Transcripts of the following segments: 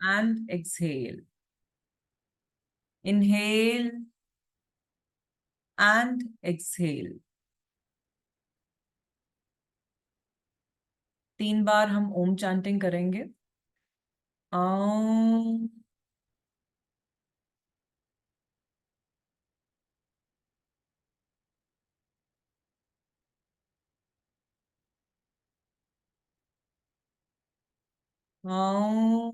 and exhale. Inhale and exhale. 3 बार हम ओम chanting करेंगे. ओम. ओम.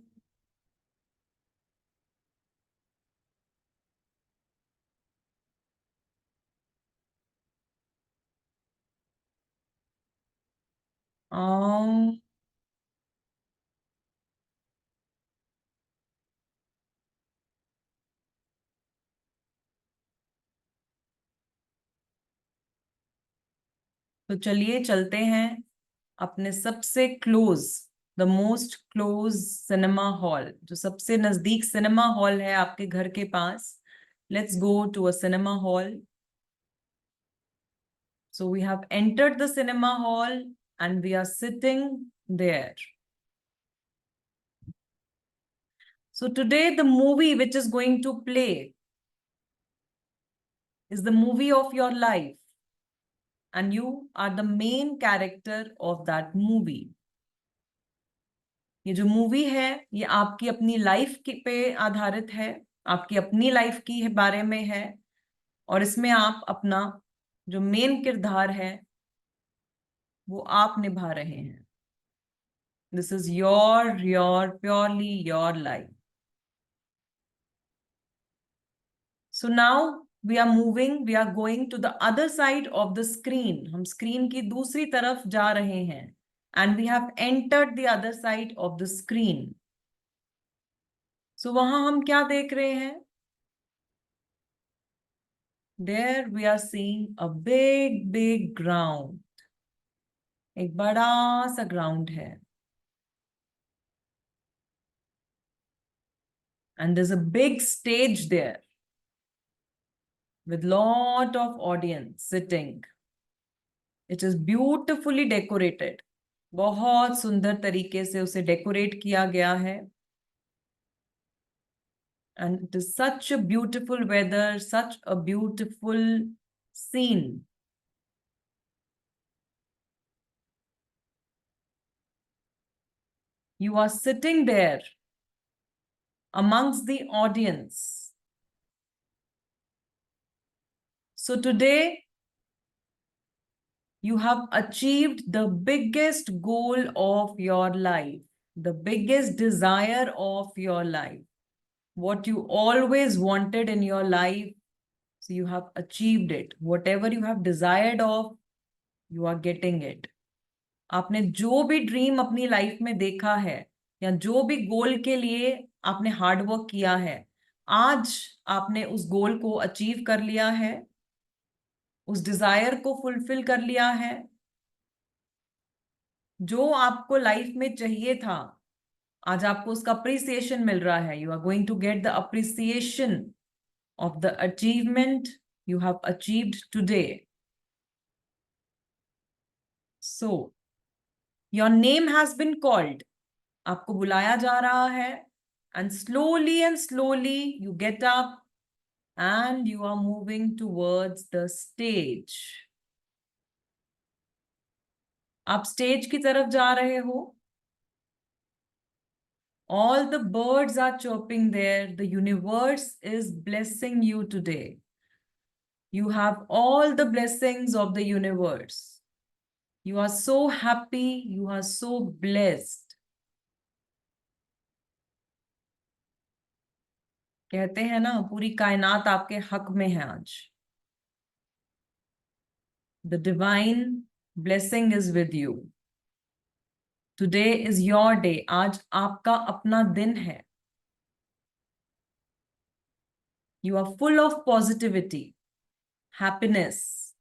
ओम. तो चलिए चलते हैं अपने सबसे close, the most close cinema hall, जो सबसे नजदीक सिनेमा हॉल है आपके घर के पास. Let's go to a cinema hall. So we have entered the cinema hall and we are sitting there. So today the movie which is going to play is the movie of your life, and you are the main character of that movie. ये जो movie है ये आपकी अपनी life पे आधारित है, आपकी अपनी लाइफ की बारे में है, और इसमें आप अपना जो मेन किरदार है वो आप निभा रहे हैं. This is your purely your life. So now we are going to the other side of the screen. हम screen की दूसरी तरफ जा रहे हैं. And we have entered the other side of the screen. So वहां हम क्या देख रहे हैं? There we are seeing a big ground. एक बड़ा सा ground है. And there's a big stage there with lot of audience sitting. It is beautifully decorated. बहुत सुंदर तरीके से उसे डेकोरेट किया गया है. And it is such a beautiful weather, such a beautiful scene. You are sitting there amongst the audience. So today you have achieved the biggest goal of your life, the biggest desire of your life, what you always wanted in your life. So you have achieved it. Whatever you have desired of, you are getting it. आपने जो भी dream अपनी life में देखा है या जो भी गोल के लिए आपने हार्डवर्क किया है, आज आपने उस गोल को अचीव कर लिया है, उस डिजायर को फुलफिल कर लिया है. जो आपको लाइफ में चाहिए था, आज आपको उसका अप्रिसिएशन मिल रहा है. You are going to get the appreciation of the achievement you have achieved today. So your name has been called. आपको बुलाया जा रहा है. And slowly you get up and you are moving towards the stage. आप stage की तरफ जा रहे हो. All the birds are chirping there. The universe is blessing you today. You have all the blessings of the universe. You are so happy. You are so blessed. कहते हैं ना, पूरी कायनात आपके हक में है आज. The divine blessing is with you. Today is your day. आज आपका अपना दिन है. You are full of positivity, happiness,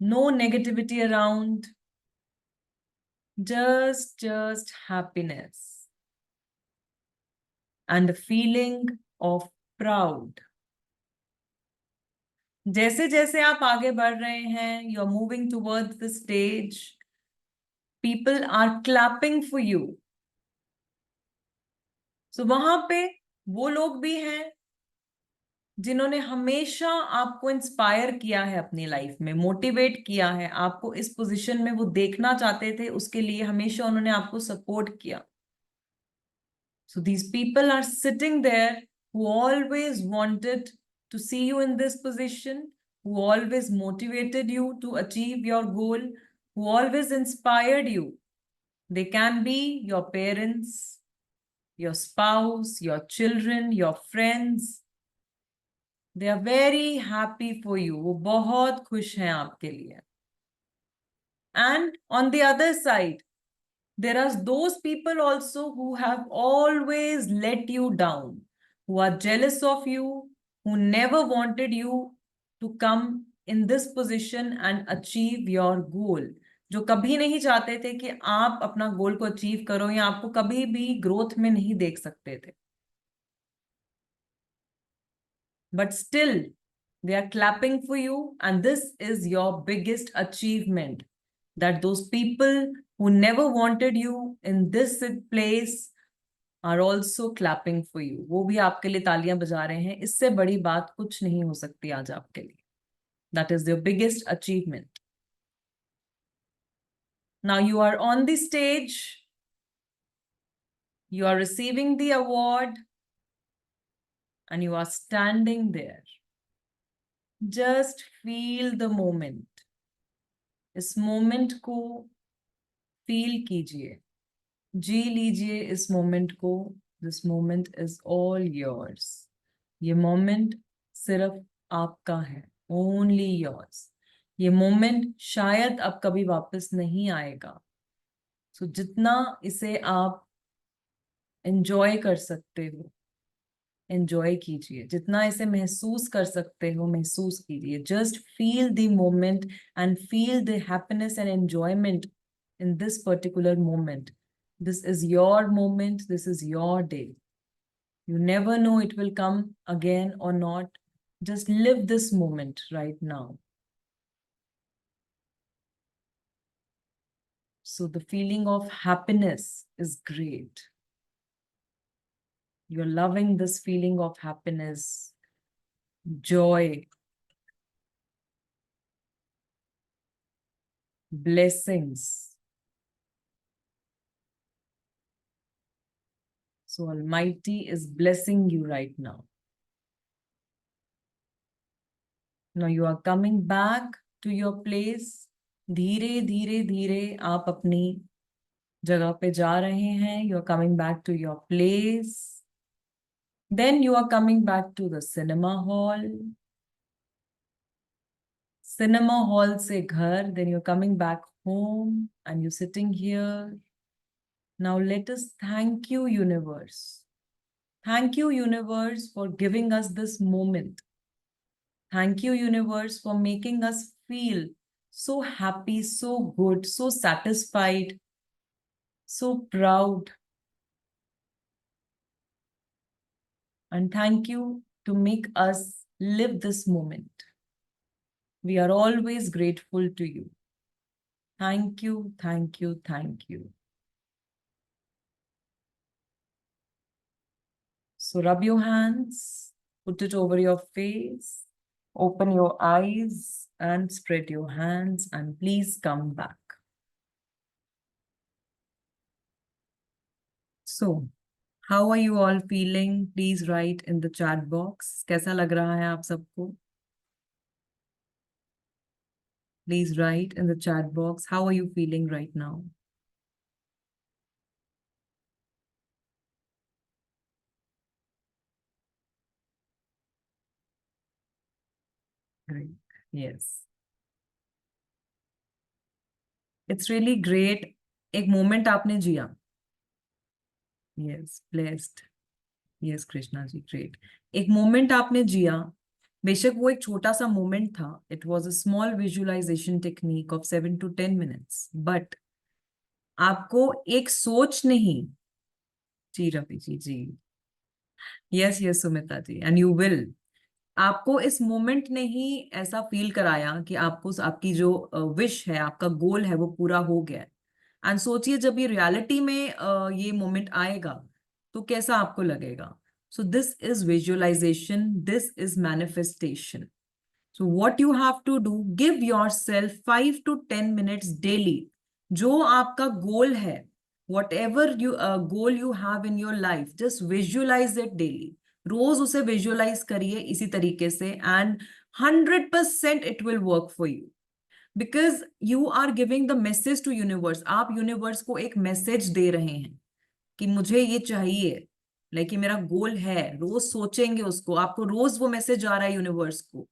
no negativity around, just happiness and a feeling of proud. जैसे जैसे आप आगे बढ़ रहे हैं, you are moving towards the stage. People are clapping for you. सो वहां पे वो लोग भी हैं जिन्होंने हमेशा आपको इंस्पायर किया है, अपनी लाइफ में मोटिवेट किया है, आपको इस पोजीशन में वो देखना चाहते थे, उसके लिए हमेशा उन्होंने आपको सपोर्ट किया. So these people are sitting there who always wanted to see you in this position, who always motivated you to achieve your goal, who always inspired you. They can be your parents, your spouse, your children, your friends. They are very happy for you. वो बहुत खुश हैं आपके लिए. And on the other side, there are those people also who have always let you down, who are jealous of you, who never wanted you to come in this position and achieve your goal. जो कभी नहीं चाहते थे कि आप अपना गोल को achieve करो, या आपको कभी भी ग्रोथ में नहीं देख सकते थे. But still, they are clapping for you, and this is your biggest achievement. That those people who never wanted you in this place are also clapping for you. वो भी आपके लिए तालियां बजा रहे हैं. इससे बड़ी बात कुछ नहीं हो सकती आज आपके लिए. That is your biggest achievement. Now you are on the stage. You are receiving the award and you are standing there. Just feel the moment. इस मोमेंट को फील कीजिए, जी लीजिए इस मोमेंट को. This moment is all yours. ये moment सिर्फ आपका है, ओनली योर्स. ये मोमेंट शायद अब कभी वापस नहीं आएगा. सो जितना इसे आप एंजॉय कर सकते हो, एंजॉय कीजिए. जितना इसे महसूस कर सकते हो, महसूस कीजिए. Just feel the moment and feel the happiness and enjoyment in this particular moment. This is your moment. This is your day. You never know it will come again or not. Just live this moment right now. So the feeling of happiness is great. You're loving this feeling of happiness, joy, blessings. So Almighty is blessing you right now. Now you are coming back to your place. धीरे धीरे धीरे आप अपनी जगह पे जा रहे हैं. You are coming back to your place. Then you are coming back to the cinema hall. Cinema hall से घर. Then you're coming back home and you're sitting here. Now let us thank you, universe. Thank you, universe, for giving us this moment. Thank you, universe, for making us feel so happy, so good, so satisfied, so proud. And thank you to make us live this moment. We are always grateful to you. Thank you, thank you, thank you. So rub your hands, put it over your face, open your eyes and spread your hands, and please come back. So, how are you all feeling? Please write in the chat box. कैसा लग रहा है आप सबको? Please write in the chat box. How are you feeling right now? Great. Yes. It's really great. एक moment आपने जिया. Yes, blessed. Yes, Krishna ji, great. एक moment आपने जिया. बेशक वो एक छोटा सा moment था. It was a small visualization technique of 7 to 10 minutes. But आपको एक सोच नहीं. जी रवि जी जी. Yes, yes, Sumita ji. And you will. आपको इस मोमेंट ने ही ऐसा फील कराया कि आपको आपकी जो विश है, आपका गोल है, वो पूरा हो गया है. एंड सोचिए जब ये रियलिटी में ये मोमेंट आएगा, तो कैसा आपको लगेगा? So this is visualization, this is manifestation. So what you have to do, give yourself 5 to 10 minutes daily. जो आपका गोल है, whatever you goal you have in your life, just visualize it daily. रोज उसे visualise करिए इसी तरीके से, and 100% it will work for you, because you are giving the message to universe. आप universe को एक मैसेज दे रहे हैं कि मुझे ये चाहिए, लाइक मेरा गोल है. रोज सोचेंगे उसको, आपको रोज वो मैसेज आ रहा है यूनिवर्स को.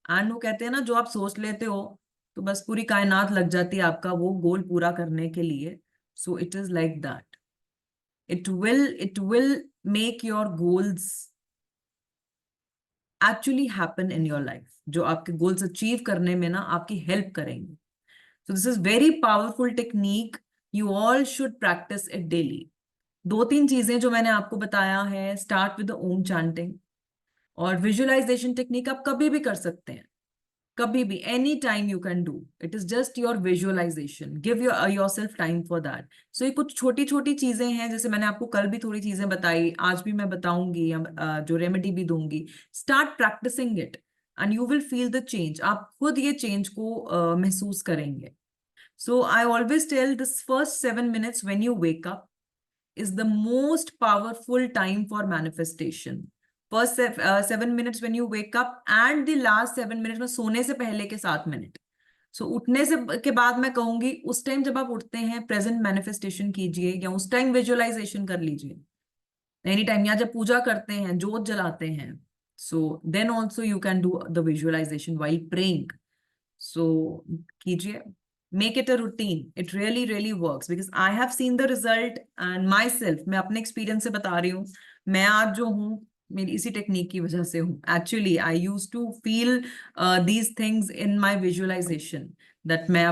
एंड वो कहते हैं ना, जो आप सोच लेते हो तो बस पूरी कायनात लग जाती है आपका वो गोल पूरा करने के लिए. सो it is like that. It will make your goals actually happen in your life, जो आपके गोल्स अचीव करने में ना आपकी हेल्प करेंगे. So this is very powerful technique. You all should practise it daily. दो तीन चीजें जो मैंने आपको बताया है, start with the Om chanting, और विजुअलाइजेशन टेक्निक आप कभी भी कर सकते हैं, कभी भी, any time you can do. It is just your visualisation. Give yourself time for that. So ये कुछ छोटी छोटी चीजें हैं, जैसे मैंने आपको कल भी थोड़ी चीजें बताई, आज भी मैं बताऊंगी, या जो रेमेडी भी दूंगी. Start practising it and you will feel the change. आप खुद ये चेंज को महसूस करेंगे. So I always tell this first 7 minutes when you wake up is the most powerful time for manifestation. First 7 minutes when you wake up, and the last 7 minutes में सोने से पहले के 7 मिनट. सो उठने से के बाद मैं कहूंगी, उस टाइम जब आप उठते हैं प्रेजेंट मैनिफेस्टेशन कीजिए, या उस टाइम विजुअलाइजेशन कर लीजिए, एनी टाइम, या जब पूजा करते हैं, जोत जलाते हैं. So then also you can do the visualisation while praying. So कीजिए, make it a routine. It really really works because I have seen the result and myself, मैं अपने एक्सपीरियंस से बता रही हूँ. मैं आज जो हूँ, मेरी इसी टेक्निक की वजह से हूँ. Actually I use to feel these things in my visualization, that मैं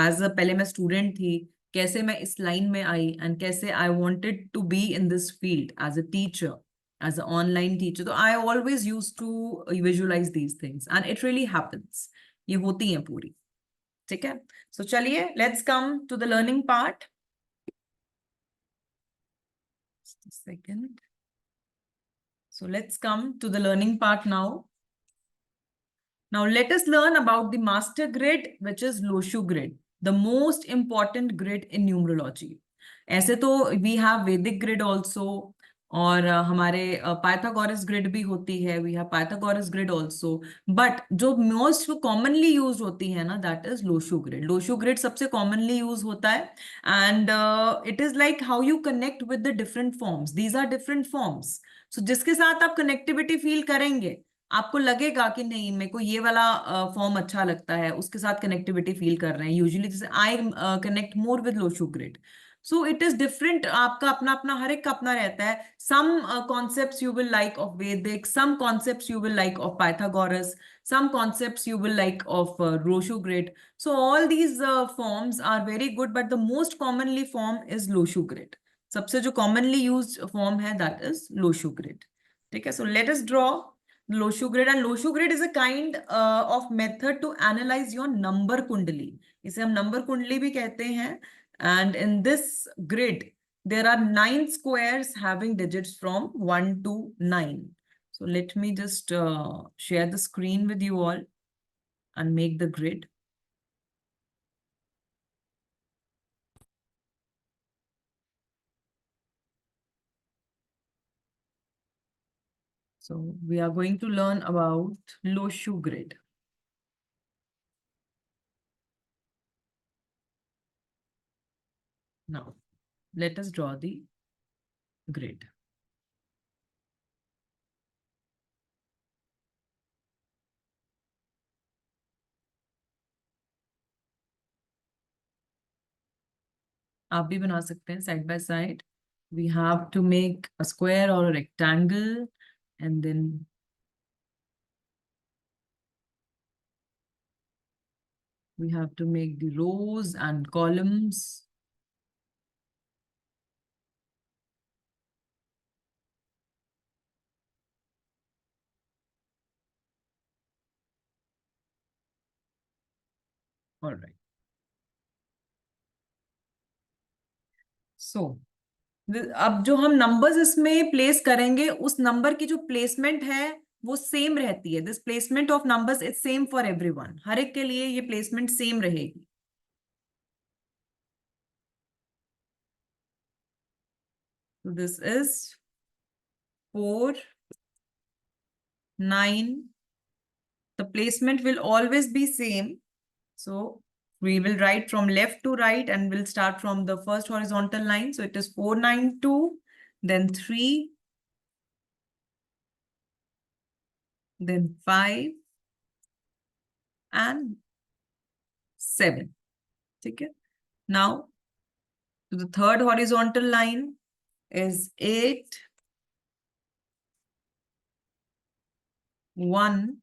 एज अ, पहले मैं स्टूडेंट थी, कैसे मैं इस लाइन में आई, एंड कैसे I wanted to be in this field as a teacher, as a online teacher. तो I always use to visualise these things and it really happens. ये होती हैं पूरी. ठीक है. सो चलिए, let's come to the learning part. Second. So let's come to the learning part now. Now let us learn about the master grid, which is Loshu grid, the most important grid in numerology. ऐसे तो we have Vedic grid also, और हमारे Pythagoras grid भी होती है. We have Pythagoras grid also, but जो most commonly use होती है ना, that is Lo Shu grid. Lo Shu grid सबसे कॉमनली यूज होता है, and it is like how you connect with the different forms. These are different forms. So जिसके साथ आप कनेक्टिविटी फील करेंगे, आपको लगेगा कि नहीं, मेरे को ये वाला फॉर्म अच्छा लगता है, उसके साथ कनेक्टिविटी फील कर रहे हैं. यूजुअली जैसे I connect more with Lo Shu grid. So it is different. आपका अपना अपना, हर एक का अपना रहता है. Some concepts you will like of Vedic, some concepts you will like of Pythagoras, some concepts you will like of Loshu grid. So all these forms are very good, but the most commonly form is Loshu grid. सबसे जो commonly used form है, that is Loshu grid. ठीक है. So let us draw Loshu grid, and Loshu grid is a kind of method to analyze your number kundali. इसे हम number kundali भी कहते हैं. And in this grid, there are 9 squares having digits from 1 to 9. So let me just share the screen with you all and make the grid. So we are going to learn about Loshu grid. Now, let us draw the grid. आप भी बना सकते हैं side by side. We have to make a square or a rectangle, and then we have to make the rows and columns. All right. So अब जो हम numbers इसमें place करेंगे, उस नंबर की जो प्लेसमेंट है वो सेम रहती है। This placement of numbers is same for everyone, हर एक के लिए ये प्लेसमेंट सेम रहेगी। This is 4 9, the placement will always be same. So we will write from left to right and we'll start from the first horizontal line. So it is 4 9 2, then 3, then 5 and 7. Okay. Now to the third horizontal line is 8 1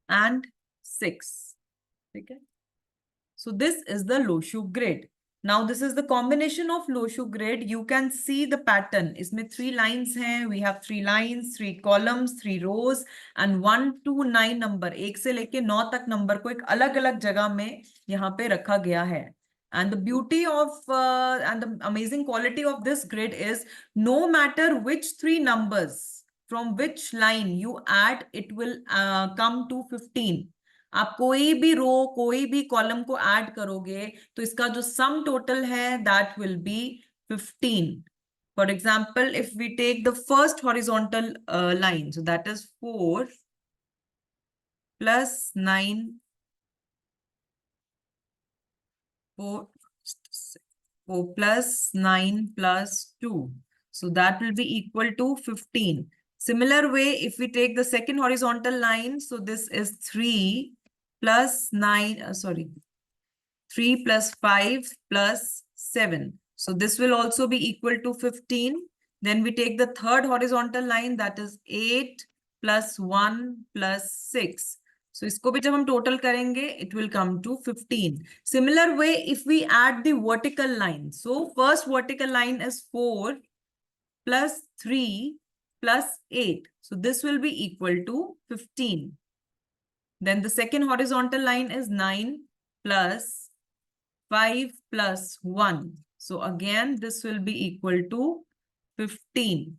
and 6. Okay. So this is the Loshu grid. Now this is the combination of Loshu grid. You can see the pattern. इसमें 3 lines हैं. We have 3 lines, 3 columns, 3 rows and 1 to 9 number. 1 से लेके 9 तक number को एक अलग-अलग जगह में यहाँ पे रखा गया है. And the beauty of and the amazing quality of this grid is no matter which 3 numbers from which line you add, it will come to 15. आप कोई भी रो कोई भी कॉलम को ऐड करोगे तो इसका जो सम टोटल है that will be 15. For example if we take the first horizontal line, so that is 4 plus 9 4 4 plus 9 plus 2, so that will be equal to 15. Similar way, if we take the second horizontal line, so this is 3 plus 9 sorry 3 plus 5 plus 7. So this will also be equal to 15. Then we take the third horizontal line, that is 8 plus 1 plus 6. So इसको भी जब हम total करेंगे, it will come to 15. Similar way, if we add the vertical line. So first vertical line is 4 plus 3 plus 8. So this will be equal to 15. Then the second horizontal line is 9 plus 5 plus 1. So again, this will be equal to 15.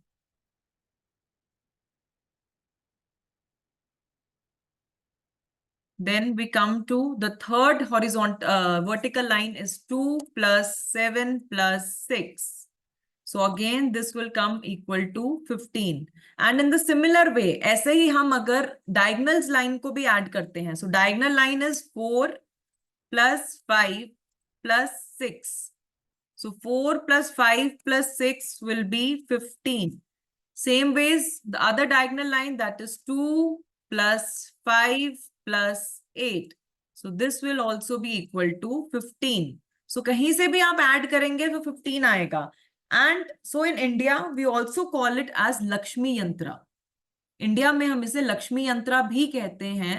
Then we come to the third horizontal vertical line is 2 plus 7 plus 6. So again, this will come equal to 15. And in the similar way, ऐसे ही हम अगर diagonals line को भी add करते हैं. So diagonal line is 4 plus 5 plus 6. So 4 plus 5 plus 6 will be 15. Same ways, the other diagonal line, that is 2 plus 5 plus 8. So this will also be equal to 15. So कहीं से भी आप add करेंगे तो 15 आएगा. And so in India, we also call it as Lakshmi Yantra. India में हम इसे लक्ष्मी यंत्रा भी कहते हैं.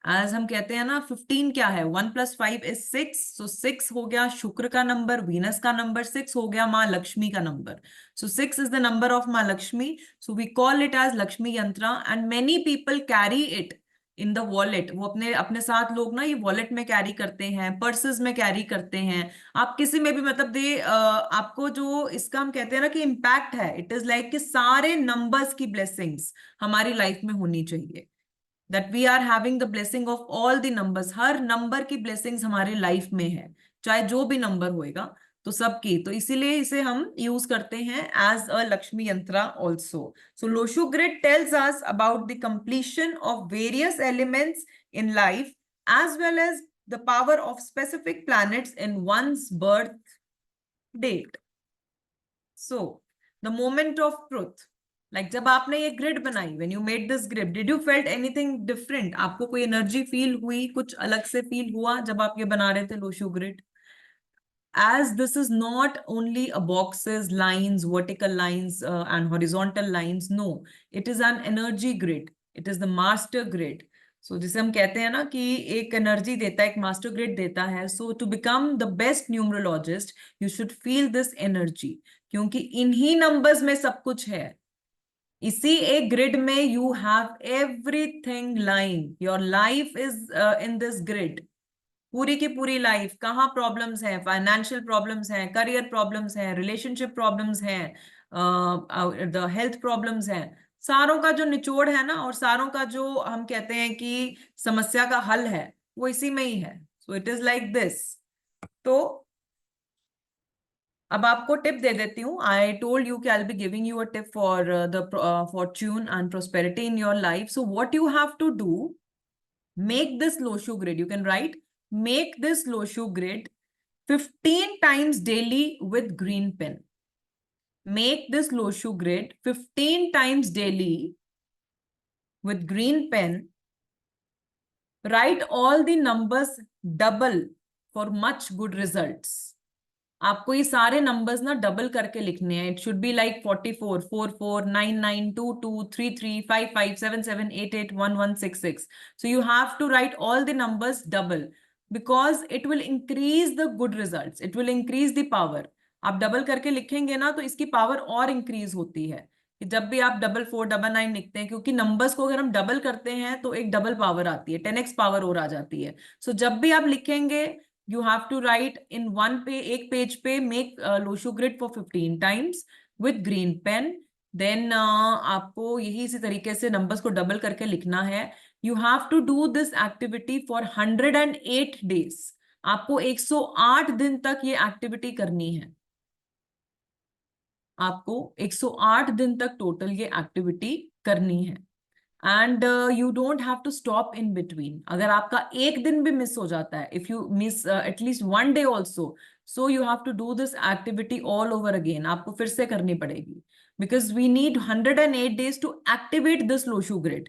एज हम कहते हैं ना, 15 क्या है, 1 plus 5 is 6. सो 6 हो गया शुक्र का नंबर, वीनस का नंबर. 6 हो गया माँ लक्ष्मी का number. So 6 is the number of माँ Lakshmi. So we call it as Lakshmi yantra. And many people carry it in the wallet. वो अपने अपने साथ लोग ना ये वॉलेट में कैरी करते हैं, पर्सेस में कैरी करते हैं. आप किसी में भी मतलब आपको जो इसका हम कहते हैं ना कि इम्पैक्ट है, इट इज लाइक कि सारे नंबर्स की ब्लेसिंग्स हमारी लाइफ में होनी चाहिए. That we are having the blessing of all the numbers. हर नंबर की ब्लेसिंग्स हमारी लाइफ में है, चाहे जो भी नंबर होएगा तो सबकी. तो इसीलिए इसे हम यूज करते हैं as a Lakshmi yantra also. So Loshu grid tells us about the completion of various elements in life as well as the power of specific planets in one's birth date. So the moment of truth, like जब आपने ये grid बनाई, when you made this grid, did you felt anything different? आपको कोई energy feel हुई, कुछ अलग से फील हुआ जब आप ये बना रहे थे Lo Shu grid? As this is not only a boxes, lines, vertical lines and horizontal lines, no, it is an energy grid. It is the master grid. So जिसे हम कहते हैं ना कि एक एनर्जी देता है, एक मास्टर ग्रिड देता है. So to become the best numerologist you should feel this energy, क्योंकि इन्हीं नंबर्स में सब कुछ है. इसी एक ग्रिड में you have everything lying. Your life is in this grid. पूरी की पूरी लाइफ कहाँ प्रॉब्लम्स हैं, फाइनेंशियल प्रॉब्लम्स हैं, करियर प्रॉब्लम्स हैं, रिलेशनशिप प्रॉब्लम्स हैं, द हेल्थ प्रॉब्लम्स हैं, सारों का जो निचोड़ है ना, और सारों का जो हम कहते हैं कि समस्या का हल है, वो इसी में ही है. सो इट इज लाइक दिस. तो अब आपको टिप दे देती हूँ. आई टोल्ड यू कि I will be giving you a tip for the fortune and prosperity in your life. So what you have to do, make this Loshu grid. You can write, make this Loshu grid 15 times daily with green pen. Make this Loshu grid 15 times daily with green pen. Write all the numbers double for much good results. आपको ये सारे numbers ना double करके लिखने हैं. It should be like 44, 44, 99, 22, 33, 55, 77, 88, 11, 66. So you have to write all the numbers double because it will increase the good results. It will increase the power. आप double करके लिखेंगे ना तो इसकी पावर और इंक्रीज होती है. कि जब भी आप 44, 99 लिखते हैं, क्योंकि नंबर्स को अगर हम डबल करते हैं तो एक डबल पावर आती है, 10x पावर और आ जाती है. सो जब भी आप लिखेंगे, you have to write in one page, एक पेज पे make Loshu grid for 15 times with green pen. Then आपको यही इसी तरीके से नंबर्स को डबल करके लिखना है. You have to do this activity for 108 days. आपको 108 दिन तक ये एक्टिविटी करनी है. आपको 108 दिन तक टोटल ये एक्टिविटी करनी है. And you don't have to stop in between. अगर आपका एक दिन भी मिस हो जाता है, if you miss at least one day also, so you have to do this activity all over again. आपको फिर से करनी पड़ेगी because we need 108 days to activate this Lo Shu grid.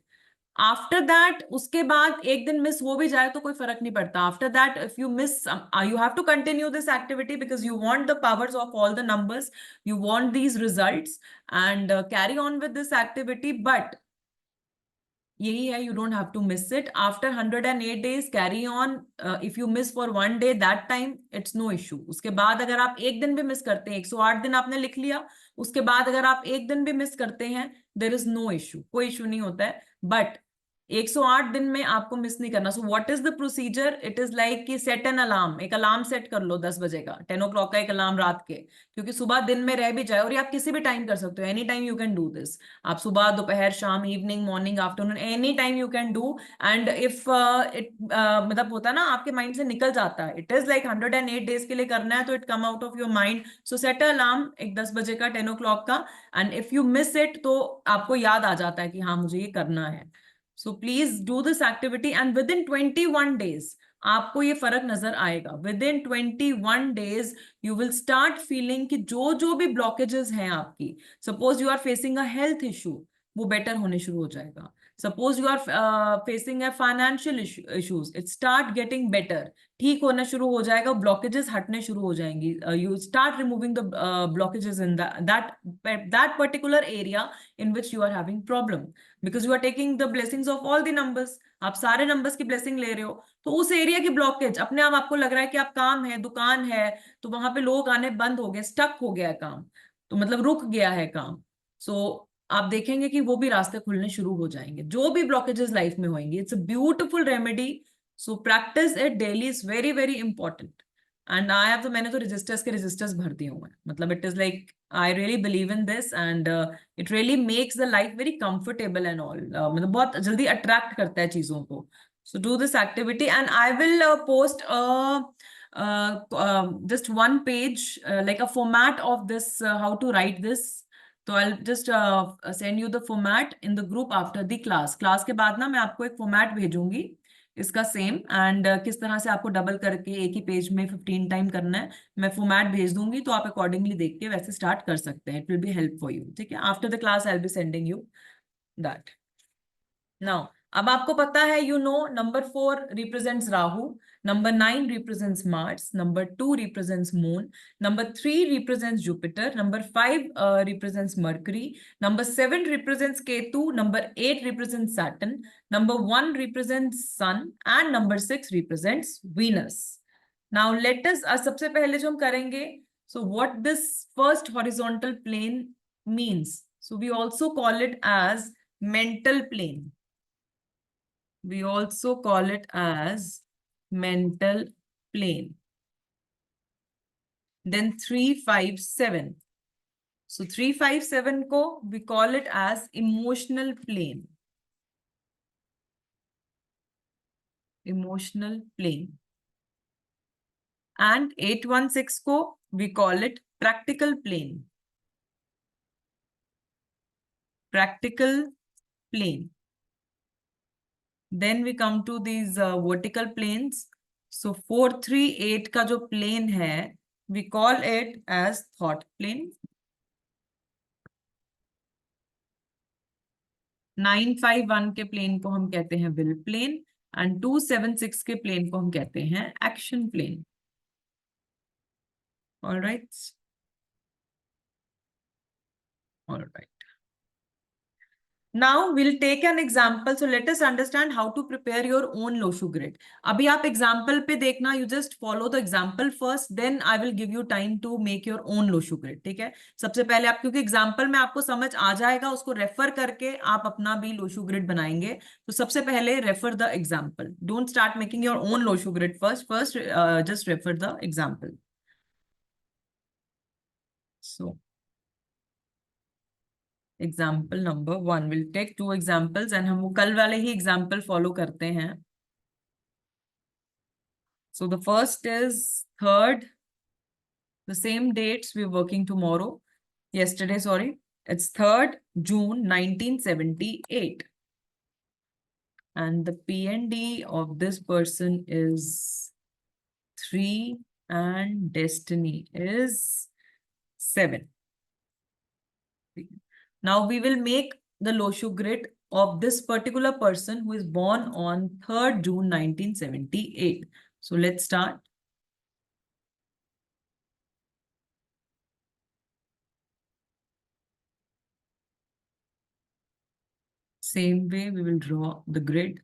After that, उसके बाद एक दिन मिस हो भी जाए तो कोई फर्क नहीं पड़ता. After that if you miss, you have to continue this activity because you want the powers of all the numbers, you want these results and carry on with this activity. But यही है, you don't have to miss it. After 108 days carry on. If you miss for one day, that time it's no issue. उसके बाद अगर आप एक दिन भी miss करते हैं, 108 दिन आपने लिख लिया, उसके बाद अगर आप एक दिन भी मिस करते हैं, there is no issue. कोई इशू नहीं होता है. बट 108 दिन में आपको मिस नहीं करना. So what is the procedure? It is like कि सेट एन अलार्म. एक अलार्म सेट कर लो 10 बजे का, 10 o'clock का एक अलार्म रात के, क्योंकि सुबह दिन में रह भी जाए. और ये आप किसी भी टाइम कर सकते हो. Any time you can do this. आप सुबह, दोपहर, शाम, evening, morning, afternoon, any time you can do. And if it मतलब होता है ना, आपके माइंड से निकल जाता है, इट इज लाइक 108 डेज के लिए करना है, तो it come out of your mind. So set alarm एक 10 बजे का, 10 o'clock का. And if you miss it तो आपको याद आ जाता है कि हाँ मुझे ये करना है. So please do this activity and within 21 days आपको ये फर्क नजर आएगा. Within 21 days you will start feeling कि जो जो भी ब्लॉकेजेस हैं आपकी, suppose you are facing a health issue, वो बेटर होने शुरू हो जाएगा. Suppose you are facing a financial issues, it start getting better. ठीक होना शुरू हो जाएगा, ब्लॉकेजेस हटने शुरू हो जाएंगी. You start removing the blockages in that particular area in which you are having problem, because you are taking the blessings of all the numbers. आप सारे नंबर्स की ब्लेसिंग ले रहे हो, तो उस एरिया की ब्लॉकेज अपने आप आपको लग रहा है कि आप काम है, दुकान है, तो वहां पे लोग आने बंद हो गए, स्टक हो गया है काम, तो मतलब रुक गया है काम. सो आप देखेंगे कि वो भी रास्ते खुलने शुरू हो जाएंगे. जो भी ब्लॉकेजेस लाइफ में होंगी, it's a beautiful remedy. So practice it daily is very very important. And I have तो, मैंने तो रजिस्टर्स के रजिस्टर्स भर दिए हुए हैं. मतलब it is like I really believe in this and it really makes the life very comfortable and all. मतलब बहुत जल्दी अट्रैक्ट करता है चीजों को. So do this activity and I will post just one page, like a format of this, how to write this. तो I'll just send you the format in the group after the class. Class के बाद ना मैं आपको एक format भेजूंगी इसका same, and किस तरह से आपको डबल करके एक ही पेज में 15 टाइम करना है, मैं फॉर्मेट भेज दूंगी. तो आप अकॉर्डिंगली देख के वैसे स्टार्ट कर सकते हैं. It will be help for you. ठीक है, after the class I will be sending you that. Now अब आपको पता है, you know, number 4 represents Rahu, number 9 represents Mars, number 2 represents Moon, number 3 represents Jupiter, number 5 represents Mercury, number 7 represents Ketu, number 8 represents Saturn, number 1 represents Sun and number 6 represents Venus. Now let us, सबसे पहले जो हम करेंगे, so what this first horizontal plane means. So we also call it as mental plane. We also call it as mental plane. Then 357. So 357 ko we call it as emotional plane. Emotional plane. And 816 ko we call it practical plane. Practical plane. Then we come to these vertical planes. So 438 का जो plane है, we call it as thought plane. 951 के plane को हम कहते हैं will plane and 276 के plane को हम कहते हैं action plane. All right. All right. Now we'll take an example. So let us understand how to prepare your own Loshu grid. अभी आप example पे देखना, you just follow the example first, then I will give you time to make your own Loshu grid. ठीक है? सबसे पहले आप, क्योंकि example में आपको समझ आ जाएगा, उसको रेफर करके आप अपना भी Loshu grid बनाएंगे. तो सबसे पहले refer the example. Don't start making your own Loshu grid first. First, just refer the example. So. Example number 1. We'll take 2 examples and हम वो कल वाले ही example follow करते हैं. So the first is 3rd. The same dates we're working tomorrow. Yesterday, sorry. It's 3rd June 1978. And the PND of this person is 3 and destiny is 7. Now we will make the Loshu grid of this particular person who is born on 3rd June 1978. So let's start. Same way we will draw the grid.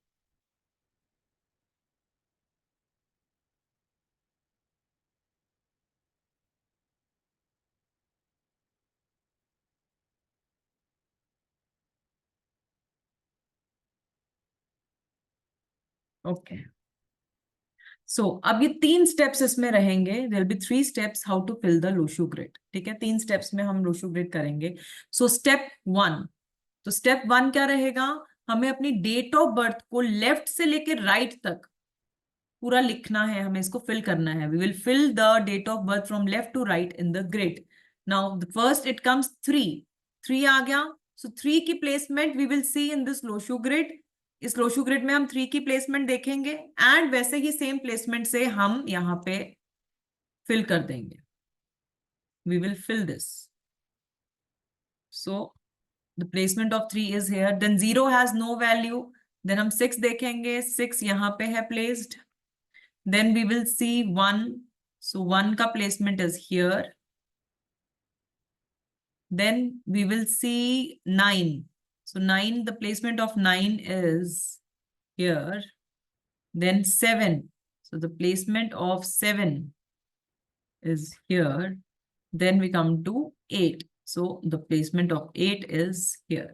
Okay. So अब ये 3 steps इसमें रहेंगे. There will be 3 steps how to fill the Loshu grid. ठीक है, 3 steps में हम Loshu grid करेंगे. So step 1. तो step 1 क्या रहेगा? हमें अपनी date of birth को left से लेकर right तक पूरा लिखना है, हमें इसको fill करना है. We will fill the date of birth from left to right in the grid. Now the first it comes 3. 3 आ गया. So 3 की placement we will see in this Loshu grid. इस Loshu grid में हम 3 की placement देखेंगे and वैसे ही same placement से हम यहाँ पे fill कर देंगे. We will fill this. So the placement of 3 is here. Then 0 has no value. Then हम 6 देखेंगे. 6 यहाँ पे है placed. Then we will see 1. So 1 का placement is here. Then we will see 9. So 9, the placement of 9 is here. Then 7. So the placement of 7 is here. Then we come to 8. So the placement of 8 is here.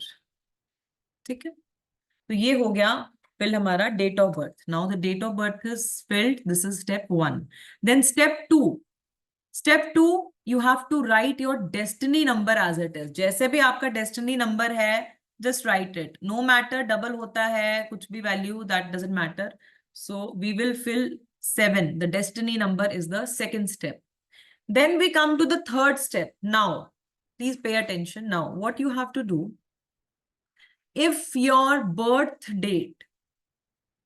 ठीक है? तो ये हो गया fill हमारा date of birth. Now the date of birth is filled. This is step 1. Then step 2. Step 2, you have to write your destiny number as it is. जैसे भी आपका destiny number है, just write it. No matter double होता है, कुछ भी value, that doesn't matter. So we will fill 7. The destiny number is the second step. Then we come to the third step. Now, please pay attention. Now, what you have to do, if your birth date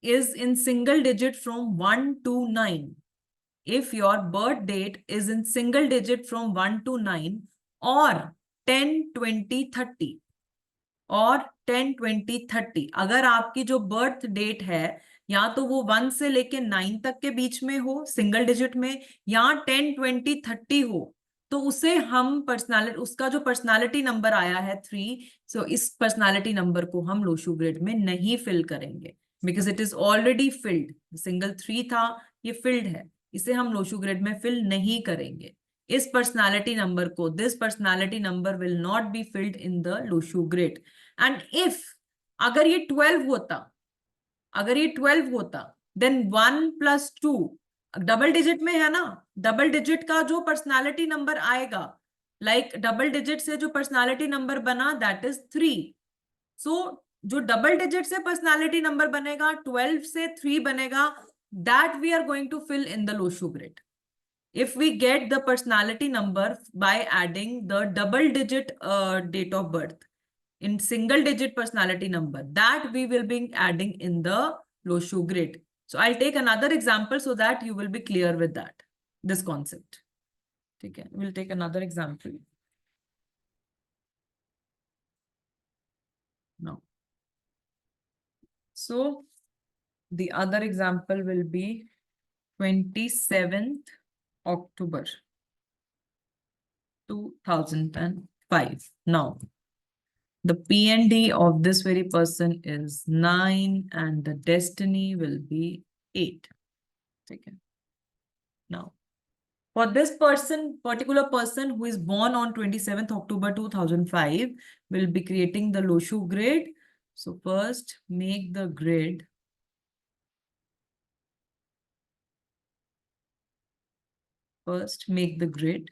is in single digit from 1 to 9, if your birth date is in single digit from 1 to 9 or 10, 20, 30 और 10, 20, 30, अगर आपकी जो birth date है या तो वो 1 से लेके 9 तक के बीच में हो सिंगल डिजिट में या 10, 20, 30 हो, तो उसे हम पर्सनालिटी, उसका जो पर्सनालिटी नंबर आया है 3, सो इस पर्सनालिटी नंबर को हम लोशू ग्रिड में नहीं फिल करेंगे because it is already field. Single 3 था, ये फिल्ड है, इसे हम लोशू ग्रिड में फिल नहीं करेंगे. इस पर्सनालिटी नंबर को, this personality number will not be filled in the Lo Shu grid. And if अगर ये 12 होता, अगर ये 12 होता देन 1 + 2 डबल डिजिट में है ना, डबल डिजिट का जो पर्सनालिटी नंबर आएगा, लाइक डबल डिजिट से जो पर्सनालिटी नंबर बना दैट इज 3। सो जो डबल डिजिट से पर्सनालिटी नंबर बनेगा, 12 से 3 बनेगा, that we are going to fill in the Loshu grid. If we get the personality number by adding the double digit date of birth in single digit personality number, that we will be adding in the Loshu grid. So I'll take another example so that you will be clear with that, this concept. Okay, we'll take another example now. So the other example will be 27th October 2005. Now the PND of this very person is 9 and the destiny will be 8. Okay. Now, for this person, particular person who is born on 27th October 2005, will be creating the Loshu grid. So first, make the grid. First, make the grid.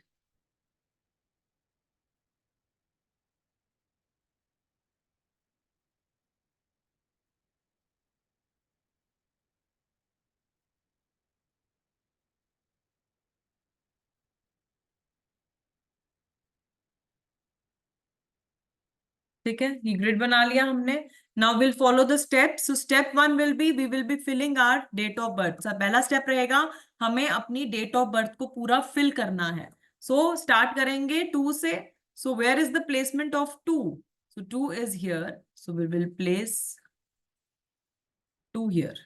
ठीक है, ये grid बना लिया हमने। Now will follow the step. So step 1 will be, we will be filling our date of birth. पहला step रहेगा, हमें अपनी डेट ऑफ बर्थ को पूरा फिल करना है। सो स्टार्ट करेंगे 2 से। So where is the placement of 2? So 2 is here, so we will place 2 here.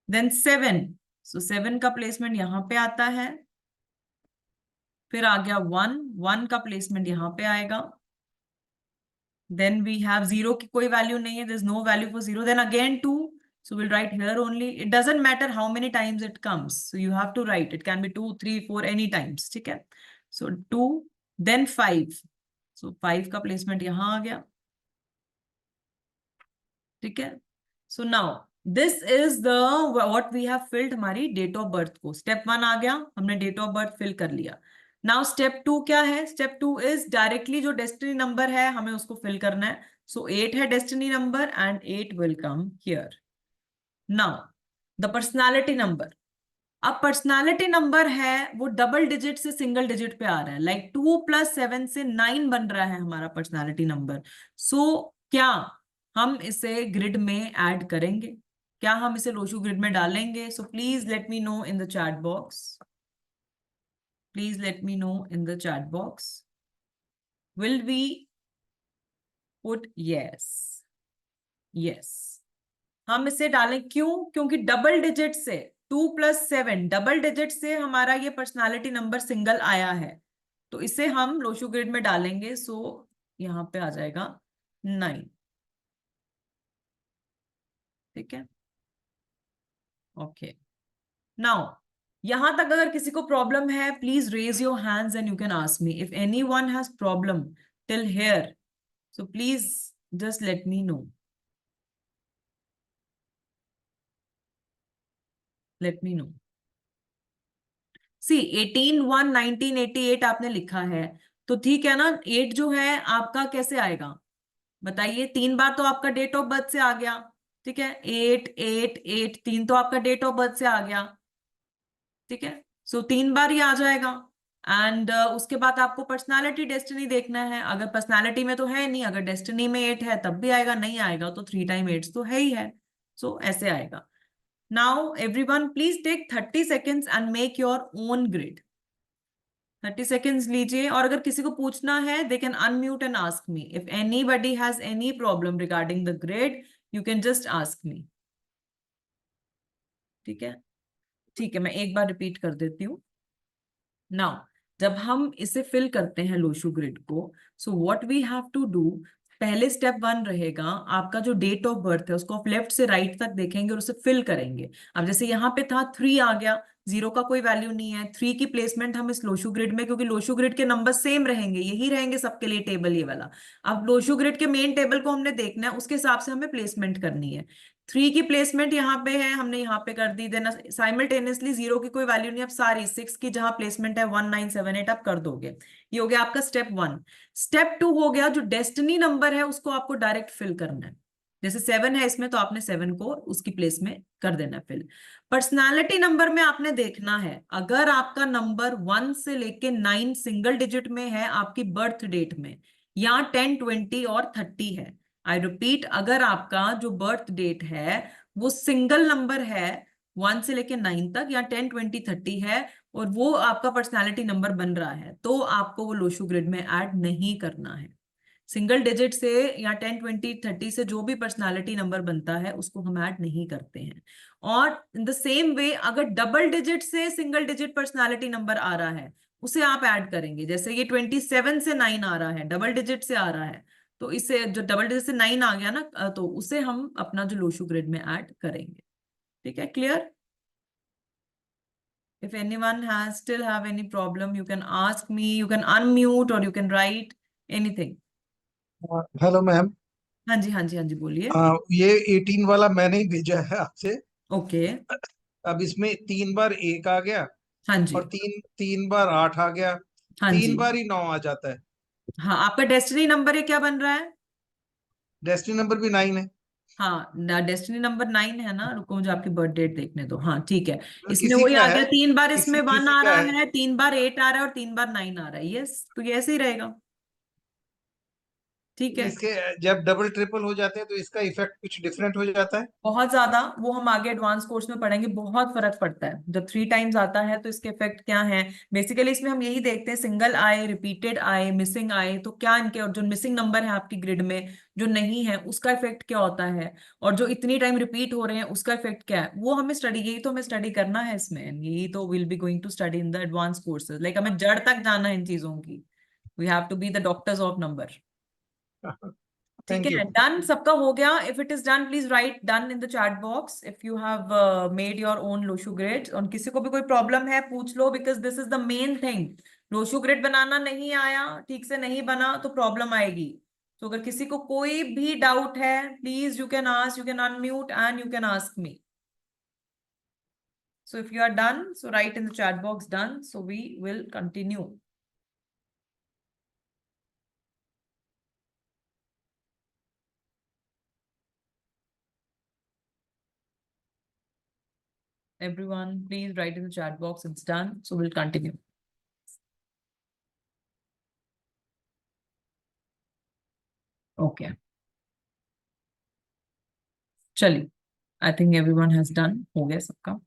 Then 7, so 7 का प्लेसमेंट यहां पे आता है। फिर आ गया 1, 1 का प्लेसमेंट यहां पे आएगा। Then we have 0 की कोई वैल्यू नहीं है, there's no value for 0. Then again 2, so we'll write here only. It doesn't matter how many times it comes, so you have to write, it can be 2, 3, 4 any times. ठीक है, so 2, then 5, so 5 का placement यहां आ गया। ठीक है, so now this is the what we have filled हमारी date of birth को। Step 1 आ गया, हमने डेट ऑफ बर्थ फिल कर लिया। नाउ स्टेप 2 क्या है? स्टेप 2 इज डायरेक्टली जो डेस्टिनी नंबर है हमें उसको फिल करना है। सो 8 है destiny number and 8 will come here. Now the personality number. अब पर्सनालिटी नंबर है वो डबल डिजिट से सिंगल डिजिट पे आ रहा है, लाइक 2 + 7 से 9 बन रहा है हमारा पर्सनालिटी नंबर। सो क्या हम इसे ग्रिड में ऐड करेंगे? क्या हम इसे लोशू ग्रिड में डालेंगे? So please let me know in the chat box. Please let me know in the chat box. Will we put yes? Yes, हम इसे डालें। क्यों? क्योंकि डबल डिजिट से 2 + 7 डबल डिजिट से हमारा ये पर्सनालिटी नंबर सिंगल आया है, तो इसे हम लोशू ग्रिड में डालेंगे। सो यहाँ पे आ जाएगा 9। ठीक है, ओके। नाउ यहां तक अगर किसी को प्रॉब्लम है, please raise your hands and you can ask me. If any one has problem till here, so please just let me know. Let me know. See 18/1/1988 आपने लिखा है, तो ठीक है ना। 8 जो है आपका कैसे आएगा बताइए? 3 बार तो आपका डेट ऑफ बर्थ से आ गया। ठीक है, 8 8 8 3 तो आपका डेट ऑफ बर्थ से आ गया। ठीक है, सो 3 बार ये आ जाएगा। एंड उसके बाद आपको पर्सनालिटी डेस्टिनी देखना है। अगर पर्सनालिटी में तो है नहीं, अगर डेस्टिनी में 8 है तब भी आएगा, नहीं आएगा तो 3 × 8 तो है ही है। सो ऐसे आएगा। Now everyone please take 30 seconds and make your own grid. 30 seconds लीजिए, और अगर किसी को पूछना है they can unmute and ask me. If anybody has any problem regarding the grid, you can just ask me. ठीक है, ठीक है, मैं एक बार रिपीट कर देती हूँ। नाउ जब हम इसे फिल करते हैं लोशू ग्रिड को, so what we have to do, पहले स्टेप 1 रहेगा आपका जो डेट ऑफ बर्थ है उसको आप लेफ्ट से राइट तक देखेंगे और उसे फिल करेंगे। अब जैसे यहाँ पे था 3 आ गया, 0 का कोई वैल्यू नहीं है, 3 की प्लेसमेंट हम इस लोशू ग्रिड में, क्योंकि लोशू ग्रिड के नंबर सेम रहेंगे, यही रहेंगे सबके लिए टेबल ये वाला। अब लोशू ग्रिड के मेन टेबल को हमने देखना है, उसके हिसाब से हमें प्लेसमेंट करनी है। 3 की प्लेसमेंट यहाँ पे है, हमने यहाँ पे कर दी, देन साइमल्टेनियसली 0 की कोई वैल्यू नहीं, अब सारी 6 की जहां प्लेसमेंट है 1978 आप कर दोगे। ये हो गया आपका स्टेप 1। स्टेप 2 हो गया, जो डेस्टिनी नंबर है उसको आपको डायरेक्ट फिल करना है। जैसे 7 है इसमें, तो आपने 7 को उसकी प्लेस में कर देना फिल। पर्सनालिटी नंबर में आपने देखना है, अगर आपका नंबर 1 से लेके 9 सिंगल डिजिट में है आपकी बर्थ डेट में, या 10, 20 और 30 है। आई रिपीट, अगर आपका जो बर्थ डेट है वो सिंगल नंबर है 1 से लेके 9 तक, या 10, 20, 30 है, और वो आपका पर्सनालिटी नंबर बन रहा है, तो आपको वो लोशो ग्रिड में ऐड नहीं करना है। सिंगल डिजिट से या 10, 20, 30 से जो भी पर्सनालिटी नंबर बनता है उसको हम ऐड नहीं करते हैं। और इन द सेम वे, अगर डबल डिजिट से सिंगल डिजिट पर्सनालिटी नंबर आ रहा है उसे आप ऐड करेंगे। जैसे ये 27 से 9 आ रहा है, डबल डिजिट से आ रहा है, तो इसे जो डबल डिजिट से 9 आ गया ना, तो उसे हम अपना जो लोशो ग्रिड में ऐड करेंगे। ठीक है, clear? If anyone has still have any problem, you can ask me, you can unmute or you can write anything. Hello ma'am. हाँ जी, हाँ जी, हाँ जी, बोलिए। ये 18 वाला मैंने ही भेजा है आपसे। ओके। अब इसमें 3 बार 1 आ गया, हाँ जी। और तीन तीन बार 8 आ गया, हाँ जी। 3 बार ही 9 आ जाता है। हाँ, आपका डेस्टिनी नंबर है, क्या बन रहा है? डेस्टिनी नंबर भी 9 है। हाँ, डेस्टिनी नंबर 9 है ना, रुको मुझे आपकी बर्थ डेट देखने दो। हाँ ठीक है, मतलब इसमें किसी वही का आ है, गया, 3 बार इसमें किसी 1 किसी आ का रहा है। है, 3 बार 8 आ रहा है और 3 बार 9 आ रहा है। यस, तो ये ऐसे ही रहेगा। ठीक है। इसके जब डबल ट्रिपल हो जाते हैं तो इसका इफेक्ट कुछ डिफरेंट हो जाता है। बहुत ज्यादा, वो हम आगे एडवांस कोर्स में पढ़ेंगे, बहुत फर्क पड़ता है जब 3 टाइम्स आता है तो इसके इफेक्ट क्या है। बेसिकली इसमें हम यही देखते हैं, सिंगल आए, रिपीटेड आए, मिसिंग आए, तो क्या इनके, और जो मिसिंग नंबर है आपकी ग्रिड में जो नहीं है उसका इफेक्ट क्या होता है, और जो इतनी टाइम रिपीट हो रहे हैं उसका इफेक्ट क्या है, वो हमें स्टडी, यही तो हमें स्टडी करना है इसमें। यही तो will be going to study in the advance courses, like हमें जड़ तक जाना है इन चीजों की। We have to be the doctors of number. ठीक थैंक यू। है, डन, सबका हो गया। If it is done please write done in the chat box if you have made your own Loshu grid. और किसी को भी कोई प्रॉब्लम है पूछ लो, because this is the main thing. Lo Shu grid बनाना नहीं आया, ठीक से नहीं बना, तो प्रॉब्लम आएगी। तो अगर किसी को कोई भी डाउट है, please you can ask, you can unmute and you can ask me. So if you are done, so write in the chat box done, so we will continue. Everyone, please write in the chat box it's done, so we'll continue. Okay, चलिए, I think everyone has done, हो गया सबका।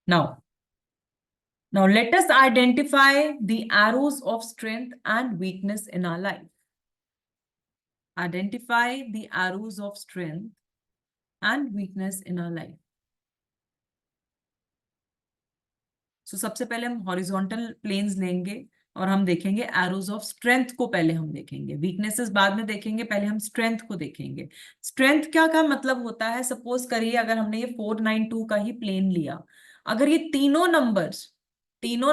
Now let us identify the arrows of strength and weakness in our life. Identify the arrows of strength and weakness in our life. So सबसे पहले हम horizontal planes लेंगे और हम देखेंगे एरोज ऑफ स्ट्रेंथ को, पहले हम देखेंगे, वीकनेसेस बाद में देखेंगे, पहले हम स्ट्रेंथ को देखेंगे। स्ट्रेंथ क्या का मतलब होता है, सपोज करिए अगर हमने ये 492 का ही प्लेन लिया, अगर ये तीनों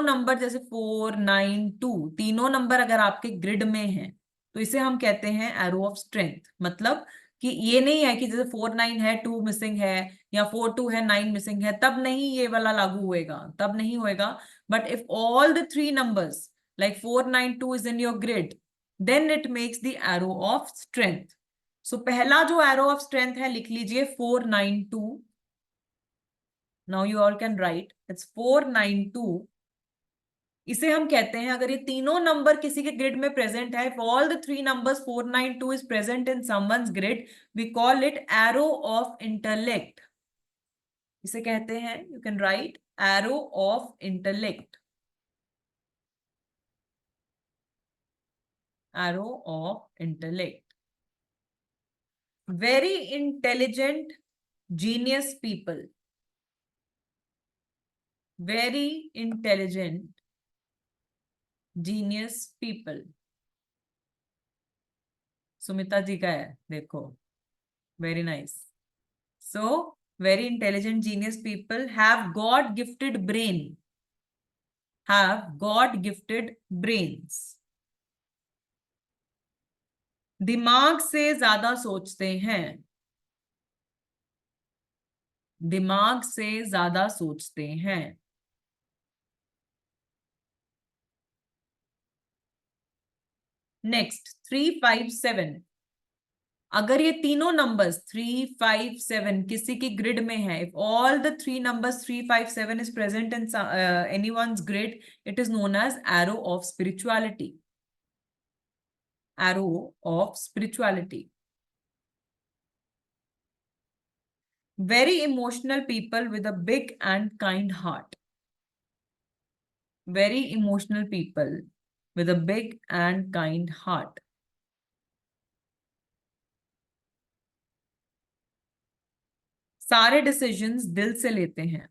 नंबर जैसे 492, तीनों नंबर अगर आपके ग्रिड में हैं, तो इसे हम कहते हैं एरो ऑफ स्ट्रेंथ। मतलब कि ये नहीं है कि जैसे 49 है 2 मिसिंग है, या 42 है 9 मिसिंग है, तब नहीं ये वाला लागू होएगा, तब नहीं होएगा। But if all the 3 numbers like 492 is in your grid, then it makes the arrow of strength. So पहला जो arrow of strength है लिख लीजिए 492. Now you all can write, it's 492. इसे हम कहते हैं, अगर ये तीनों नंबर किसी के ग्रिड में प्रेजेंट है, if all the 3 numbers 492 is present in someone's grid, we call it arrow of intellect. इसे कहते हैं, you can write arrow of intellect. Arrow of intellect. Very intelligent, genius people. Very intelligent, genius people. Sumita जी का है, देखो, very nice. So, very intelligent, genius people have God gifted brain. Have God gifted brains. दिमाग से ज्यादा सोचते हैं। दिमाग से ज्यादा सोचते हैं। नेक्स्ट 357। अगर ये तीनों नंबर्स 357 किसी की ग्रिड में है, if all the three numbers 357 is present in anyone's grid, it is known as arrow of spirituality. Arrow of spirituality. Very emotional people with a big and kind heart. Very emotional people with a big and kind heart. सारे decisions दिल से लेते हैं।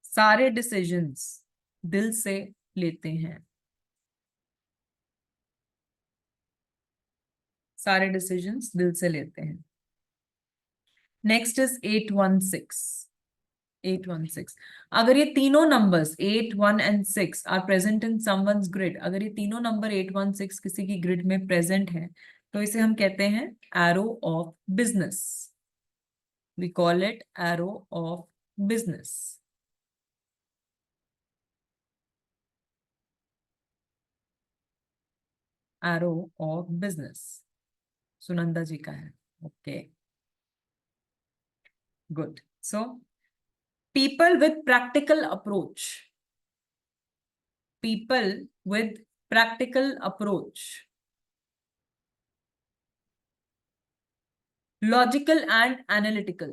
सारे decisions दिल से लेते हैं। सारे डिसीजंस दिल से लेते हैं। Next is 816। 816। अगर ये तीनों numbers 8, 1 and 6 are present in someone's grid, अगर ये तीनों नंबर 816 किसी की ग्रिड में प्रेजेंट है, तो इसे हम कहते हैं arrow of business. We call it arrow of business. Arrow of business Sunanda ji का है। Okay, good. So people with practical approach. People with practical approach. Logical and analytical.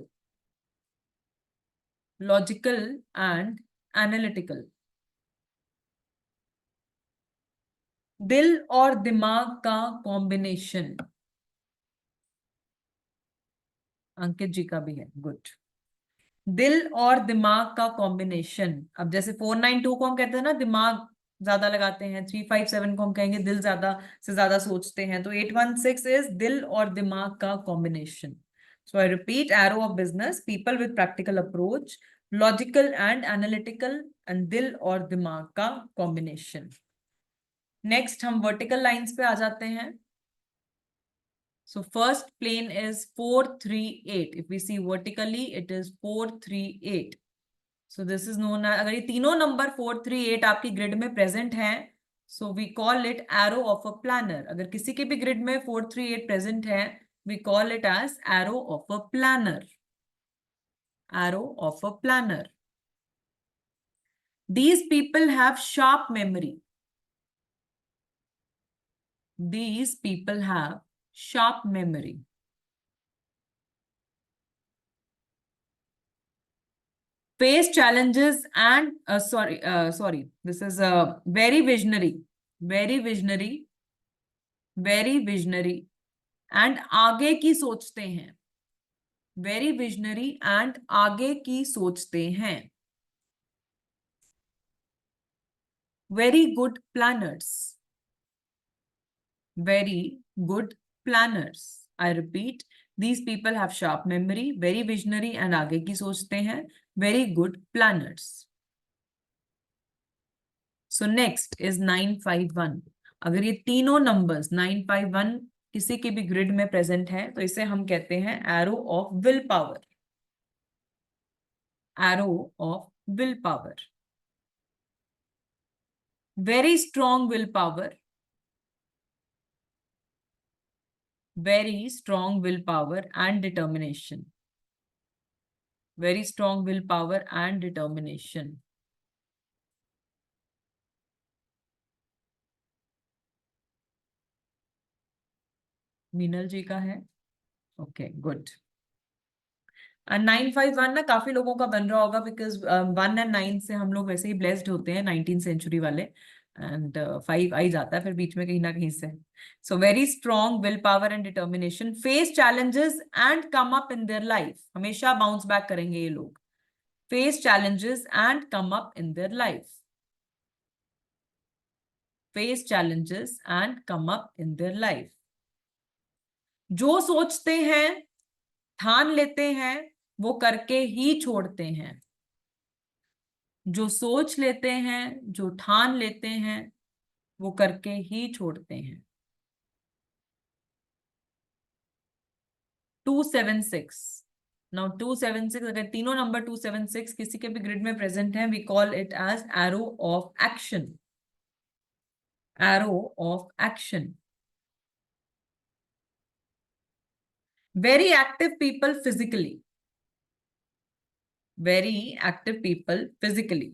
Logical and analytical. दिल और दिमाग का कॉम्बिनेशन। अंकित जी का भी है, गुड। दिल और दिमाग का कॉम्बिनेशन। अब जैसे 492 को हम कहते हैं ना दिमाग ज्यादा लगाते हैं, 357 को हम कहेंगे दिल ज्यादा से ज्यादा सोचते हैं, तो 816 इज दिल और दिमाग का combination. So I repeat, arrow of business, people with practical approach, logical and analytical, and दिल और दिमाग का कॉम्बिनेशन। नेक्स्ट हम वर्टिकल लाइंस पे आ जाते हैं। So first plane is 438. If we see vertically, it is 438. So this is known as, अगर ये तीनों नंबर 438 आपकी ग्रिड में प्रेजेंट हैं, so we call it arrow of a planner. अगर किसी के भी ग्रिड में 438 प्रेजेंट है, we call it as arrow of a planner. Arrow of a planner. These people have sharp memory. These people have sharp memory. Face challenges and sorry, this is a very visionary, very visionary, very visionary, and आगे की सोचते हैं। very visionary and आगे की सोचते हैं। very good planners, very good planners. I repeat, these people have sharp memory, very visionary and आगे की सोचते हैं, very good planners. So next is 951. अगर ये तीनों नंबर्स 951 किसी के भी ग्रिड में प्रेजेंट है, तो इसे हम कहते हैं arrow of will power. Arrow of will power. Very strong will power. Very strong will power and determination. Very strong will power and determination. Meenal ji का है। Okay, good. 951 ना काफी लोगों का बन रहा होगा, बिकॉज 1 एंड 9 से हम लोग वैसे ही ब्लेस्ड होते हैं 19th सेंचुरी वाले, एंड 5 आ ही जाता है फिर बीच में कहीं ना कहीं से। So very strong will power and determination, face challenges and come up in their life. हमेशा बाउंस बैक करेंगे ये लोग। Face challenges and come up in their life. Face challenges and come up in their life. जो सोचते हैं, ठान लेते हैं, वो करके ही छोड़ते हैं। जो सोच लेते हैं, जो ठान लेते हैं, वो करके ही छोड़ते हैं। 276. नाउ 276, अगर तीनों नंबर 276 किसी के भी ग्रिड में प्रेजेंट है, we call it as arrow of action. Arrow of action. Very active people physically. Very active people physically.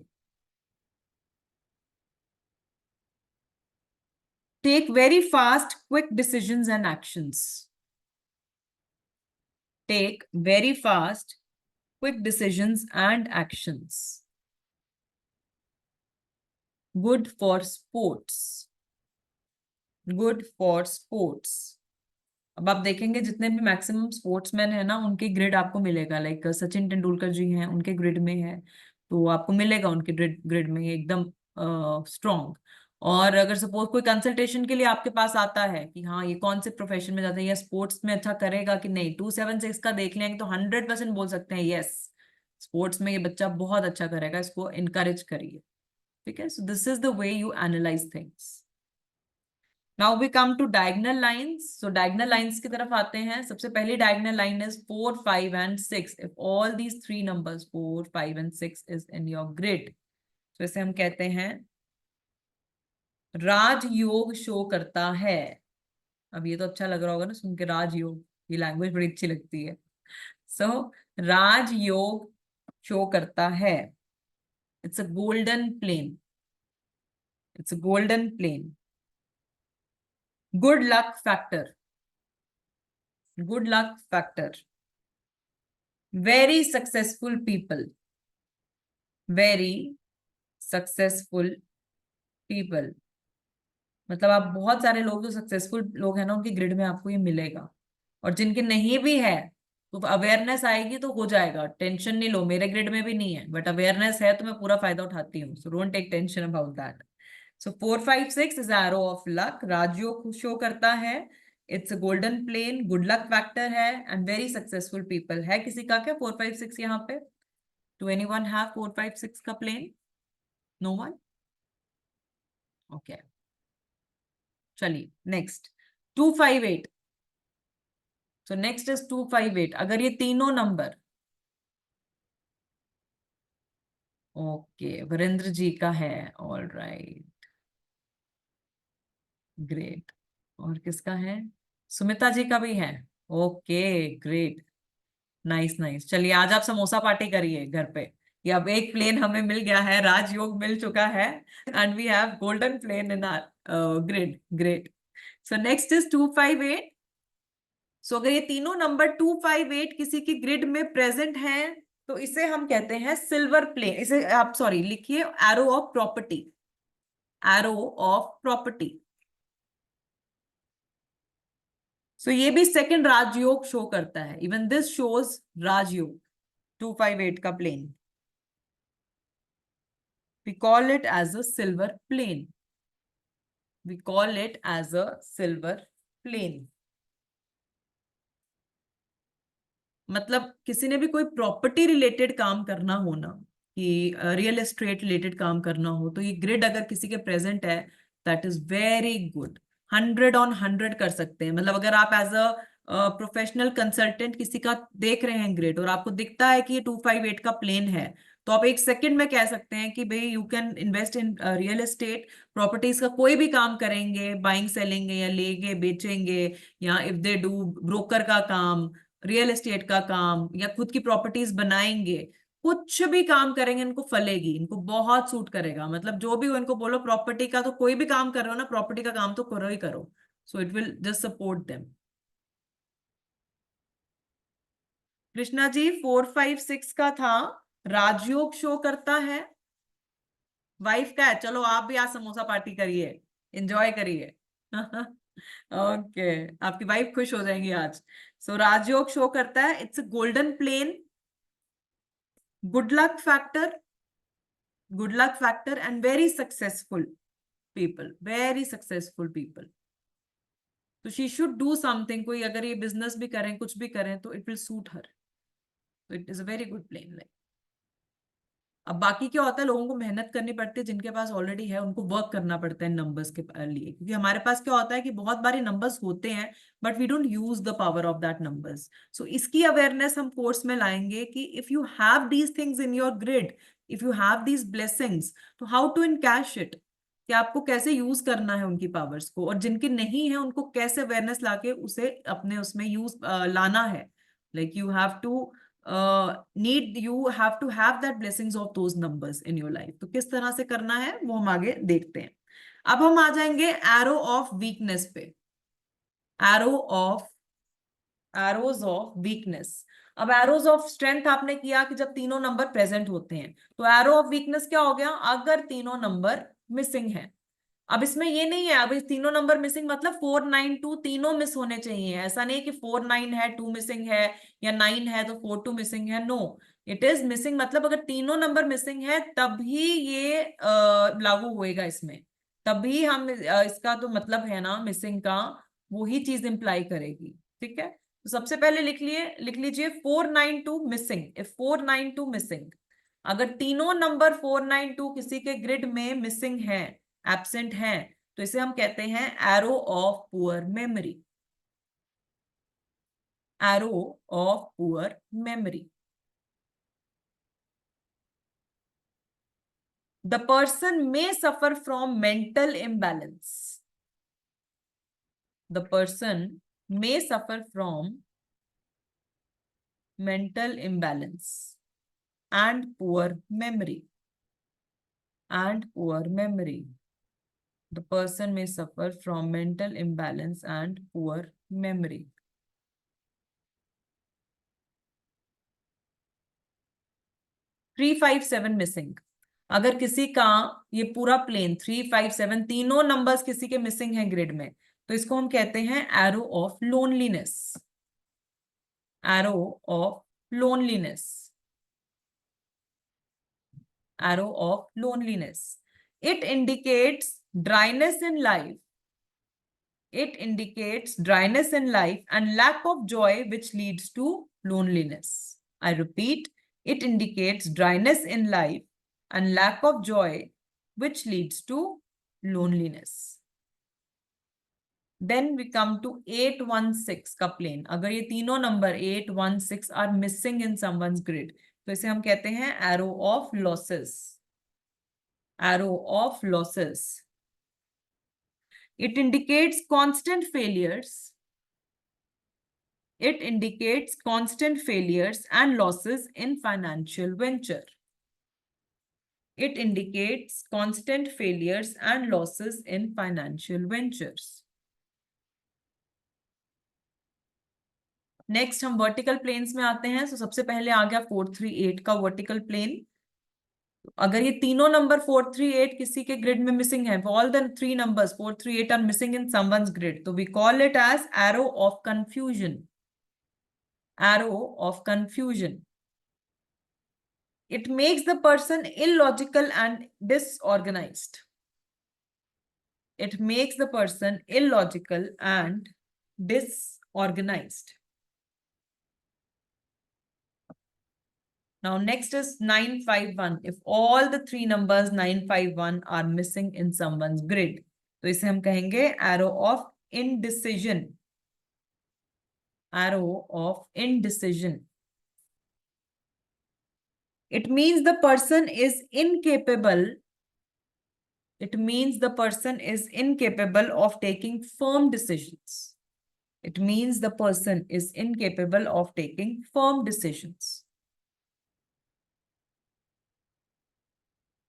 Take very fast, quick decisions and actions. Take very fast, quick decisions and actions. Good for sports. Good for sports. अब आप देखेंगे जितने भी maximum sportsman है ना, उनके grid आपको मिलेगा. लाइक सचिन तेंदुलकर जी हैं, उनके ग्रिड में है, तो आपको मिलेगा उनके ग्रिड में एकदम स्ट्रॉन्ग. और अगर सपोज कोई कंसल्टेशन के लिए आपके पास आता है कि हाँ ये कौन से प्रोफेशन में जाता है या स्पोर्ट्स में अच्छा करेगा कि नहीं, 276 का देख लेंगे तो 100% बोल सकते हैं यस, स्पोर्ट्स में ये बच्चा बहुत अच्छा करेगा, इसको इनकरेज करिए. ठीक है. सो this is the way you analyse things. Now we come to diagonal lines. So diagonal lines की तरफ आते हैं. सबसे पहली diagonal line is 4, 5 and 6. If all these three numbers 4, 5 and 6 is in your grid, तो इसे हम कहते हैं राजयोग शो करता है. अब ये तो अच्छा लग रहा होगा ना सुन के, राजयोग, ये लैंग्वेज बड़ी अच्छी लगती है. सो राजयोग शो करता है. It's a golden plane. It's a golden plane. Good luck factor. Good luck factor. Very successful people. Very successful people. मतलब आप बहुत सारे लोग जो सक्सेसफुल लोग हैं ना, उनके ग्रिड में आपको ये मिलेगा. और जिनके नहीं भी है तो अवेयरनेस आएगी तो हो जाएगा. टेंशन नहीं लो, मेरे ग्रिड में भी नहीं है बट अवेयरनेस है तो मैं पूरा फायदा उठाती हूँ. So don't take tension about that. So 4, 5, 6 is arrow of luck. Rajyog show करता है. It's a golden plane. Good luck factor है एंड वेरी सक्सेसफुल पीपल है. किसी का क्या 4, 5, 6 यहाँ पे? Do anyone have 4, 5, 6 का plane? No one? Okay. चलिए next 258. So next is 258. अगर ये तीनों नंबर, ओके, वीरेंद्र जी का है. All right, great. और किसका है? सुमिता जी का भी है. Okay, great, nice nice. चलिए आज आप समोसा पार्टी करिए घर पे. ये अब एक प्लेन हमें मिल गया है, राजयोग मिल चुका है and we have golden plane in our grid. Great. So next is 258. So अगर ये तीनों नंबर 258 किसी की ग्रिड में प्रेजेंट हैं तो इसे हम कहते हैं सिल्वर प्लेन. इसे आप सॉरी लिखिए arrow of property. Arrow of property. So ये भी सेकंड राजयोग शो करता है. इवन दिस शोज राजयोग. 258 का plane we call it as a silver plane. We call it as a silver plane. मतलब किसी ने भी कोई प्रॉपर्टी रिलेटेड काम करना हो ना, कि रियल एस्टेट रिलेटेड काम करना हो, तो ये ग्रिड अगर किसी के प्रेजेंट है, दैट इज वेरी गुड. 100/100 कर सकते हैं. मतलब अगर आप एज अ प्रोफेशनल कंसल्टेंट किसी का देख रहे हैं ग्रिड और आपको दिखता है कि ये 258 का प्लेन है, तो आप एक सेकंड में कह सकते हैं कि भाई you can invest in real estate properties का कोई भी काम करेंगे, बाइंग सेलिंग या लेंगे बेचेंगे, या इफ दे डू ब्रोकर का काम, रियल एस्टेट का काम, या खुद की प्रॉपर्टीज बनाएंगे, कुछ भी काम करेंगे इनको फलेगी, इनको बहुत सूट करेगा. मतलब जो भी हो इनको बोलो प्रॉपर्टी का, तो कोई भी काम कर रहे हो ना, प्रॉपर्टी का काम तो करो ही करो. So it will just support them. Krishna ji 4, 5, 6 का था, राजयोग शो करता है. वाइफ का है. चलो आप भी आज समोसा पार्टी करिए, एंजॉय करिए. ओके, आपकी वाइफ खुश हो जाएंगी आज. सो राजयोग शो करता है. It's golden plane. Good luck factor. Good luck factor and very successful people. Very successful people. तो शी शुड डू समथिंग. कोई अगर ये बिजनेस भी करें, कुछ भी करें, तो इट विल सूट हर. तो it is a very good plane. Like अब बाकी क्या होता है, लोगों को मेहनत करनी पड़ती है, जिनके पास ऑलरेडी है उनको वर्क करना पड़ता है नंबर्स के लिए, क्योंकि हमारे पास क्या होता है कि बहुत बारी नंबर्स होते हैं but we don't use the power of that numbers. So इसकी अवेयरनेस हम कोर्स में लाएंगे कि if you have these things in your grid, if you have these blessings, तो हाउ टू इनकैश इट, कि आपको कैसे यूज करना है उनकी पावर्स को, और जिनकी नहीं है उनको कैसे अवेयरनेस लाके उसे अपने उसमें यूज लाना है। Like you have to you have to have that blessings of those numbers in your life। तो किस तरह से करना है वो हम आगे देखते हैं। अब हम आ जाएंगे एरो ऑफ वीकनेस पे। Arrow of arrows of weakness. अब एरोज ऑफ स्ट्रेंथ आपने किया कि जब तीनों नंबर प्रेजेंट होते हैं, तो एरो ऑफ वीकनेस क्या हो गया, अगर तीनों नंबर मिसिंग है। अब इसमें ये नहीं है, अब इस तीनों नंबर मिसिंग मतलब 4 9 2 तीनों मिस होने चाहिए, ऐसा नहीं है कि 4 9 है 2 मिसिंग है, या 9 है तो 4 2 मिसिंग है। नो, इट इज मिसिंग मतलब अगर तीनों नंबर मिसिंग है तभी ये लागू होएगा इसमें, तभी हम इसका तो मतलब है ना मिसिंग का, वही चीज इंप्लाई करेगी। ठीक है, तो सबसे पहले लिख लीजिए 4 9 2 मिसिंग। इफ 4 9 2 मिसिंग, अगर तीनों नंबर 4 9 2 किसी के ग्रिड में मिसिंग है, एब्सेंट हैं, तो इसे हम कहते हैं arrow of poor memory. Arrow of poor memory. The person may suffer from mental imbalance. The person may suffer from mental imbalance and poor memory. And poor memory. The person may suffer from mental imbalance and poor memory। 3 5 7 missing, अगर किसी का ये पूरा plane 3 5 7 तीनों numbers किसी के missing है grid में, तो इसको हम कहते हैं arrow of loneliness. Arrow of loneliness. Arrow of loneliness. It indicates dryness in life. It indicates dryness in life and lack of joy, which leads to loneliness. I repeat, it indicates dryness in life and lack of joy, which leads to loneliness. Then we come to 8 1 6 का plane। अगर ये तीनों number 8 1 6 are missing in someone's grid, तो इसे हम कहते हैं arrow of losses। Arrow of losses। It indicates constant failures। It indicates constant failures and losses in financial venture। It indicates constant failures and losses in financial ventures। Next हम vertical planes में आते हैं। तो सबसे पहले आ गया 4 3 8 का vertical plane. अगर ये तीनों नंबर 4 3 8 किसी के ग्रिड में मिसिंग है, all the three numbers 4 3 8 are missing in someone's grid, तो we call it as arrow of confusion. Arrow of confusion. It makes the person illogical and disorganized। It makes the person illogical and disorganized। Now next is 9 5 1। If all the three numbers 9 5 1 are missing in someone's grid, तो इसे हम कहेंगे arrow of indecision। Arrow of indecision। It means the person is incapable। It means the person is incapable of taking firm decisions। It means the person is incapable of taking firm decisions।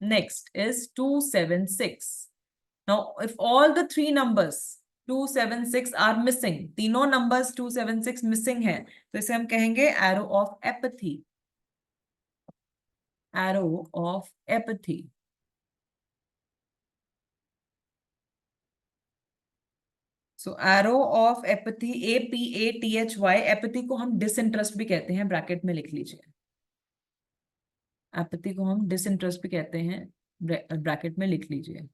Next is 2 7 6। Now, if all the three numbers 2 7 6 are missing, तीनों numbers 2 7 6 missing है, तो इसे हम कहेंगे arrow of apathy। Arrow of apathy। So arrow of apathy, APATHY। apathy को हम disinterest भी कहते हैं, ब्रैकेट में लिख लीजिए। apathy को हम disinterest भी कहते हैं, ब्रैकेट में लिख लीजिए।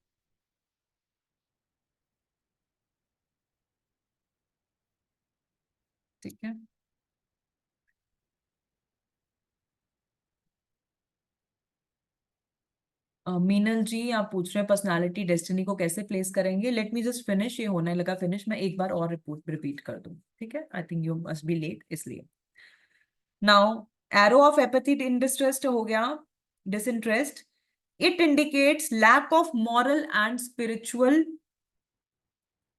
ठीक है। मीनल जी आप पूछ रहे हैं पर्सनालिटी डेस्टिनी को कैसे प्लेस करेंगे। लेट मी जस्ट फिनिश, ये होने लगा फिनिश, मैं एक बार और रिपीट कर दूं, ठीक है। I think you must be late इसलिए। Now arrow of apathy disinterest हो गया, disinterest. It indicates lack of moral and spiritual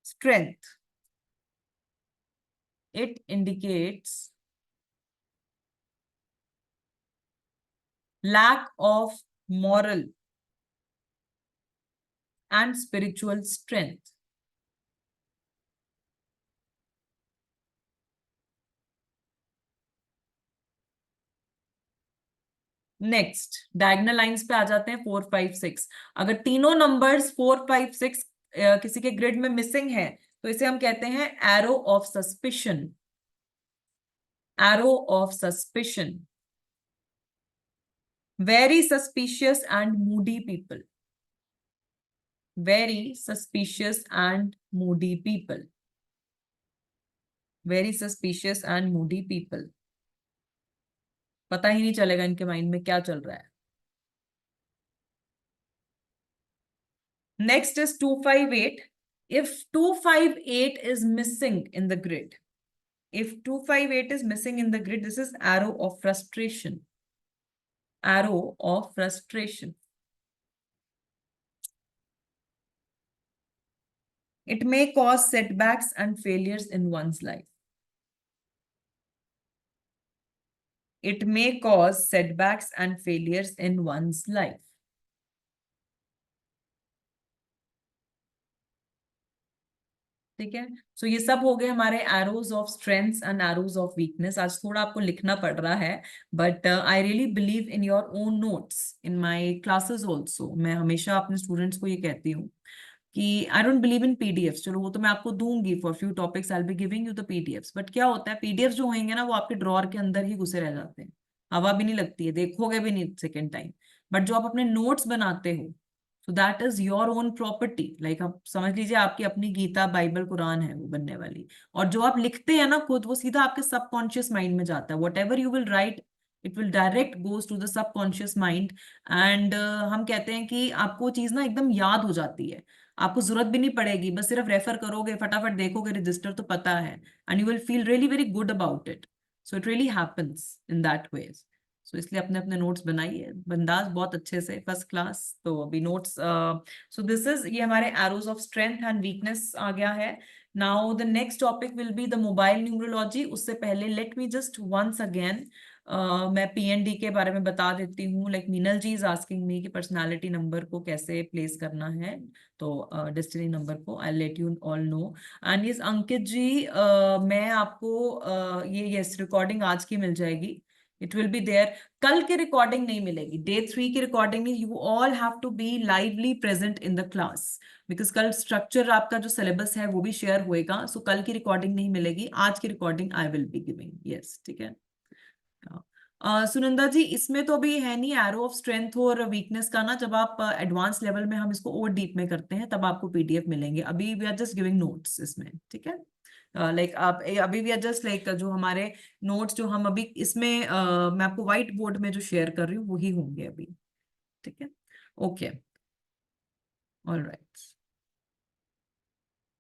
strength. It indicates lack of moral and spiritual strength. Next diagonal lines पे आ जाते हैं 4 5 6। अगर तीनों numbers 4 5 6 किसी के ग्रिड में मिसिंग है तो इसे हम कहते हैं arrow of suspicion. Arrow of suspicion. Very suspicious and Moody people. Very suspicious and Moody people. Very suspicious and Moody people. पता ही नहीं चलेगा इनके माइंड में क्या चल रहा है। Next is 258. If 258 is missing in the grid, if 258 is missing in the grid, this is arrow of frustration. Arrow of frustration. It may cause setbacks and failures in one's life. It may cause setbacks and failures in one's life. ठीक है। सो ये सब हो गए हमारे arrows of strengths and arrows of weakness. आज थोड़ा आपको लिखना पड़ रहा है, but I really believe in your own notes in my classes also. मैं हमेशा अपने स्टूडेंट्स को ये कहती हूँ कि I don't believe in PDFs. चलो वो तो मैं आपको दूंगी for few topics, I will be giving you the PDFs, but क्या होता है पीडीएफ्स जो होंगे ना वो आपके ड्रॉअर के अंदर ही घुसे रह जाते हैं, हवा भी नहीं लगती है, देखोगे भी नहीं सेकेंड टाइम। बट जो आप अपने नोट्स बनाते हो, सो that is your own property. Like आप समझ लीजिए आपकी अपनी गीता बाइबल कुरान है वो बनने वाली। और जो आप लिखते हैं ना खुद, वो सीधा आपके सबकॉन्शियस माइंड में जाता है। Whatever you will write, it will direct goes to the subconscious mind. And हम कहते हैं कि आपको वो चीज ना एकदम याद हो जाती है, आपको जरूरत भी नहीं पड़ेगी, बस सिर्फ रेफर करोगे, फटाफट देखोगे रजिस्टर तो पता है, and you will feel really very good about it. So it really happens in that way. So इसलिए अपने अपने नोट्स बनाइए, बंदाज बहुत अच्छे से, फर्स्ट क्लास। तो अभी नोट्स, सो दिस इज, ये हमारे arrows of strength and weakness आ गया है। Now the next topic will be the mobile numerology. उससे पहले let me just once again मैं पीएनडी के बारे में बता देती हूँ। Like Meenal ji is asking me कि पर्सनालिटी नंबर को कैसे प्लेस करना है, तो डेस्टिनी नंबर को I let you all know. And yes Ankit ji, मैं आपको ये यस रिकॉर्डिंग आज की मिल जाएगी, इट विल बी देयर। कल की रिकॉर्डिंग नहीं मिलेगी, डे 3 की रिकॉर्डिंग में you all have to be lively present in the class, because कल स्ट्रक्चर आपका जो सिलेबस है वो भी शेयर होएगा। सो कल की रिकॉर्डिंग नहीं मिलेगी, आज की recording I will be giving. Yes ठीक है। सुनंदा जी, इसमें तो अभी है नहीं एरो ऑफ स्ट्रेंथ और वीकनेस का ना, जब आप एडवांस लेवल में हम इसको और डीप में करते हैं तब आपको पीडीएफ मिलेंगे। अभी we are just giving notes इसमें, ठीक है। लाइक आप अभी वी आर जस्ट लाइक जो हमारे नोट्स जो हम अभी इसमें मैं आपको व्हाइट बोर्ड में जो शेयर कर रही हूँ वही होंगे अभी, ठीक है। Okay, alright.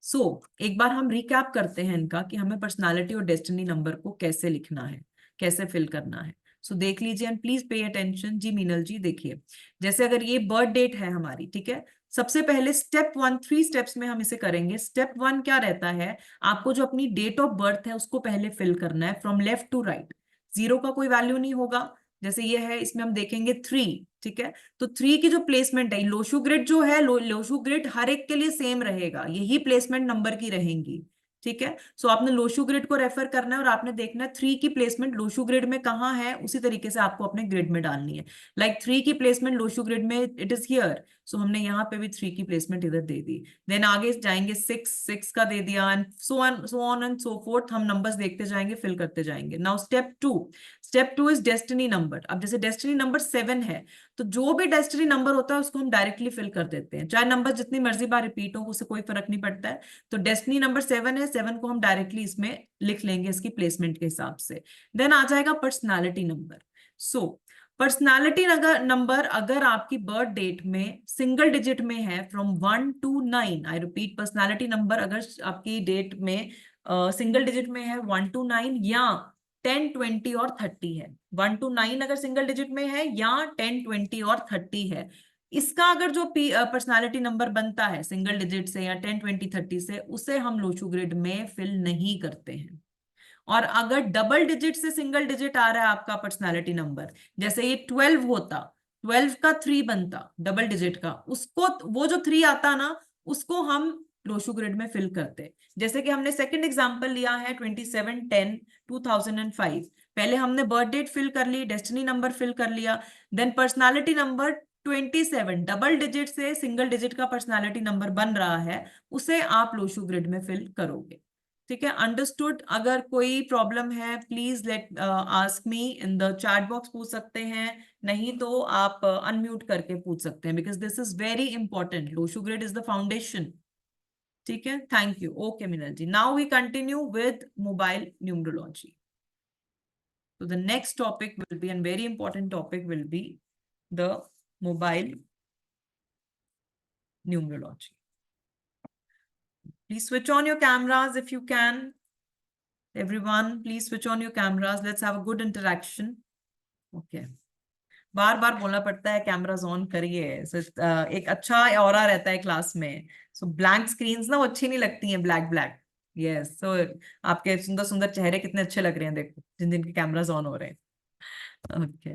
सो एक बार हम रिकैप करते हैं इनका कि हमें पर्सनालिटी और डेस्टिनी नंबर को कैसे लिखना है, कैसे फिल करना है। सो देख लीजिए एंड प्लीज पे अटेंशन। जी मीनल जी देखिए, जैसे अगर ये बर्थ डेट है हमारी, ठीक है, सबसे पहले स्टेप 1, 3 स्टेप्स में हम इसे करेंगे। स्टेप 1 क्या रहता है, आपको जो अपनी डेट ऑफ बर्थ है उसको पहले फिल करना है from left to right. Zero का कोई वैल्यू नहीं होगा, जैसे ये है इसमें हम देखेंगे 3, ठीक है। तो 3 की जो प्लेसमेंट है, लोशु ग्रिड जो है, लोशु ग्रिड हर एक के लिए सेम रहेगा, यही प्लेसमेंट नंबर की रहेंगी, ठीक है। सो आपने लोशु ग्रिड को रेफर करना है और आपने देखना है 3 की प्लेसमेंट लोशु ग्रिड में कहाँ है, उसी तरीके से आपको अपने ग्रिड में डालनी है। लाइक 3 की प्लेसमेंट लोशु ग्रिड में इट इज हियर, सो हमने यहाँ पे भी 3 की प्लेसमेंट इधर दे दी। देन आगे जाएंगे 6 का दे दिया, and so on and so fourth. हम नंबर्स देखते जाएंगे, फिल करते जाएंगे। Now step 2 is destiny number. अब जैसे डेस्टिनी नंबर 7 है, तो जो भी डेस्टिनी नंबर होता है उसको हम डायरेक्टली फिल कर देते हैं, चाहे नंबर जितनी मर्जी बार रिपीट हो, उससे कोई फर्क नहीं पड़ता है। तो डेस्टिनी नंबर 7 है, 7 को हम डायरेक्टली इसमें लिख लेंगे इसकी प्लेसमेंट के हिसाब से। देन आ जाएगा पर्सनालिटी नंबर। सो पर्सनालिटी नंबर अगर आपकी बर्थ डेट में सिंगल डिजिट में है from 1 to 9, I repeat, personality number अगर आपकी डेट में सिंगल डिजिट में है 1 to 9 या 10, 20 और 30 है, 1 to 9 अगर सिंगल डिजिट में है या 10, 20 और 30 है, इसका अगर जो पर्सनालिटी नंबर बनता है सिंगल डिजिट से या 10, 20, 30 से, उसे हम लोशू ग्रिड में फिल नहीं करते हैं। और अगर डबल डिजिट से सिंगल डिजिट आ रहा है आपका पर्सनालिटी नंबर, जैसे ये 12 होता, 12 का 3 बनता डबल डिजिट का, उसको वो जो 3 आता ना, उसको हम लोशू ग्रिड में फिल करते। जैसे कि हमने सेकंड एग्जांपल लिया है 27/10/2005, पहले हमने बर्थ डेट फिल कर ली, डेस्टिनी नंबर फिल कर लिया, then personality number 27 double digit से सिंगल डिजिट का पर्सनालिटी नंबर बन रहा है, उसे आप लोशू ग्रिड में फिल करोगे। ठीक है, अंडरस्टूड। अगर कोई प्रॉब्लम है please let ask me in the chat box, पूछ सकते हैं, नहीं तो आप अनम्यूट करके पूछ सकते हैं, because this is very important. Lo Shu grid is the foundation. ठीक है, thank you. Okay Meenal ji, now we continue with mobile numerology. So the next topic will be, and very important topic will be, the mobile numerology. Please switch on your cameras if you can. Everyone, please switch on your cameras. Let's have a good interaction. Okay. बार बार बोलना पड़ता है cameras on करिए, एक अच्छा aura रहता है class में। सो blank screens ना वो अच्छी नहीं लगती हैं, ब्लैक ब्लैक। यस, सो आपके सुंदर सुंदर चेहरे कितने अच्छे लग रहे हैं, देखो, जिन जिनके कैमरास ऑन हो रहे हैं। ओके,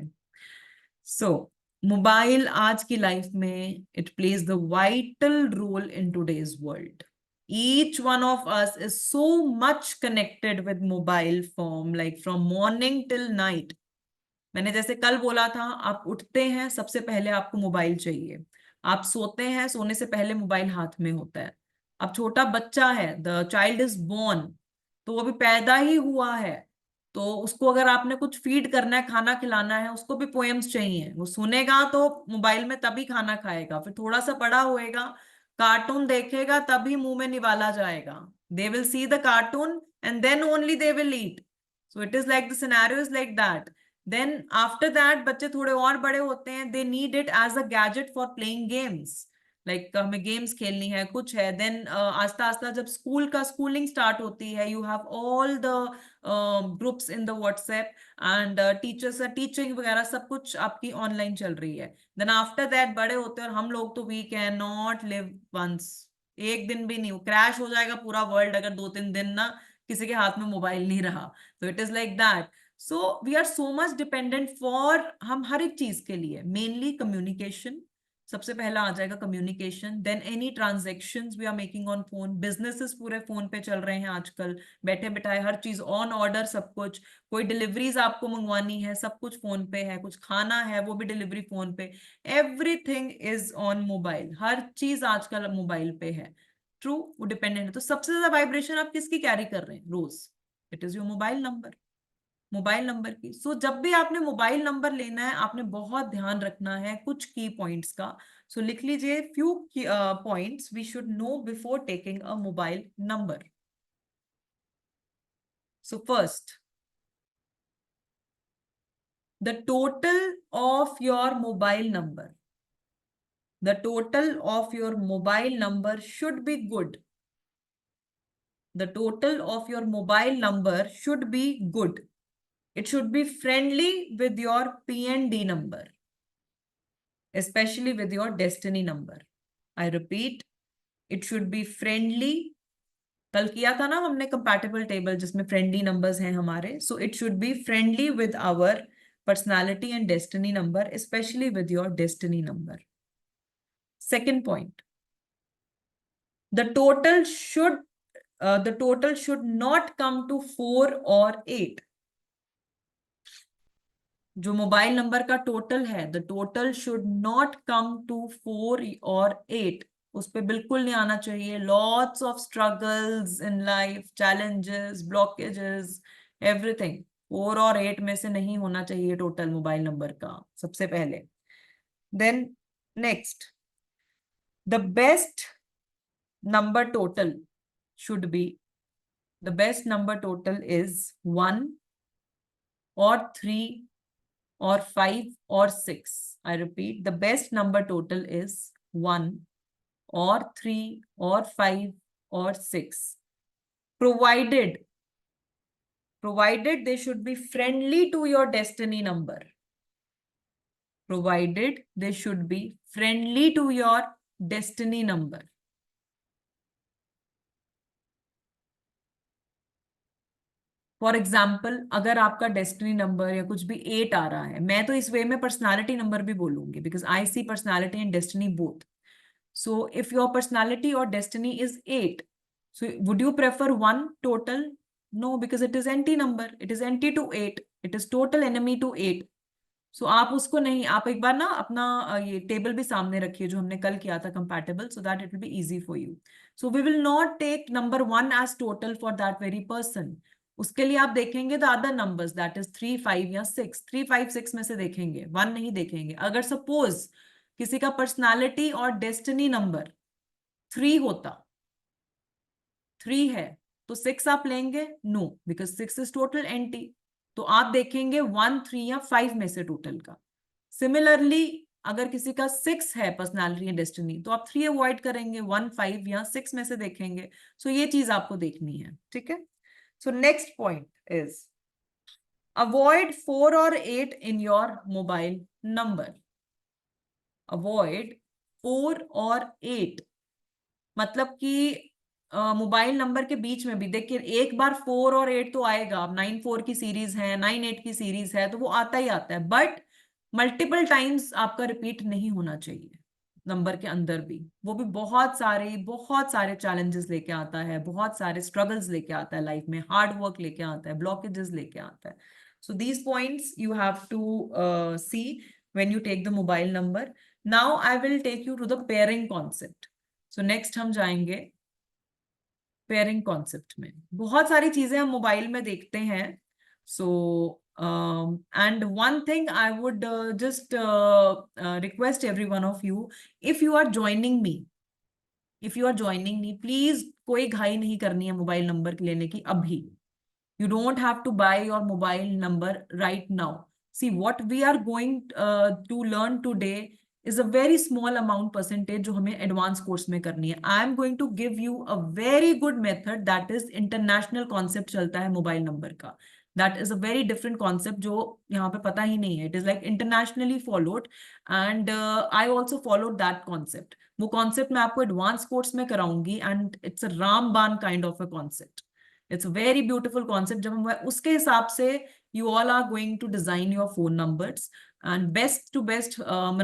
सो मोबाइल आज की लाइफ में it plays the vital role in today's world. Each one of us is so much connected with mobile phone, like from morning till night. मैंने जैसे कल बोला था, आप उठते हैं सबसे पहले आपको मोबाइल चाहिए, आप सोते हैं सोने से पहले मोबाइल हाथ में होता है। अब छोटा बच्चा है, द चाइल्ड इज बोर्न, तो वो अभी पैदा ही हुआ है, तो उसको अगर आपने कुछ फीड करना है, खाना खिलाना है, उसको भी पोएम्स चाहिए, वो सुनेगा तो मोबाइल में तभी खाना खाएगा, फिर थोड़ा सा बड़ा होएगा, कार्टून देखेगा तभी मुंह में निवाला जाएगा। They will see the cartoon and then only they will eat. So it is like the scenario is like that. Then after that बच्चे थोड़े और बड़े होते हैं, they need it as a gadget for playing games, like हमें games खेलनी है, कुछ है। देन आस्ता आस्ता जब स्कूलिंग स्टार्ट होती है, you have all the groups in the WhatsApp and teachers teaching वगैरह सब कुछ आपकी ऑनलाइन चल रही है। देन आफ्टर दैट बड़े होते हैं, और हम लोग तो we can not live once, एक दिन भी नहीं, क्रैश हो जाएगा पूरा वर्ल्ड अगर 2-3 दिन ना किसी के हाथ में मोबाइल नहीं रहा। तो it is like that. So we are so much dependent for, हम हर एक चीज के लिए, मेनली कम्युनिकेशन सबसे पहला आ जाएगा, communication. Then any transactions we are making on phone, businesses पूरे फोन पे चल रहे हैं आजकल, बैठे बैठाए हर चीज ऑन ऑर्डर, सब कुछ, कोई डिलीवरीज आपको मंगवानी है सब कुछ फोन पे है, कुछ खाना है वो भी डिलीवरी फोन पे, एवरीथिंग इज ऑन मोबाइल, हर चीज आजकल मोबाइल पे है। ट्रू, वो डिपेंडेंट है। तो सबसे ज्यादा वाइब्रेशन आप किसकी कैरी कर रहे हैं रोज? It is your mobile number, mobile number की। सो जब भी आपने मोबाइल नंबर लेना है, आपने बहुत ध्यान रखना है कुछ की पॉइंट्स का। सो लिख लीजिए few points we should know before taking a mobile number. So first, the total of your mobile number, the total of your mobile number should be good. The total of your mobile number should be good. It should be friendly with your PND number, especially with your destiny number. I repeat, it should be friendly. कल किया था ना हमने compatible table जिसमें friendly numbers हैं हमारे, so it should be friendly with our personality and destiny number, specially with your destiny number. Second point, the total should the total should not come to 4 or 8. जो mobile number का total है, the total should not come to 4 और 8, उस पर बिल्कुल नहीं आना चाहिए। Lots of struggles in life, challenges, blockages, everything 4 और 8 में से नहीं होना चाहिए टोटल मोबाइल नंबर का, सबसे पहले। Then next, the best number total should be, the best number total is 1 or 3 or 5 or 6. I repeat, the best number total is 1 or 3 or 5 or 6. Provided they should be friendly to your destiny number. Provided they should be friendly to your destiny number. For example, अगर आपका destiny number या कुछ भी 8 आ रहा है, मैं तो इस वे में पर्सनालिटी नंबर भी बोलूंगी, because I see personality and destiny both. So if your personality और destiny is 8, so would you prefer 1 total? No, because it is anti number. It is anti to 8. It is total enemy to 8. So आप उसको नहीं, आप एक बार ना अपना ये table भी सामने रखिए जो हमने कल किया था compatible, so that it will be easy for you. So we will not take number 1 as total for that very person. उसके लिए आप देखेंगे the other numbers, that is 3, 5 या 6. 3, 5, 6 में से देखेंगे, 1 नहीं देखेंगे. अगर सपोज किसी का पर्सनालिटी और डेस्टिनी नंबर 3 होता, 3 है, तो 6 आप लेंगे? No, because 6 is total anti. तो आप देखेंगे 1, 3 या 5 में से टोटल का. सिमिलरली अगर किसी का 6 है पर्सनालिटी या डेस्टिनी, तो आप 3 अवॉइड करेंगे, 1, 5 या 6 में से देखेंगे. सो ये चीज आपको देखनी है, ठीक है. So next point is avoid 4 और 8 in your mobile number. Avoid 4 और 8 मतलब कि मोबाइल नंबर के बीच में भी देखिए, एक बार 4 और 8 तो आएगा. अब 9 4 की सीरीज है, 9 8 की सीरीज है, तो वो आता ही आता है. बट मल्टीपल टाइम्स आपका रिपीट नहीं होना चाहिए नंबर के अंदर भी. वो भी बहुत सारे चैलेंजेस लेके आता है, बहुत सारे स्ट्रगल्स लेके आता है लाइफ में, हार्ड वर्क लेके आता है, ब्लॉकेजेस लेके आता है. So these points you have to see when you take the mobile number. Now I will take you to the pairing concept. So next हम जाएंगे पेयरिंग कॉन्सेप्ट में. बहुत सारी चीजें हम मोबाइल में देखते हैं. So and one thing I would just request every one of you, if you are joining me, please कोई घाई नहीं करनी है मोबाइल नंबर लेने की अभी. You don't have to buy your mobile number right now. See, what we are going to learn today is a very small amount percentage जो हमें advanced course में करनी है. I am going to give you a very good method that is international concept चलता है mobile number का. That is a very different concept जो यहाँ पे पता ही नहीं है. It is like internationally followed and I also followed that concept. वो concept मैं आपको advanced course में कराऊंगी and it's a रामबाण kind of a concept. It's a very beautiful concept. जब हम उसके हिसाब से you all are going to design your phone numbers and best to best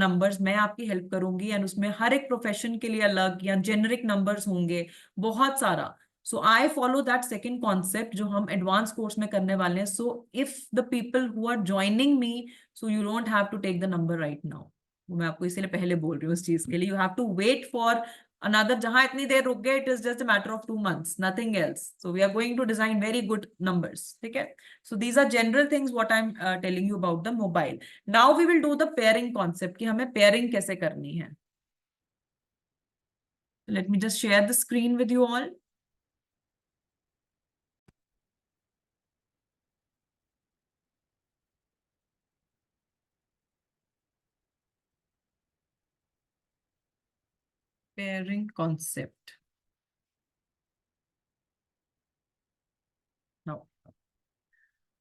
numbers मैं आपकी हेल्प करूंगी. and उसमें हर एक प्रोफेशन के लिए अलग या जेनरिक नंबर्स होंगे बहुत सारा. So I follow that second concept जो हम एडवांस कोर्स में करने वाले हैं. So if the people who are joining me, so you don't have to take the number right now. मैं आपको इसीलिए पहले बोल रही हूँ इस चीज के लिए. You have to wait for another, जहां इतनी देर रुक गए, it is just a matter of 2 months, nothing else. So we are going to design very good numbers. ठीक है. So these are general things what I'm telling you about the mobile. Now we will do the pairing concept कि हमें pairing कैसे करनी है. Let me just share the screen with you all. Pairing concept.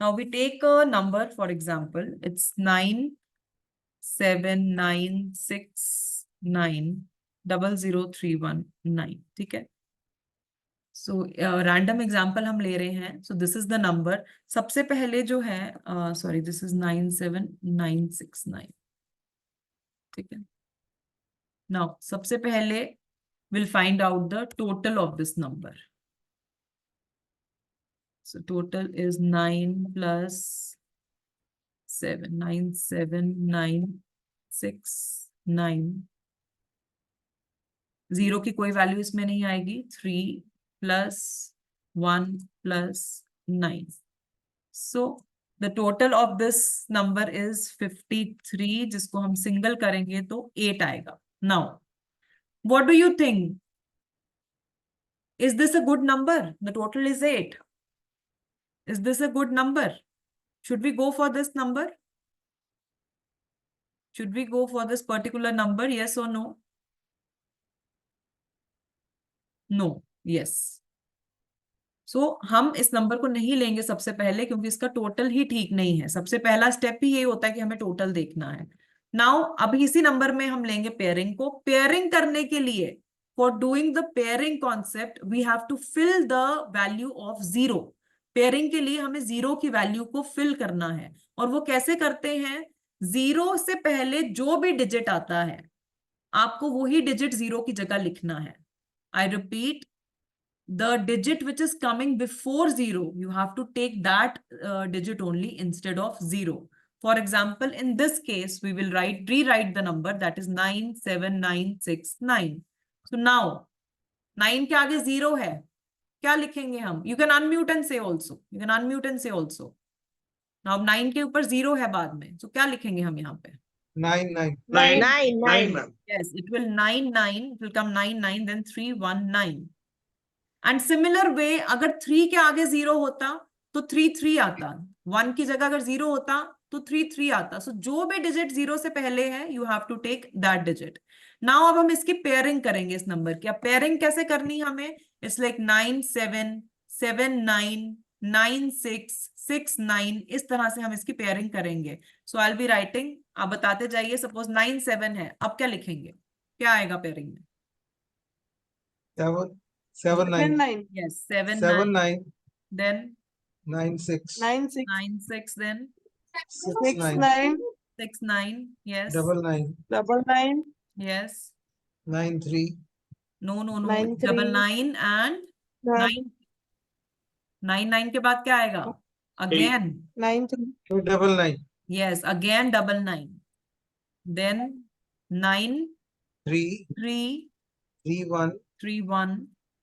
Now we take a number, for example, it's 97969003119. ठीक है. So random example हम ले रहे हैं. सो दिस इज द नंबर. सबसे पहले जो है, सॉरी, दिस इज 97969. ठीक है. नाउ सबसे पहले will find out the total of this number. So total is 9 plus 7, 97969. Zero की कोई वैल्यू इसमें नहीं आएगी. 3 plus 1 plus 9. So the total of this number is 53, जिसको हम सिंगल करेंगे तो 8 आएगा. Now, what do you think? Is this a good number? The total is 8. Is this a good number? Should we go for this number? Should we go for this particular number? Yes or no? No. Yes. सो हम इस number को नहीं लेंगे सबसे पहले, क्योंकि इसका total ही ठीक नहीं है। सबसे पहला स्टेप ही ये होता है कि हमें टोटल देखना है। नाउ अब इसी नंबर में हम लेंगे पेयरिंग को। पेयरिंग करने के लिए, for doing the pairing concept, we have to fill the value of zero. Pairing के लिए हमें जीरो की वैल्यू को फिल करना है। और वो कैसे करते हैं? जीरो से पहले जो भी डिजिट आता है, आपको वही डिजिट जीरो की जगह लिखना है। I repeat, the digit which is coming before zero, you have to take that digit only instead of zero. For example, in this case, we will rewrite the number, that is 97969. So now 9 के आगे 0 है, क्या लिखेंगे हम? You can unmute and say also. You can unmute and say also. Now 9 के ऊपर 0 है बाद में, so क्या लिखेंगे हम यहाँ पे? 9 9 9 ma'am. Yes, it will 9 9, it will come 9 9, then 3 1 9. And similar way, अगर 3 के आगे 0 होता तो 3 3 आता। 1 की जगह अगर 0 होता तो 3 3 आता। सो जो भी डिजिट 0 से पहले है, you have to take that digit. Now अब हम इसकी पेयरिंग करेंगे इस नंबर की। अब पेयरिंग कैसे करनी हमें? इट्स लाइक 9 7 7 9 9 6 6 9, इस तरह से हम इसकी पेयरिंग करेंगे। So I will be writing, आप बताते जाइए। सपोज 9 7 है, अब क्या लिखेंगे? क्या आएगा पेयरिंग में? 7 9 Yes, 7 7 9, 9 then 9 6 9 6 9 6, then 6 9 9 6 9, yes, 9 9 9 yes, 9 3 no, 9 3 double 9 and 9 9 9 के बाद क्या आएगा? Again, 9 3 2 double 9 yes, again double 9, then 9 3 3 3 1 3 1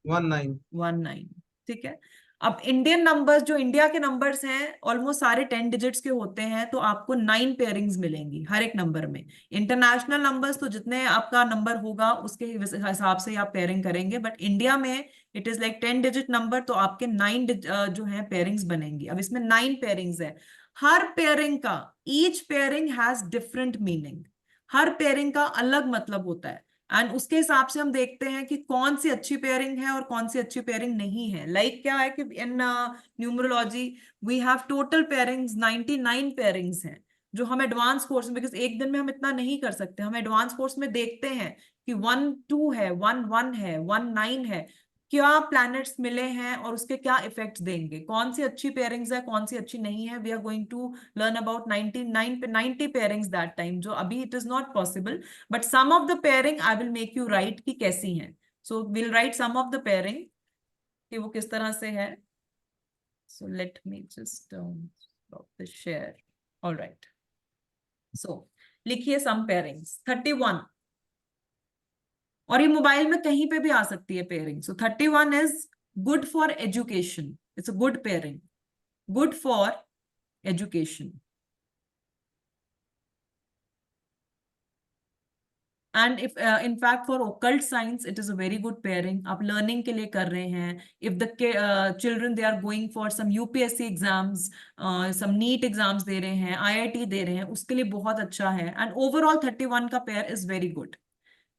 1 9 1 9। ठीक है। अब इंडियन नंबर्स, जो इंडिया के नंबर्स हैं, ऑलमोस्ट सारे 10 डिजिट्स के होते हैं, तो आपको 9 पेयरिंग्स मिलेंगी हर एक नंबर में। इंटरनेशनल नंबर्स तो जितने आपका नंबर होगा उसके हिसाब से आप पेयरिंग करेंगे, बट इंडिया में it is like 10 digit number, तो आपके 9 जो है पेयरिंग्स बनेंगी। अब इसमें 9 पेयरिंग्स है। हर पेयरिंग का, each pairing has different meaning. Her pairing का अलग मतलब होता है, एंड उसके हिसाब से हम देखते हैं कि कौन सी अच्छी पेयरिंग है और कौन सी अच्छी पेयरिंग नहीं है। लाइक क्या है कि in numerology we have total pairings 99 pairings हैं, जो हम एडवांस कोर्स में, बिकॉज एक दिन में हम इतना नहीं कर सकते, हम एडवांस कोर्स में देखते हैं कि 1 2 है, 1 1 है, 1 9 है, क्या प्लैनेट्स मिले हैं और उसके क्या इफेक्ट्स देंगे, कौन सी अच्छी पेयरिंग्स है, कौन सी अच्छी नहीं है। We are going to learn about 90 pairings that time, जो अभी it is not possible, but some of the pairing I will make you write कि कैसी हैं। So will write some of the pairing कि वो किस तरह से है। So let me just stop the share. All right. So लिखिए सम पेयरिंग्स 31, और ये मोबाइल में कहीं पे भी आ सकती है pairing. So 31 is good for education, it's a good pairing, good for education. And if in fact for occult science it is a very good pairing. आप लर्निंग के लिए कर रहे हैं, if the children they are going for some UPSC exams, some NEET exams दे रहे हैं, IIT दे रहे हैं, उसके लिए बहुत अच्छा है। एंड ओवरऑल 31 का pair is very good.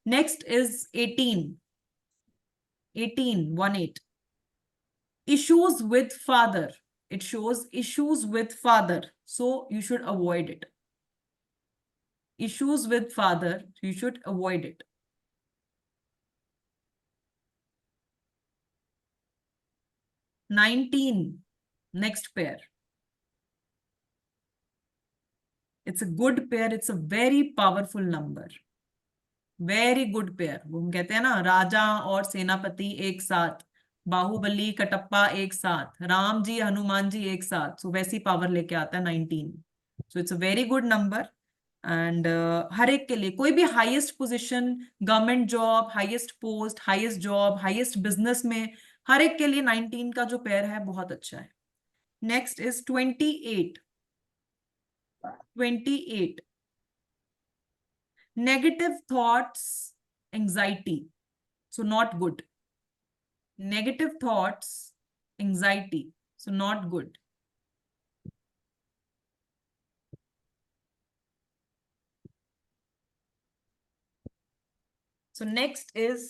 Next is 18, 1 8, issues with father. It shows issues with father, so you should avoid it. Issues with father, you should avoid it. 19, next pair. It's a good pair, it's a very powerful number, very good pair. वो हम कहते हैं ना, राजा और सेनापति एक साथ, बाहुबली कटप्पा एक साथ, राम जी हनुमान जी एक साथ, सो वैसी पावर लेके आता है 19। So it's a very good number. And हर एक के लिए, कोई भी highest position, government job, highest post, highest job, highest business में, हर एक के लिए 19 का जो पेयर है बहुत अच्छा है। Next is 28, 28, negative thoughts, anxiety, so not good. Negative thoughts, anxiety, so not good. So next is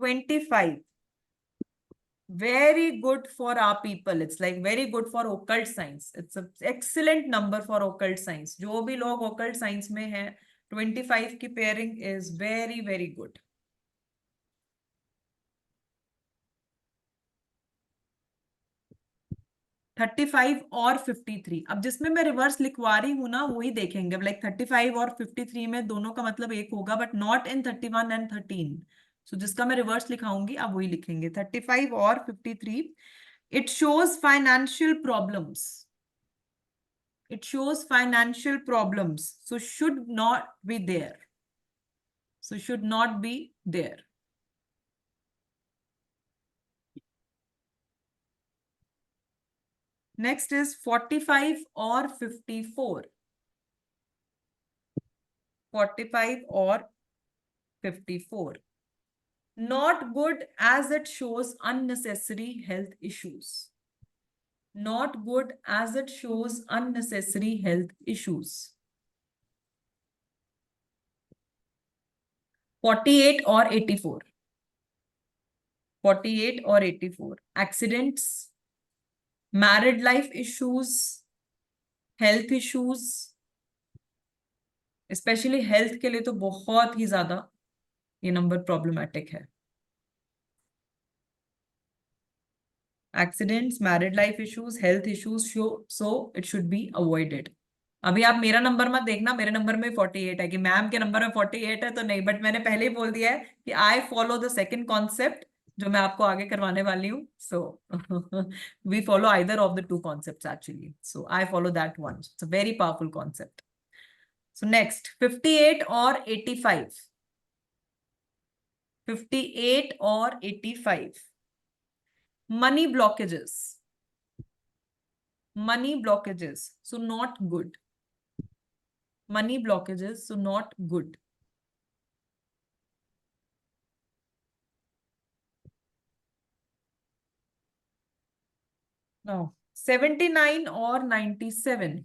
25. Very good for our people. It's like very good for occult science. It's an excellent number for occult science. जो भी लोग occult science में हैं, 25 की pairing is very, very good. $35 और 53. अब जिसमें मैं रिवर्स लिखवा रही हूँ ना वही देखेंगे. लाइक 35 और 53 में दोनों का मतलब एक होगा, बट नॉट इन 31 एंड 13. सो जिसका मैं रिवर्स लिखाऊंगी आप वही लिखेंगे. 35 और 53. It shows financial problems. It shows financial problems. So should not be there. So should not be there. Next is 45 or 54. 45 or 54. Not good as it shows unnecessary health issues. Not good as it shows unnecessary health issues. 48 or 84. 48 or 84. Accidents, married life issues, health issues. Especially health के लिए तो बहुत ही ज्यादा ये number problematic है. Accidents, married life issues, health issues, so it should be avoided. अभी आप मेरा नंबर मत देखना, मेरे नंबर में 48 है कि मैम के नंबर में 48 है तो नहीं, बट मैंने पहले ही बोल दिया है कि I follow the second concept जो मैं आपको आगे करवाने वाली हूँ. So we follow either of the two concepts actually. So I follow that one. It's a very powerful concept. So next 58 और 85. 58 और 85. Money blockages. Money blockages. So not good. Money blockages. So not good. Now 79 or 97.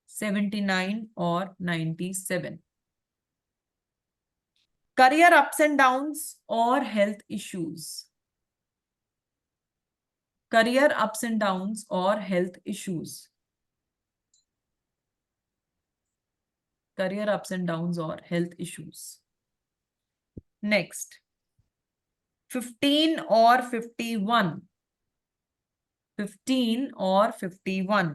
79 or 97. Career ups and downs or health issues. Career ups and downs or health issues. Career ups and downs or health issues. Next, 15 or 51. 15 or 51.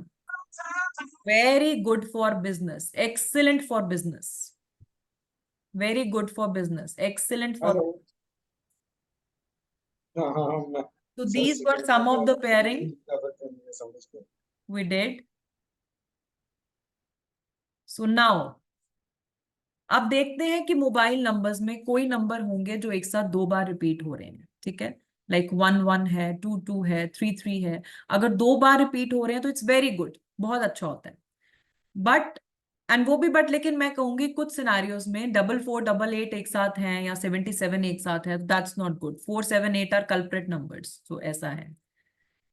Very good for business. Excellent for business. Very good for business. Excellent for. So these were some of the pairing we did. So now, अब देखते हैं कि mobile numbers में कोई number होंगे जो एक साथ 2 बार रिपीट हो रहे हैं. ठीक है, लाइक 1 1 है, 2 2 है, 3 3 है. अगर 2 बार रिपीट हो रहे हैं तो इट्स वेरी गुड, बहुत अच्छा होता है. बट लेकिन मैं कहूंगी कुछ सिनारियोज में 44 88 एक साथ हैं या 77 एक साथ है, that's not good. 4 7 8 are culprit numbers. तो ऐसा है.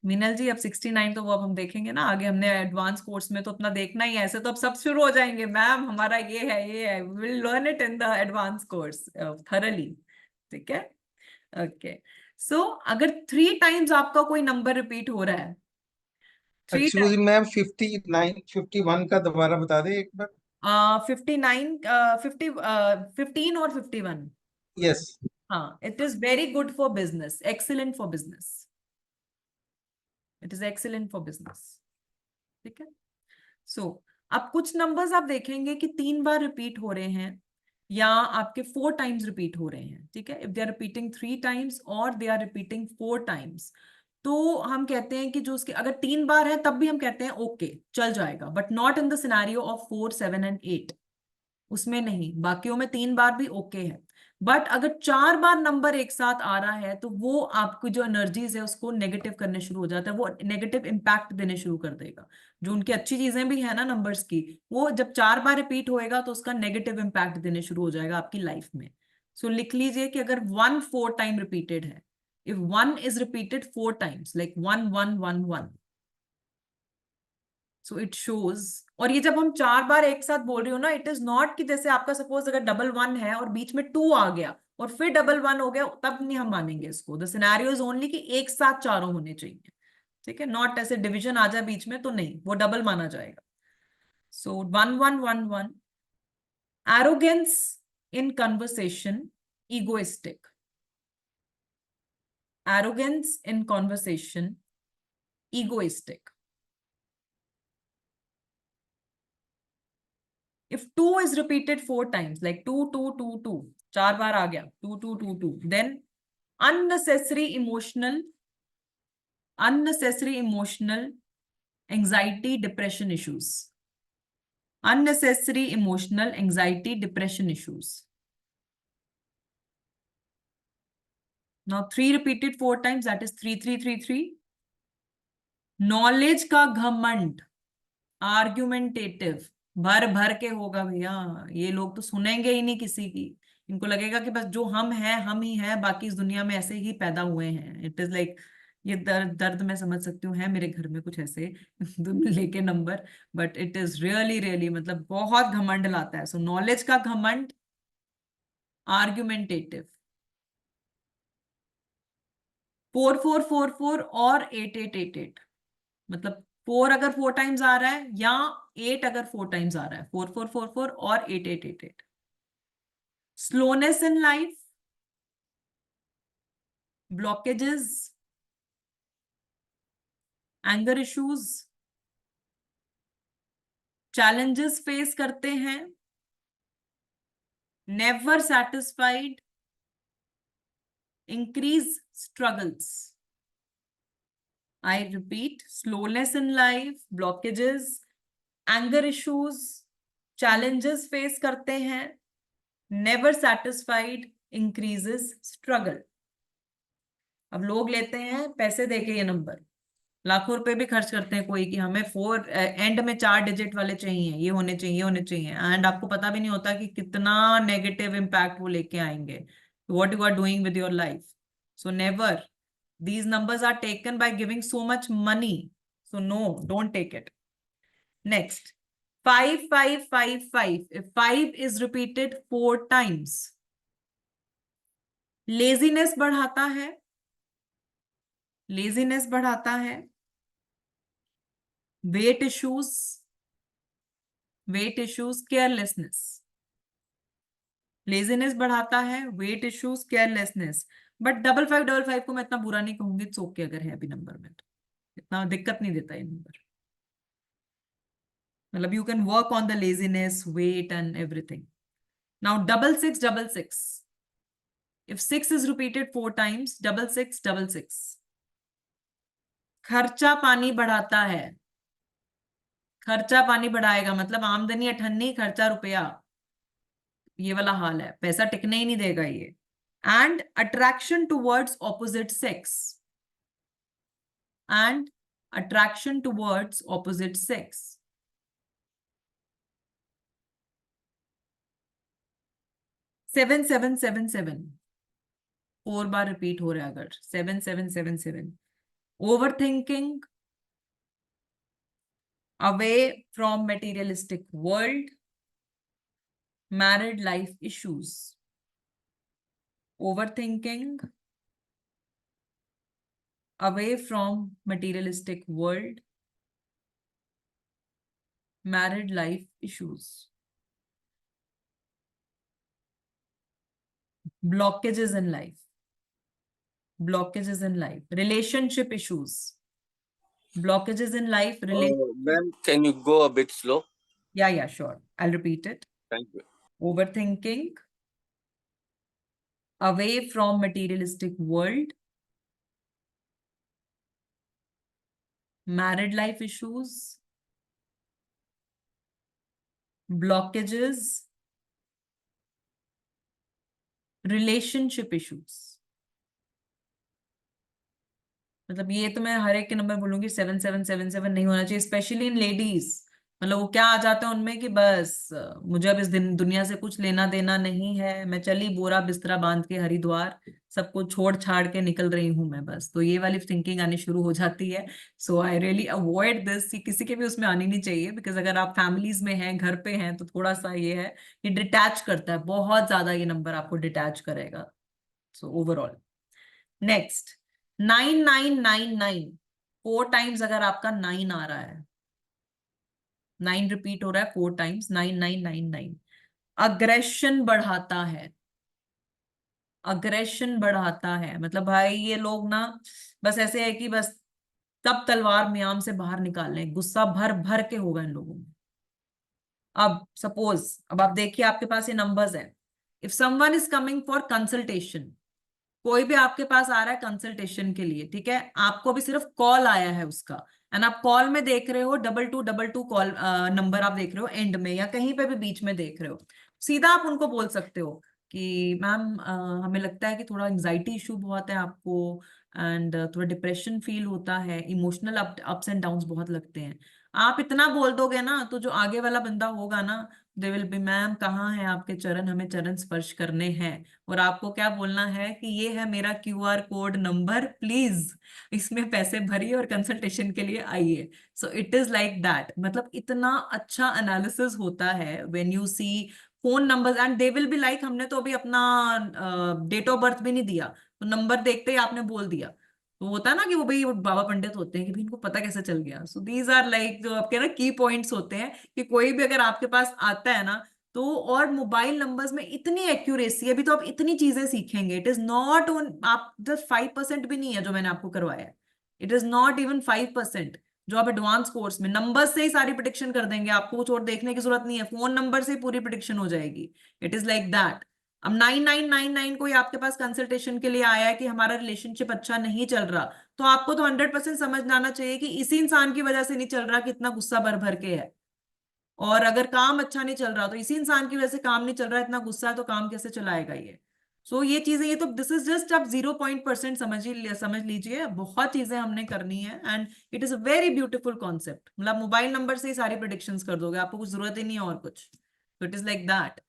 मीनल जी अब 69 तो वो अब हम देखेंगे ना आगे. हमने एडवांस कोर्स में तो अपना देखना ही है. ऐसे तो अब सब शुरू हो जाएंगे, मैम हमारा ये है. Will learn it in the advance course thoroughly. ठीक है, ओके. सो अगर 3 टाइम्स आपका कोई नंबर रिपीट हो रहा है, 3 एक्चुअली मैम 59 51 का दोबारा बता दे एक बार. 59 50 15 और 51. यस. हाँ, it is very good for business. Excellent for business. It is excellent for business. ठीक है. सो अब कुछ नंबर्स आप देखेंगे कि 3 बार रिपीट हो रहे हैं या आपके 4 टाइम्स रिपीट हो रहे हैं. ठीक है, if they are repeating 3 times और दे आर रिपीटिंग 4 टाइम्स, तो हम कहते हैं कि जो उसके अगर 3 बार है तब भी हम कहते हैं ओके चल जाएगा, but not in the scenario of 4 7 and 8. उसमें नहीं, बाकियों में 3 बार भी ओके है. बट अगर 4 बार नंबर एक साथ आ रहा है तो वो आपकी जो एनर्जीज है उसको नेगेटिव करने शुरू हो जाता है. वो नेगेटिव इम्पैक्ट देने शुरू कर देगा. जो उनकी अच्छी चीजें भी है ना नंबर्स की, वो जब 4 बार रिपीट होएगा तो उसका नेगेटिव इम्पैक्ट देने शुरू हो जाएगा आपकी लाइफ में. सो लिख लीजिए कि अगर 1 4 टाइम रिपीटेड है, if 1 is repeated 4 times, like 1 1 1 1, so it shows, और ये जब हम 4 बार एक साथ बोल रही हो ना, इट इज नॉट कि जैसे आपका सपोज अगर डबल 1 है और बीच में 2 आ गया और फिर डबल 1 हो गया, तब नहीं हम मानेंगे इसको। द सिनेरियो इज ओनली कि एक साथ चारों होने चाहिए, ठीक है, नॉट ऐसे डिवीजन आ जाए बीच में तो नहीं, वो डबल माना जाएगा। सो 1 1 1 1, arrogance in conversation, egoistic, arrogance in conversation, egoistic. If 2 is repeated 4 times, like 2 2 2 2, 4 बार आ गया 2 2 2 2, then unnecessary emotional anxiety depression issues, unnecessary emotional anxiety depression issues. Now 3 repeated 4 times, that is 3 3 3 3. Knowledge का घमंड, argumentative, भर भर के होगा भैया, ये लोग तो सुनेंगे ही नहीं किसी की, इनको लगेगा कि बस जो हम हैं हम ही हैं, बाकी इस दुनिया में ऐसे ही पैदा हुए हैं। इट इज लाइक, ये दर्द दर्द मैं समझ सकती हूँ, है मेरे घर में कुछ ऐसे लेके number, but it is really really मतलब बहुत घमंड लाता है। सो नॉलेज का घमंड, आर्ग्यूमेंटेटिव। 4 4 4 4 और 8 8 8 8, मतलब 4 अगर 4 टाइम्स आ रहा है या 8 अगर 4 टाइम्स आ रहा है, 4 4 4 4 और 8 8 8 8। Slowness in life, blockages, anger issues, challenges face करते हैं, never satisfied, increase struggles. I repeat, slowness in life, blockages, anger issues, challenges face करते हैं, never satisfied, increases struggle। अब लोग लेते हैं पैसे देके ये नंबर, लाखों रुपए भी खर्च करते हैं कोई कि हमें 4 एंड में 4 डिजिट वाले चाहिए, ये होने चाहिए, ये होने चाहिए, एंड आपको पता भी नहीं होता कि कितना नेगेटिव इम्पैक्ट वो लेके आएंगे, what you are doing with your life. So never, these numbers are taken by giving so much money, so no, don't take it. Next, 5 5 5 5, if 5 is repeated 4 times, laziness बढ़ाता है, laziness बढ़ाता है, weight issues, carelessness, laziness बढ़ाता है, wait issues, carelessness. But 5555 को मैं इतना बुरा नहीं कहूंगी, इट्स ओके अगर है अभी नंबर में, तो इतना दिक्कत नहीं देता ये नंबर, मतलब you can work on the laziness, weight and everything. Now 6666, if 6 is repeated 4 times, 6666, खर्चा पानी बढ़ाता है, खर्चा पानी बढ़ाएगा, मतलब आमदनी अठन्नी, खर्चा रुपया, ये वाला हाल है, पैसा टिकने ही नहीं देगा ये। And attraction towards opposite sex, and attraction towards opposite sex. 7777, 4 bar repeat हो रहा है अगर, 7777, overthinking, away from materialistic world, married life issues, overthinking, away from materialistic world, married life issues, blockages in life, relationship issues, blockages in life, Ma'am, can you go a bit slow? Yeah, sure, I'll repeat it. Thank you. Overthinking, away from materialistic world, married life issues, blockages, relationship issues। मतलब ये तो मैं हर एक के number बोलूंगी, 7777 नहीं होना चाहिए, स्पेशली इन लेडीज। मतलब वो क्या आ जाता है उनमें कि बस मुझे अब इस दिन दुनिया से कुछ लेना देना नहीं है, मैं चली बोरा बिस्तरा बांध के हरिद्वार, सबको छोड़ छाड़ के निकल रही हूं मैं बस। तो ये वाली थिंकिंग आनी शुरू हो जाती है। सो आई रियली अवॉइड दिस, किसी के भी उसमें आनी नहीं चाहिए, बिकॉज अगर आप फैमिलीज में हैं, घर पे हैं, तो थोड़ा सा ये है, ये डिटैच करता है बहुत ज्यादा, ये नंबर आपको डिटैच करेगा। सो ओवरऑल नेक्स्ट, 9999, 4 टाइम्स अगर आपका 9 आ रहा है, 9 रिपीट हो रहा है 4 टाइम्स, 9999, अग्रेशन बढ़ाता है। अग्रेशन बढ़ाता है मतलब भाई ये लोग ना बस ऐसे है कि बस कब तलवार म्याम से बाहर निकालें, गुस्सा भर भर के होगा इन लोगों में। अब सपोज, अब आप देखिए आपके पास ये नंबर्स है, if someone is coming for consultation, कोई भी आपके पास आ रहा है कंसल्टेशन के लिए, ठीक है, आपको भी सिर्फ कॉल आया है उसका, एंड आप कॉल में देख रहे हो 2222 कॉल नंबर आप देख रहे हो एंड में, या कहीं पे भी बीच में देख रहे हो, सीधा आप उनको बोल सकते हो कि मैम हमें लगता है कि थोड़ा एंजाइटी इशू बहुत है आपको, एंड थोड़ा डिप्रेशन फील होता है, इमोशनल अप्स एंड डाउन्स बहुत लगते हैं। आप इतना बोल दोगे ना, तो जो आगे वाला बंदा होगा ना, दे विल बी, मैम कहाँ है आपके चरण, हमें चरण स्पर्श करने हैं। और आपको क्या बोलना है कि ये है मेरा QR कोड नंबर, प्लीज इसमें पैसे भरिए और कंसल्टेशन के लिए आइए। So it is like that, मतलब इतना अच्छा एनालिसिस होता है when you see phone numbers, and they will be like, हमने तो अभी अपना डेट ऑफ बर्थ भी नहीं दिया, तो नंबर देखते ही आपने बोल दिया। तो होता है ना कि वो भाई वो बाबा पंडित होते हैं कि भाई इनको पता कैसे चल गया। सो दीज आर लाइक जो आपके ना की पॉइंट्स होते हैं, कि कोई भी अगर आपके पास आता है ना, तो और मोबाइल नंबर्स में इतनी एक्यूरेसी है, अभी तो आप इतनी चीजें सीखेंगे, इट इज नॉट ऑन, आप जस्ट 5% भी नहीं है जो मैंने आपको करवाया है, इट इज नॉट इवन 5%। जो आप एडवांस कोर्स में नंबर से ही सारी प्रिडिक्शन कर देंगे, आपको कुछ और देखने की जरूरत नहीं है, फोन नंबर से ही पूरी प्रिडिक्शन हो जाएगी। It is like that. अब 9999 कोई आपके पास कंसल्टेशन के लिए आया है कि हमारा रिलेशनशिप अच्छा नहीं चल रहा, तो आपको तो 100% समझ में आना चाहिए कि इसी इंसान की वजह से नहीं चल रहा कि इतना गुस्सा भर भर के है। और अगर काम अच्छा नहीं चल रहा तो इसी इंसान की वजह से काम नहीं चल रहा है, इतना गुस्सा है तो काम कैसे चलाएगा ये। सो ये चीजें, ये तो दिस इज जस्ट आप 0% समझ लीजिए, बहुत चीजें हमने करनी है, and it is a very beautiful concept. मतलब मोबाइल नंबर से ही सारी प्रिडिक्शंस कर दोगे, आपको कुछ जरूरत ही नहीं है और कुछ। तो it is like that.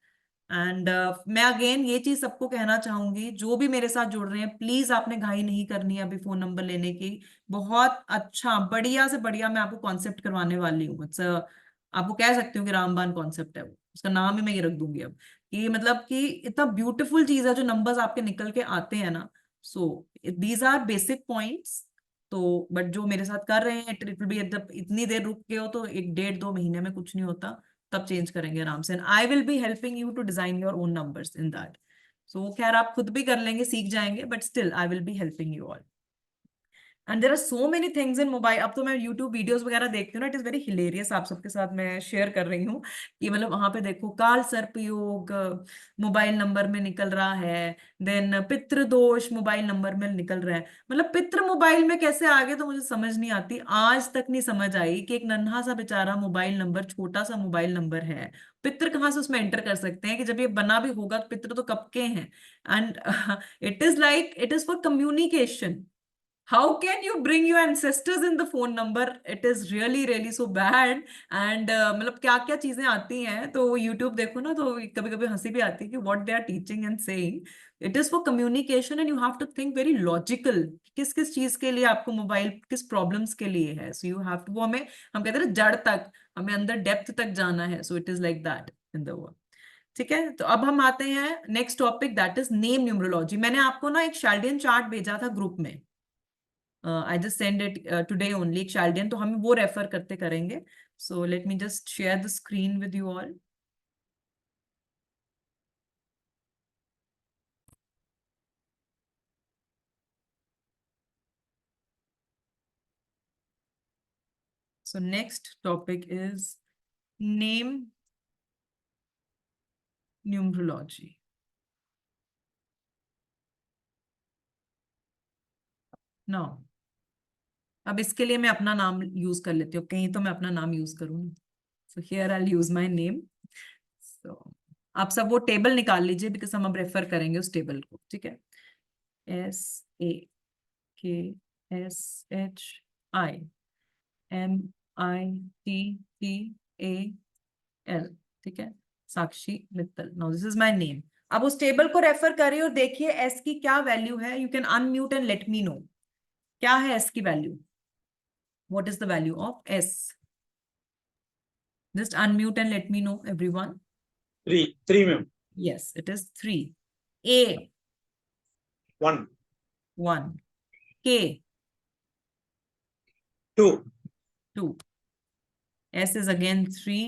And मैं अगेन ये चीज सबको कहना चाहूंगी, जो भी मेरे साथ जुड़ रहे हैं, प्लीज आपने घाई नहीं करनी है अभी फोन नंबर लेने की। बहुत अच्छा बढ़िया से बढ़िया मैं आपको कॉन्सेप्ट करवाने वाली हूँ। इट्स, आपको कह सकती हूँ कि रामबाण कॉन्सेप्ट है वो, उसका नाम ही मैं ये रख दूंगी अब, कि मतलब कि इतना ब्यूटीफुल चीज है जो नंबर्स आपके निकल के आते हैं ना। So these are basic points. तो बट जो मेरे साथ कर रहे हैं, इट विल बी इतनी देर रुक के हो तो 1 1.5 2 महीने में कुछ नहीं होता, तब चेंज करेंगे आराम से, and I will be helping you to design your own numbers in that. So खैर आप खुद भी कर लेंगे, सीख जाएंगे, but still I will be helping you all. And there are so many things in mobile. अब तो मैं यूट्यूब वीडियोस वगैरह देखती हूँ ना, इट इज वेरी हिलेरियस, आप सबके साथ मैं शेयर कर रही हूँ कि मतलब वहां पे देखो काल सर्प योग मोबाइल नंबर में निकल रहा है, देन पितृ दोष मोबाइल नंबर में निकल रहा है। मतलब पितृ मोबाइल में कैसे आ गए तो मुझे समझ नहीं आती, आज तक नहीं समझ आई कि एक नन्हा सा बेचारा मोबाइल नंबर, छोटा सा मोबाइल नंबर है, पितृ कहाँ से उसमें एंटर कर सकते हैं, कि जब ये बना भी होगा तो पितृ तो कब के हैं। And it is like, it is for communication. How can you bring your ancestors in the phone number? It is really really so bad. And मतलब क्या क्या चीजें आती हैं, तो YouTube देखो ना तो कभी कभी हंसी भी आती है कि what they are teaching and saying. It is for communication and you have to think very logical, किस किस चीज के लिए आपको मोबाइल, किस प्रॉब्लम्स के लिए है। So you have to, वो हमें, हम कहते हैं जड़ तक, हमें अंदर डेप्थ तक जाना है। So it is like that in the world. ठीक है, तो अब हम आते हैं next topic, that is name numerology. मैंने आपको ना एक शाल्डियन चार्ट भेजा था ग्रुप में, I just send it today only, एक शाल्डियन, तो हम वो रेफर करते करेंगे। सो let me just share the screen with you all. So next topic is name numerology. Now, अब इसके लिए मैं अपना नाम यूज कर लेती हूँ, कहीं तो मैं अपना नाम यूज करूँ। So here I use my name. So आप सब वो टेबल निकाल लीजिए, बिकॉज हम अब रेफर करेंगे उस टेबल को, ठीक है। SAKSHI MITT AL, ठीक है, Sakshi Mittal. Now this is my name. अब उस टेबल को रेफर करिए और देखिए एस की क्या वैल्यू है। You can unmute and let me no क्या है एस की value. What is the value of S? Just unmute and let me no everyone. 3 ma'am. Yes, it is 3. A, 1 1. K, 2 2. S is again 3.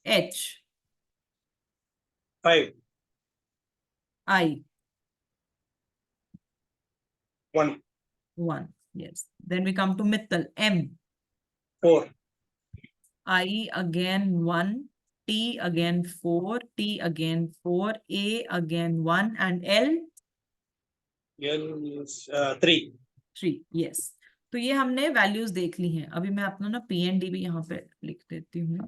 H, 5 I, 1 1. Yes. Then we come to Mittal. M, 4 I again 1. T again 4. T again 4. A again 1. And L, L is 3. 3. Yes. तो ये हमने values देख ली हैं। अभी मैं अपना ना PND भी यहाँ पे लिख देती हूँ।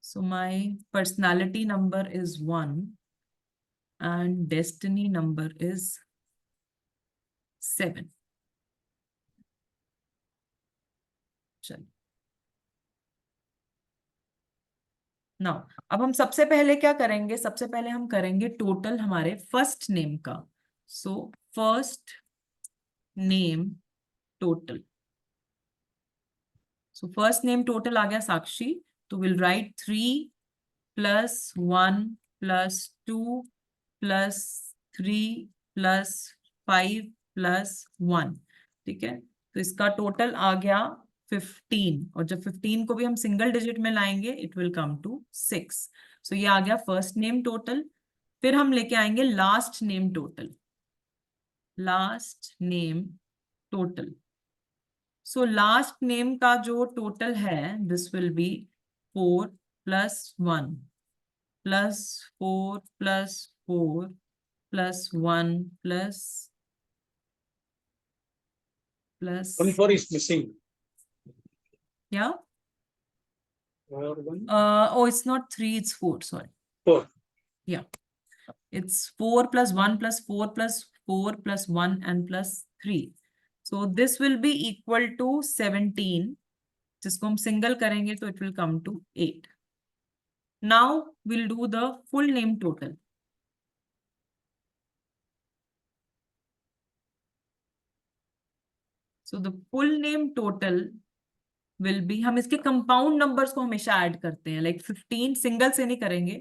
So my personality number is 1 and destiny number is 7. चलो, नाउ अब हम सबसे पहले क्या करेंगे? सबसे पहले हम करेंगे टोटल हमारे फर्स्ट नेम का। So first name total. So first name total आ गया साक्षी, तो विल राइट 3 + 1 + 2 + 3 + 5 + 1, ठीक है। तो इसका टोटल आ गया 15, और जब 15 को भी हम सिंगल डिजिट में लाएंगे इट विल कम टू 6। सो ये आ गया फर्स्ट नेम टोटल। फिर हम लेके आएंगे last name total. Last name total, so last name का जो टोटल है this will be 4 + 1 + 4 + 4 + 1 plus 24 is missing. yeah. 4 1 Oh, it's not 3, it's 4. Sorry. 4. Yeah. It's 4 + 1 + 4 + 4 + 1 and +3. So this will be equal to 17. जिसको हम single करेंगे तो it will come to 8. Now we'll do the full name total. So the full name total will be, हम इसके compound numbers को हमेशा add करते हैं, लाइक 15 सिंगल से नहीं करेंगे,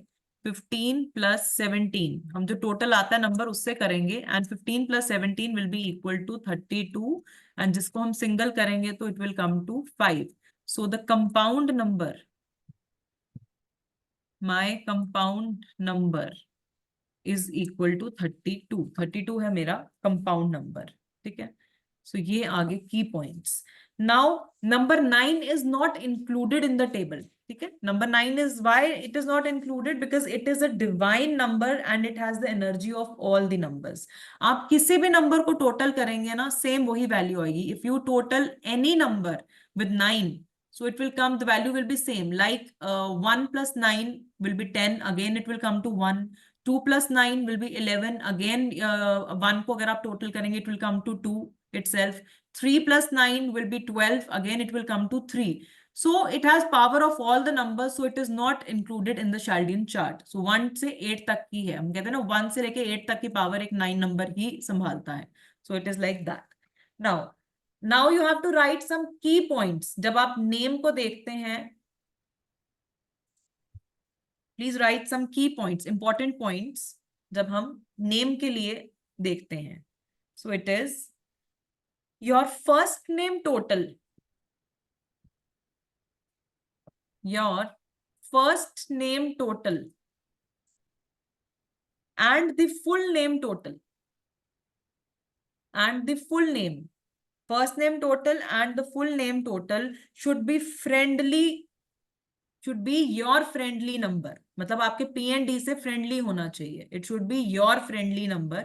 15 + 17 हम जो टोटल आता है नंबर उससे करेंगे, and 15 + 17 will be equal to 32, and जिसको हम सिंगल करेंगे तो it will come to 5. So the compound number, my compound number is equal to 32. 32 है मेरा कंपाउंड नंबर, ठीक है। सो ये आगे की points. Now number 9 is not included in the table, ठीक है। Number 9 is why it is not included, because it is a divine number and it has the energy of all the numbers. आप किसी भी number को total करेंगे ना, same वही value आएगी। If you total any number with 9, so it will come, the value will be same, like 1 + 9 will be 10, again it will come to 1. 2 + 9 will be 11, again 1 को अगर आप टोटल करेंगे it will come to 2 itself. 3 + 9 will be 12, again it will come to 3. So it has power of all the numbers, so it is not included in the Chaldean chart. So 1 से 8 तक की है, हम कहते हैं ना 1 से लेके 8 तक की पावर एक 9 नंबर ही संभालता है। So it is like that. Now you have to write some key points. जब आप नेम को देखते हैं, प्लीज राइट सम की पॉइंट्स, इंपॉर्टेंट पॉइंट्स जब हम नेम के लिए देखते हैं। सो it is your first name total, your first name total and the full name total, and the full name, first name total and the full name total should be friendly, should be your friendly number. मतलब आपके PND से friendly होना चाहिए. It should be your friendly number.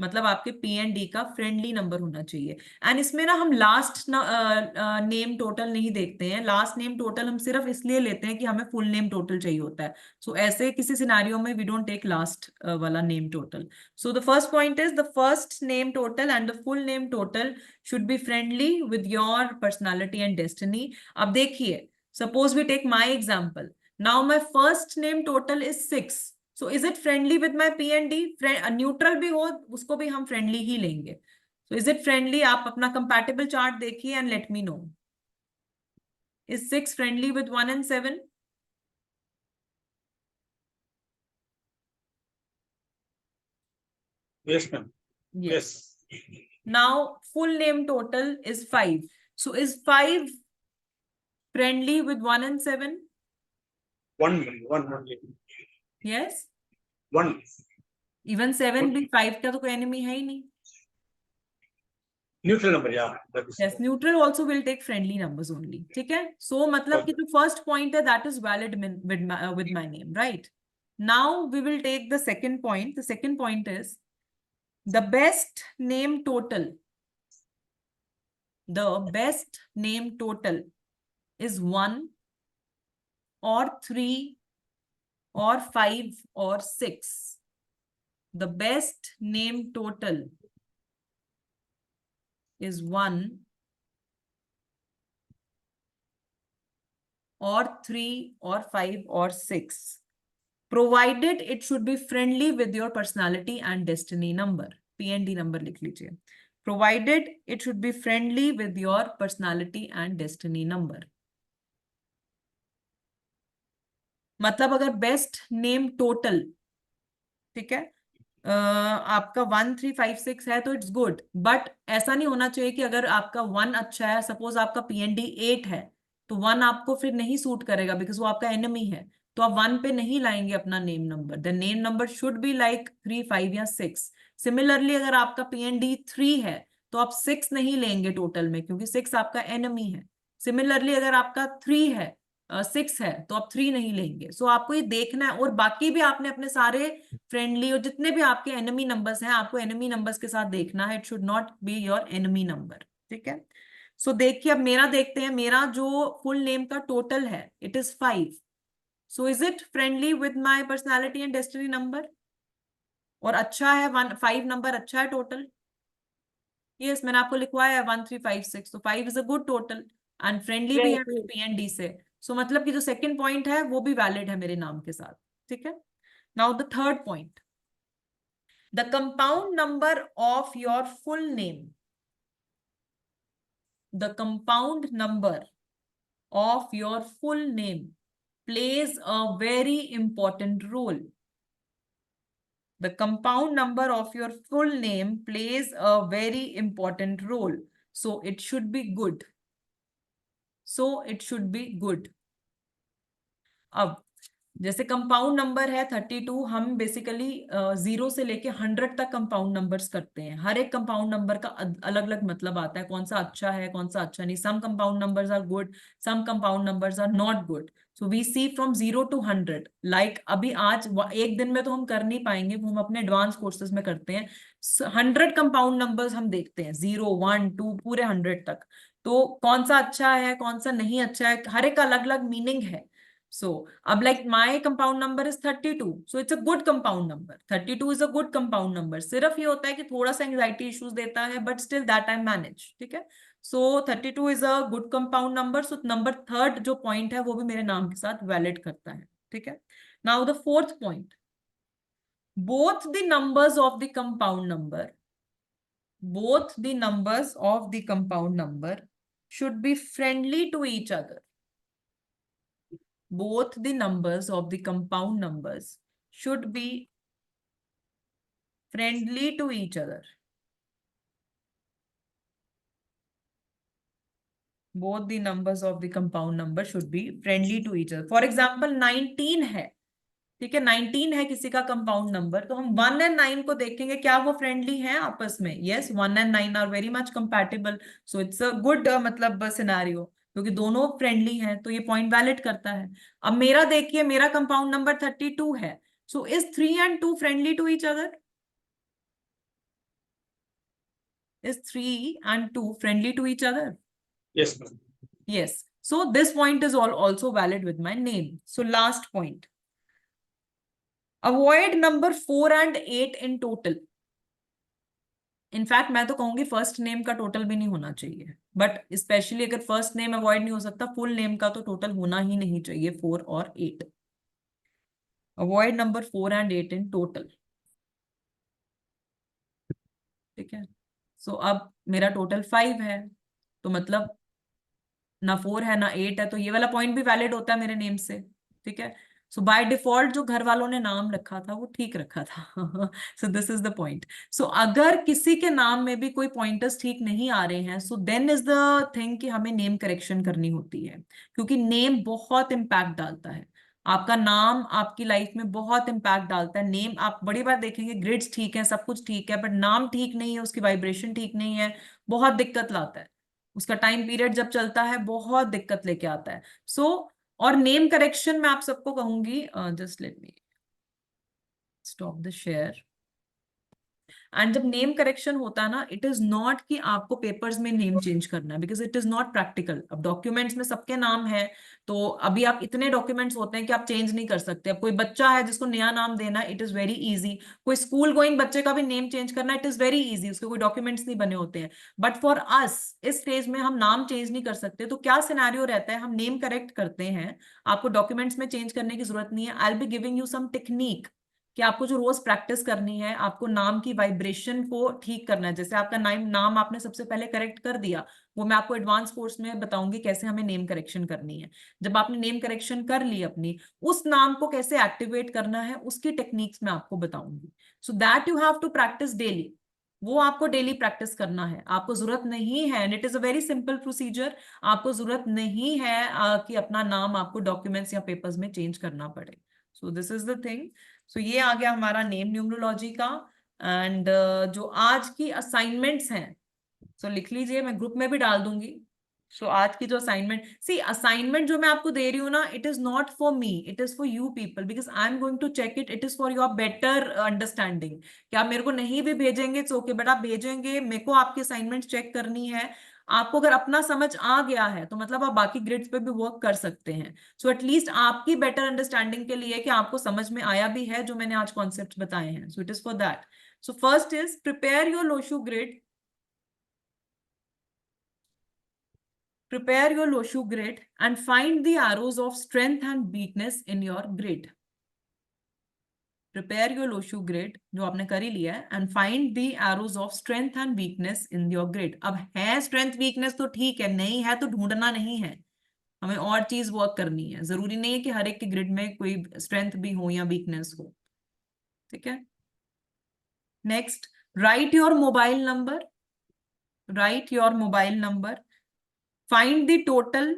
मतलब आपके P and D का friendly number होना चाहिए। एंड इसमें ना हम लास्ट नेम टोटल नहीं देखते हैं। लास्ट नेम टोटल हम सिर्फ इसलिए लेते हैं कि हमें फुल नेम टोटल चाहिए होता है। सो ऐसे किसी सिनेरियो में वी डोंट टेक लास्ट वाला name total. So the first point is the first name total and the full name total should be friendly with your personality and destiny. अब देखिए, suppose we take my example. Now my first name total is 6। So is it friendly with my P and D? Neutral भी हो उसको भी हम friendly ही लेंगे। So is it friendly? आप अपना कंपैटिबल चार्ट देखिए and let me no. Is 6 friendly with 1 and 7? Yes, ma'am. Yes. Now full name total is 5. So is 5 friendly with 1 and 7? One only. Yes. One. Even 7 भी 5 का तो कोई enemy है ही नहीं। Neutral number, yeah. That is Yes, neutral also will take friendly numbers only. ठीक है? So मतलब कि जो first point है that is valid with my name, right? Now we will take the second point. The second point is the best name total. The best name total is 1 or 3 or 5 or 6. The best name total is 1 or 3 or 5 or 6, provided it should be friendly with your personality and destiny number. PND number लिख लीजिए। Provided it should be friendly with your personality and destiny number. मतलब अगर best name total, ठीक है, आपका 1 3 5 6 है तो it's good. But ऐसा नहीं होना चाहिए कि अगर आपका 1 अच्छा है, सपोज आपका PND 8 है, तो 1 आपको फिर नहीं सूट करेगा बिकॉज वो आपका एनिमी है, तो आप 1 पे नहीं लाएंगे अपना name number. The name number should be like 3 5 या 6। सिमिलरली अगर आपका PND 3 है तो आप 6 नहीं लेंगे टोटल में, क्योंकि 6 आपका एनिमी है। सिमिलरली अगर आपका 3 है 6 है तो आप 3 नहीं लेंगे। सो आपको ये देखना है। और बाकी भी आपने अपने सारे फ्रेंडली और जितने भी आपके एनिमी नंबर्स हैं, आपको एनिमी नंबर्स के साथ देखना है। It should not be your enemy number, ठीक है। सो देखिए, अब मेरा देखते हैं। मेरा जो फुल नेम का टोटल है it is 5। So is it friendly with my personality and destiny number? और अच्छा है 5 नंबर अच्छा है टोटल। यस, मैंने आपको लिखवाया है 1 3 5 6। तो 5 is a good total and friendly भी है PND से। सो मतलब कि जो सेकंड पॉइंट है वो भी वैलिड है मेरे नाम के साथ, ठीक है। Now the third point, the compound number of your full name. The compound number of your full name plays a very important role. The compound number of your full name plays a very important role. So it should be good. So it should be good. अब जैसे compound number है 32, हम basically 0 से लेके 100 तक compound numbers करते हैं। हर एक कंपाउंड नंबर का अलग अलग मतलब आता है, कौन सा अच्छा है कौन सा अच्छा नहीं। Some compound numbers are good, some compound numbers are not good. So we see from 0 to 100। Like अभी आज एक दिन में तो हम कर नहीं पाएंगे, वो हम अपने एडवांस कोर्सेज में करते हैं। 100 कंपाउंड नंबर्स हम देखते हैं, 0 1 2 पूरे 100 तक। तो कौन सा अच्छा है कौन सा नहीं अच्छा है, हर एक का अलग अलग मीनिंग है। So, अब like my compound number is 32, so it's a good compound number. 32 is a good compound number. सिर्फ ये होता है कि थोड़ा सा anxiety issues देता है, but still that I manage, ठीक है। So 32 is a good compound number. So number third जो point है वो भी मेरे नाम के साथ valid करता है, ठीक है। Now the fourth point, both the numbers of the compound number, both the numbers of the compound number should be friendly to each other. Both the numbers of the compound numbers should be friendly to each other. Both the numbers of the compound number should be friendly to each other. For example, 19 है, ठीक है, 19 है किसी का compound number, तो हम 1 and 9 को देखेंगे क्या वो फ्रेंडली हैं आपस में। Yes, 1 and 9 are very much compatible. So it's a good मतलब सिनेरियो, क्योंकि दोनों फ्रेंडली हैं, तो ये पॉइंट वैलिड करता है। अब मेरा देखिए, मेरा कंपाउंड नंबर 32 है। So is 3 and 2 friendly to each other? is 3 and 2 friendly to each other? Yes, ma'am. Yes. So this point is also valid with my name. So last point. Avoid number 4 and 8 in total. In fact मैं तो कहूंगी first name का total भी नहीं होना चाहिए, but specially अगर first name avoid नहीं हो सकता, फुल नेम का तो टोटल होना ही नहीं चाहिए 4 और 8. Avoid number 4 and 8 in total. ठीक है. सो अब मेरा टोटल 5 है, तो मतलब ना 4 है ना 8 है, तो ये वाला पॉइंट भी वैलिड होता है मेरे नेम से. ठीक है. सो बाय डिफॉल्ट जो घर वालों ने नाम रखा था वो ठीक रखा था. So this is the point. So अगर किसी के नाम में भी कोई पॉइंटर्स ठीक नहीं आ रहे हैं, so then is the thing कि हमें नेम करेक्शन करनी होती है, क्योंकि नेम बहुत इम्पैक्ट डालता है. आपका नाम आपकी लाइफ में बहुत इम्पैक्ट डालता है. नेम आप बड़ी बार देखेंगे, ग्रिड्स ठीक है, सब कुछ ठीक है, बट नाम ठीक नहीं है, उसकी वाइब्रेशन ठीक नहीं है, बहुत दिक्कत लाता है. उसका टाइम पीरियड जब चलता है बहुत दिक्कत लेके आता है. सो और नेम करेक्शन मैं आप सबको कहूंगी, just let me stop the share. And जब नेम करेक्शन होता है ना, इट इज नॉट कि आपको पेपर्स में नेम चेंज करना है, because it is not practical. अब डॉक्यूमेंट्स में सबके नाम है, तो अभी आप इतने डॉक्यूमेंट्स होते हैं कि आप चेंज नहीं कर सकते. अब कोई बच्चा है जिसको नया नाम देना, इट इज वेरी इजी. कोई स्कूल गोइंग बच्चे का भी नेम चेंज करना, इट इज वेरी इजी, उसके कोई डॉक्यूमेंट्स नहीं बने होते हैं. बट फॉर अस इस स्टेज में हम नाम चेंज नहीं कर सकते, तो क्या सिनेरियो रहता है, हम नेम करेक्ट करते हैं, आपको डॉक्यूमेंट्स में चेंज करने की जरूरत नहीं है. I will be giving you some technique कि आपको जो रोज प्रैक्टिस करनी है, आपको नाम की वाइब्रेशन को ठीक करना है. जैसे आपका नाम आपने सबसे पहले करेक्ट कर दिया, वो मैं आपको एडवांस कोर्स में बताऊंगी कैसे हमें नेम करेक्शन करनी है. जब आपने नेम करेक्शन कर ली अपनी, उस नाम को कैसे एक्टिवेट करना है उसकी टेक्निक्स मैं आपको बताऊंगी. So that you have to practice daily. वो आपको डेली प्रैक्टिस करना है. आपको जरूरत नहीं है, and it is a very simple procedure, आपको जरूरत नहीं है कि अपना नाम आपको डॉक्यूमेंट्स या पेपर्स में चेंज करना पड़े. So this is the thing. So ये आ गया हमारा नेम न्यूमरोलॉजी का. एंड जो आज की असाइनमेंट्स हैं, सो लिख लीजिए, मैं ग्रुप में भी डाल दूंगी. सो आज की जो असाइनमेंट जो मैं आपको दे रही हूँ ना, it is not for me, it is for you people, because I am going to check it. It is for your better understanding. कि आप मेरे को नहीं भी भेजेंगे इट्स ओके, बट आप भेजेंगे, मेरे को आपकी असाइनमेंट चेक करनी है. आपको अगर अपना समझ आ गया है तो मतलब आप बाकी ग्रिड्स पे भी वर्क कर सकते हैं. सो एटलीस्ट आपकी बेटर अंडरस्टैंडिंग के लिए कि आपको समझ में आया भी है जो मैंने आज कॉन्सेप्ट बताए हैं. सो it is for that. So first is prepare your Lo Shu grid. Prepare your Loshu grid and find the arrows of strength and weakness in your grid. Prepare your Loshu grid जो आपने कर ही लिया है, and find the arrows of strength and weakness in your grid. अब है strength weakness तो ठीक है, नहीं है तो ढूंढना नहीं है, हमें और चीज वर्क करनी है. जरूरी नहीं है कि हर एक के ग्रिड में कोई स्ट्रेंथ भी हो या वीकनेस हो. ठीक है. Next, right your mobile number. Right your mobile number. Find the total.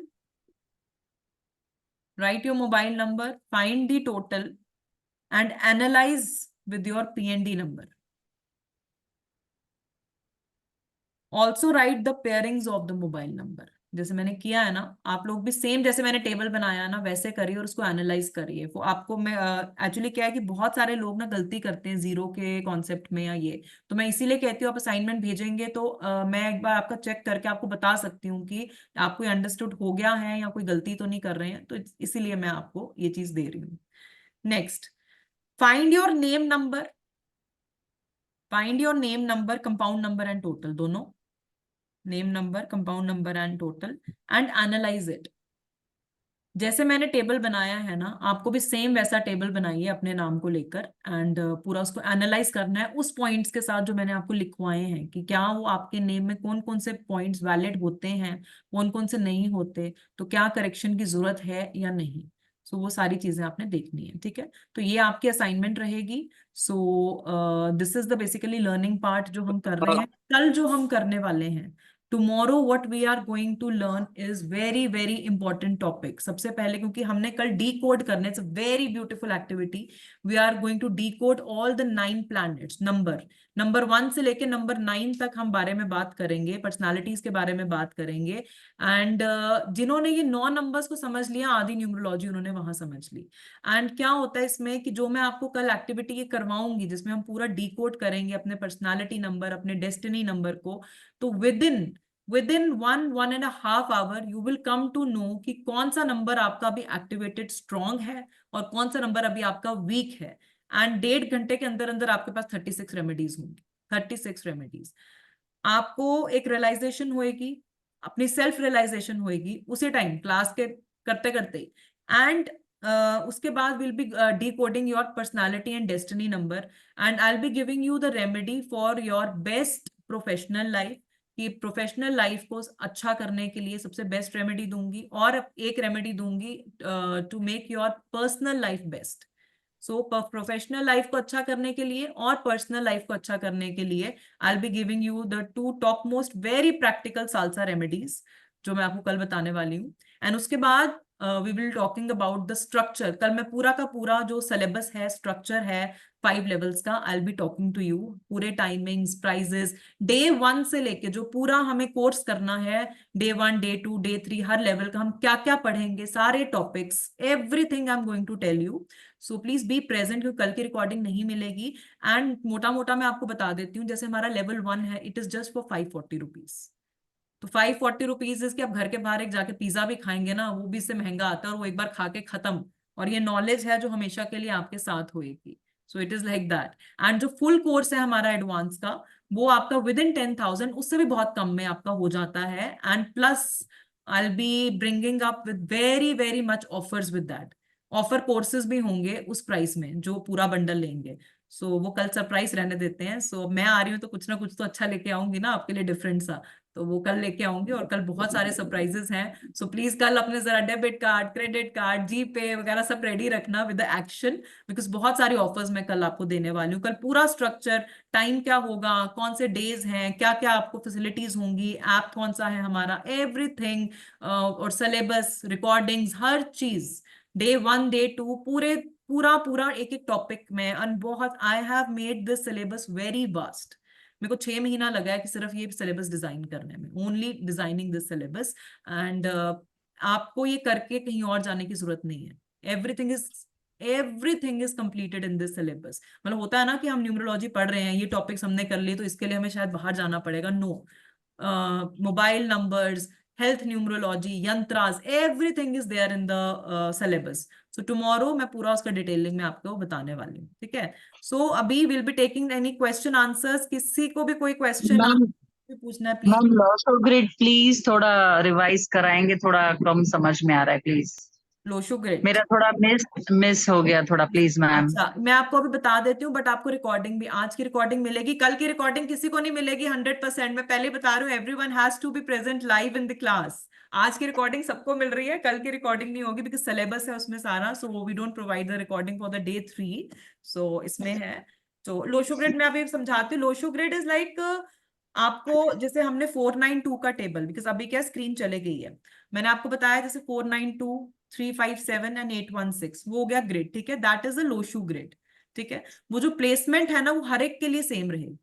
Write your mobile number, find the total, and analyze with your PND number. Also write the pairings of the mobile number. जैसे मैंने किया है ना, आप लोग भी same जैसे मैंने टेबल बनाया ना वैसे करिए और उसको एनालाइज करिए. वो आपको मैं एक्चुअली क्या है कि बहुत सारे लोग ना गलती करते हैं जीरो के कॉन्सेप्ट में या ये, तो मैं इसीलिए कहती हूँ आप असाइनमेंट भेजेंगे तो मैं एक बार आपका चेक करके आपको बता सकती हूँ कि आपको अंडरस्टूड हो गया है या कोई गलती तो नहीं कर रहे हैं, तो इसीलिए मैं आपको ये चीज दे रही हूँ. Next, find your name number. Find your name number, compound number and total दोनों. Name number, compound number and total, and analyse it. जैसे मैंने टेबल बनाया है ना, आपको भी सेम वैसा टेबल बनाइए अपने नाम को लेकर, एंड पूरा उसको एनालाइज करना है उस पॉइंट्स के साथ जो मैंने आपको लिखवाए हैं, कि क्या वो आपके नेम में कौन कौन से पॉइंट्स वैलिड होते हैं, कौन कौन से नहीं होते, तो क्या करेक्शन की जरूरत है या नहीं. सो वो सारी चीजें आपने देखनी है. ठीक है. तो ये आपकी असाइनमेंट रहेगी. सो this is the basically learning part जो हम कर रहे हैं. कल जो हम करने वाले हैं, tomorrow what we are going to learn is very very important topic. सबसे पहले क्योंकि हमने कल डी कोड करने, it's a very beautiful activity. We are going to decode all the 9 planets, number 1 से लेके नंबर 9 तक हम बारे में बात करेंगे, पर्सनालिटीज के बारे में बात करेंगे। एंड जिन्होंने ये 9 नंबर्स को समझ लिया, आदि न्यूमरोलॉजी उन्होंने वहां समझ ली। एंड क्या होता है इसमें कि जो मैं आपको कल एक्टिविटी ये करवाऊंगी जिसमें हम पूरा डी कोड करेंगे अपने पर्सनालिटी नंबर, अपने डेस्टिनी नंबर को, तो within 1.5 hour you will come to know कि कौन सा नंबर आपका अभी एक्टिवेटेड स्ट्रॉन्ग है और कौन सा नंबर अभी आपका वीक है। एंड 1.5 घंटे के अंदर अंदर आपके पास 36 रेमेडीज होंगी, 36 रेमेडीज। आपको एक रियलाइजेशन होएगी, अपनी सेल्फ रियलाइजेशन होएगी उसी टाइम क्लास के करते करते। एंड उसके बाद will be decoding your personality and destiny number, and I will be giving you the remedy for your best professional life. कि प्रोफेशनल लाइफ को अच्छा करने के लिए सबसे बेस्ट रेमेडी दूंगी, और एक रेमेडी दूंगी to make your personal life best. So professional life को अच्छा करने के लिए और पर्सनल लाइफ को अच्छा करने के लिए आई will be giving you the 2 top most very practical salsa remedies जो मैं आपको कल बताने वाली हूँ। एंड उसके बाद we will talking about the structure. कल मैं पूरा का पूरा जो सिलेबस है, स्ट्रक्चर है 5 लेवल्स का, I will be talking to you, पूरे टाइमिंग्स, प्राइजेस, डे 1 से लेके जो पूरा हमें कोर्स करना है, डे 1, डे 2, डे 3, हर लेवल का हम क्या क्या पढ़ेंगे, सारे topics, everything I am going to tell you. So please be present, क्योंकि कल की रिकॉर्डिंग नहीं मिलेगी। एंड मोटा मोटा मैं आपको बता देती हूँ, जैसे हमारा लेवल 1 है, it is just for 540 rupees. तो 540 रुपीज इसके आप घर के बाहर एक जाके पिज्जा भी खाएंगे ना, वो भी इससे महंगा आता है, और वो एक बार खा के खत्म। और ये नॉलेज है जो हमेशा के लिए आपके साथ होएगी। सो it is like that. And जो फुल कोर्स है हमारा एडवांस का, वो आपका विदिन 10,000, उससे भी बहुत कम में आपका हो जाता है। And plus I will be bringing up with very very much offers with that. Offer courses भी होंगे उस प्राइस में जो पूरा बंडल लेंगे। सो वो कल सरप्राइज रहने देते हैं। सो मैं आ रही हूँ तो कुछ ना कुछ तो अच्छा लेके आऊंगी ना आपके लिए, डिफरेंट सा, तो वो कल लेके आऊंगी। और कल बहुत सारे सरप्राइजेस हैं। सो प्लीज कल अपने जरा डेबिट कार्ड, क्रेडिट कार्ड, जीपे वगैरह सब रेडी रखना विद द एक्शन, बिकॉज बहुत सारी ऑफर्स मैं कल आपको देने वाली हूँ। कल पूरा स्ट्रक्चर, टाइम क्या होगा, कौन से डेज हैं, क्या क्या आपको फैसिलिटीज होंगी, ऐप कौन सा है हमारा, एवरीथिंग, और सिलेबस, रिकॉर्डिंग्स, हर चीज, डे 1, डे 2, पूरा पूरा एक एक टॉपिक में। एंड बहुत, I have made this syllabus very vast. मेरे को 6 महीना लगा है कि सिर्फ ये सिलेबस डिजाइन करने में, only designing this syllabus. And आपको ये करके कहीं और जाने की जरूरत नहीं है। Everything is completed in this syllabus. मतलब होता है ना कि हम न्यूमरोलॉजी पढ़ रहे हैं, ये टॉपिक्स हमने कर लिए, तो इसके लिए हमें शायद बाहर जाना पड़ेगा। No, mobile numbers, health numerology, यंत्रास, everything is there in the syllabus. So tomorrow मैं पूरा उसका डिटेलिंग में आपको बताने वाली हूँ, ठीक है। सो अभी will be taking any question answers. किसी को भी कोई क्वेश्चन पूछना है please. Ma'am, loss of grid please थोड़ा रिवाइज कराएंगे, थोड़ा कम समझ में आ रहा है प्लीज। लोशो ग्रिड मेरा थोड़ा मिस हो गया थोड़ा, प्लीज मैम। अच्छा, मैं आपको अभी बता देती हूँ, बट आपको रिकॉर्डिंग भी, आज की रिकॉर्डिंग मिलेगी, कल की रिकॉर्डिंग किसी को नहीं मिलेगी 100%। मैं पहले बता रही हूँ, everyone has to be present live in the class. आज की रिकॉर्डिंग सबको मिल रही है, कल की रिकॉर्डिंग नहीं होगी, बिकॉज सिलेबस है उसमें सारा। So we don't provide the recording for the day 3। So इसमें है, तो लोशो ग्रिड में अभी समझाती हूँ। लोशो ग्रिड इज लाइक, आपको जैसे हमने 492 का टेबल, बिकॉज अभी क्या स्क्रीन चले गई है, मैंने आपको बताया जैसे 492, 357 एंड 816, वो हो गया ग्रिड, ठीक है। दैट इज अ लोशू ग्रिड, ठीक है। वो जो प्लेसमेंट है ना, वो हर एक के लिए सेम रहेगी।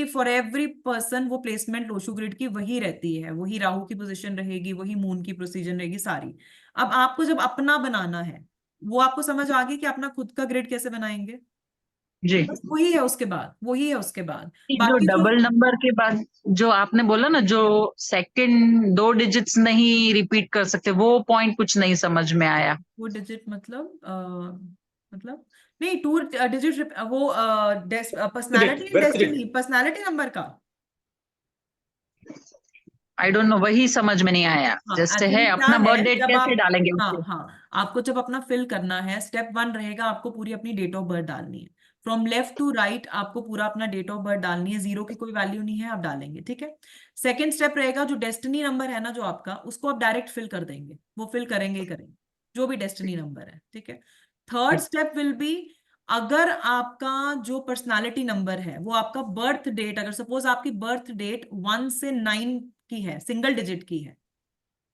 फॉर एवरी पर्सन वो प्लेसमेंट लोशू ग्रिड की वही रहती है, वही राहु की पोजीशन रहेगी, वही मून की पोजीशन रहेगी सारी। अब आपको जब अपना बनाना है, वो आपको समझ आ गई कि अपना खुद का ग्रिड कैसे बनाएंगे। जी, बस वही है उसके बाद, वही है उसके बाद। जो बाकी जो डबल नंबर के बाद जो आपने बोला ना, जो सेकंड 2 डिजिट्स नहीं रिपीट कर सकते, वो पॉइंट कुछ नहीं समझ में आया। वो डिजिट मतलब नहीं, 2 डिजिट वो personality birth destiny, personality number का। आई डोंट नो, वही समझ में नहीं आया। हाँ, जस्ट है एक्चुअली क्या अपना बर्थ है, डेट जब कैसे आप, डालेंगे हाँ उससे? हाँ, आपको जब अपना फिल करना है, स्टेप 1 रहेगा, आपको पूरी अपनी डेट ऑफ बर्थ डालनी है। फ्रॉम लेफ्ट टू राइट आपको पूरा अपना डेट ऑफ बर्थ डालनी है, जीरो की कोई वैल्यू नहीं है, आप डालेंगे, ठीक है। सेकेंड स्टेप रहेगा, जो डेस्टिनी नंबर है ना जो आपका, उसको आप डायरेक्ट फिल कर देंगे, वो फिल करेंगे ही करेंगे, जो भी डेस्टिनी नंबर है, ठीक है। थर्ड स्टेप विल बी, अगर आपका जो पर्सनालिटी नंबर है वो आपका बर्थ डेट, अगर सपोज आपकी बर्थ डेट 1 से 9 की है, सिंगल डिजिट की है,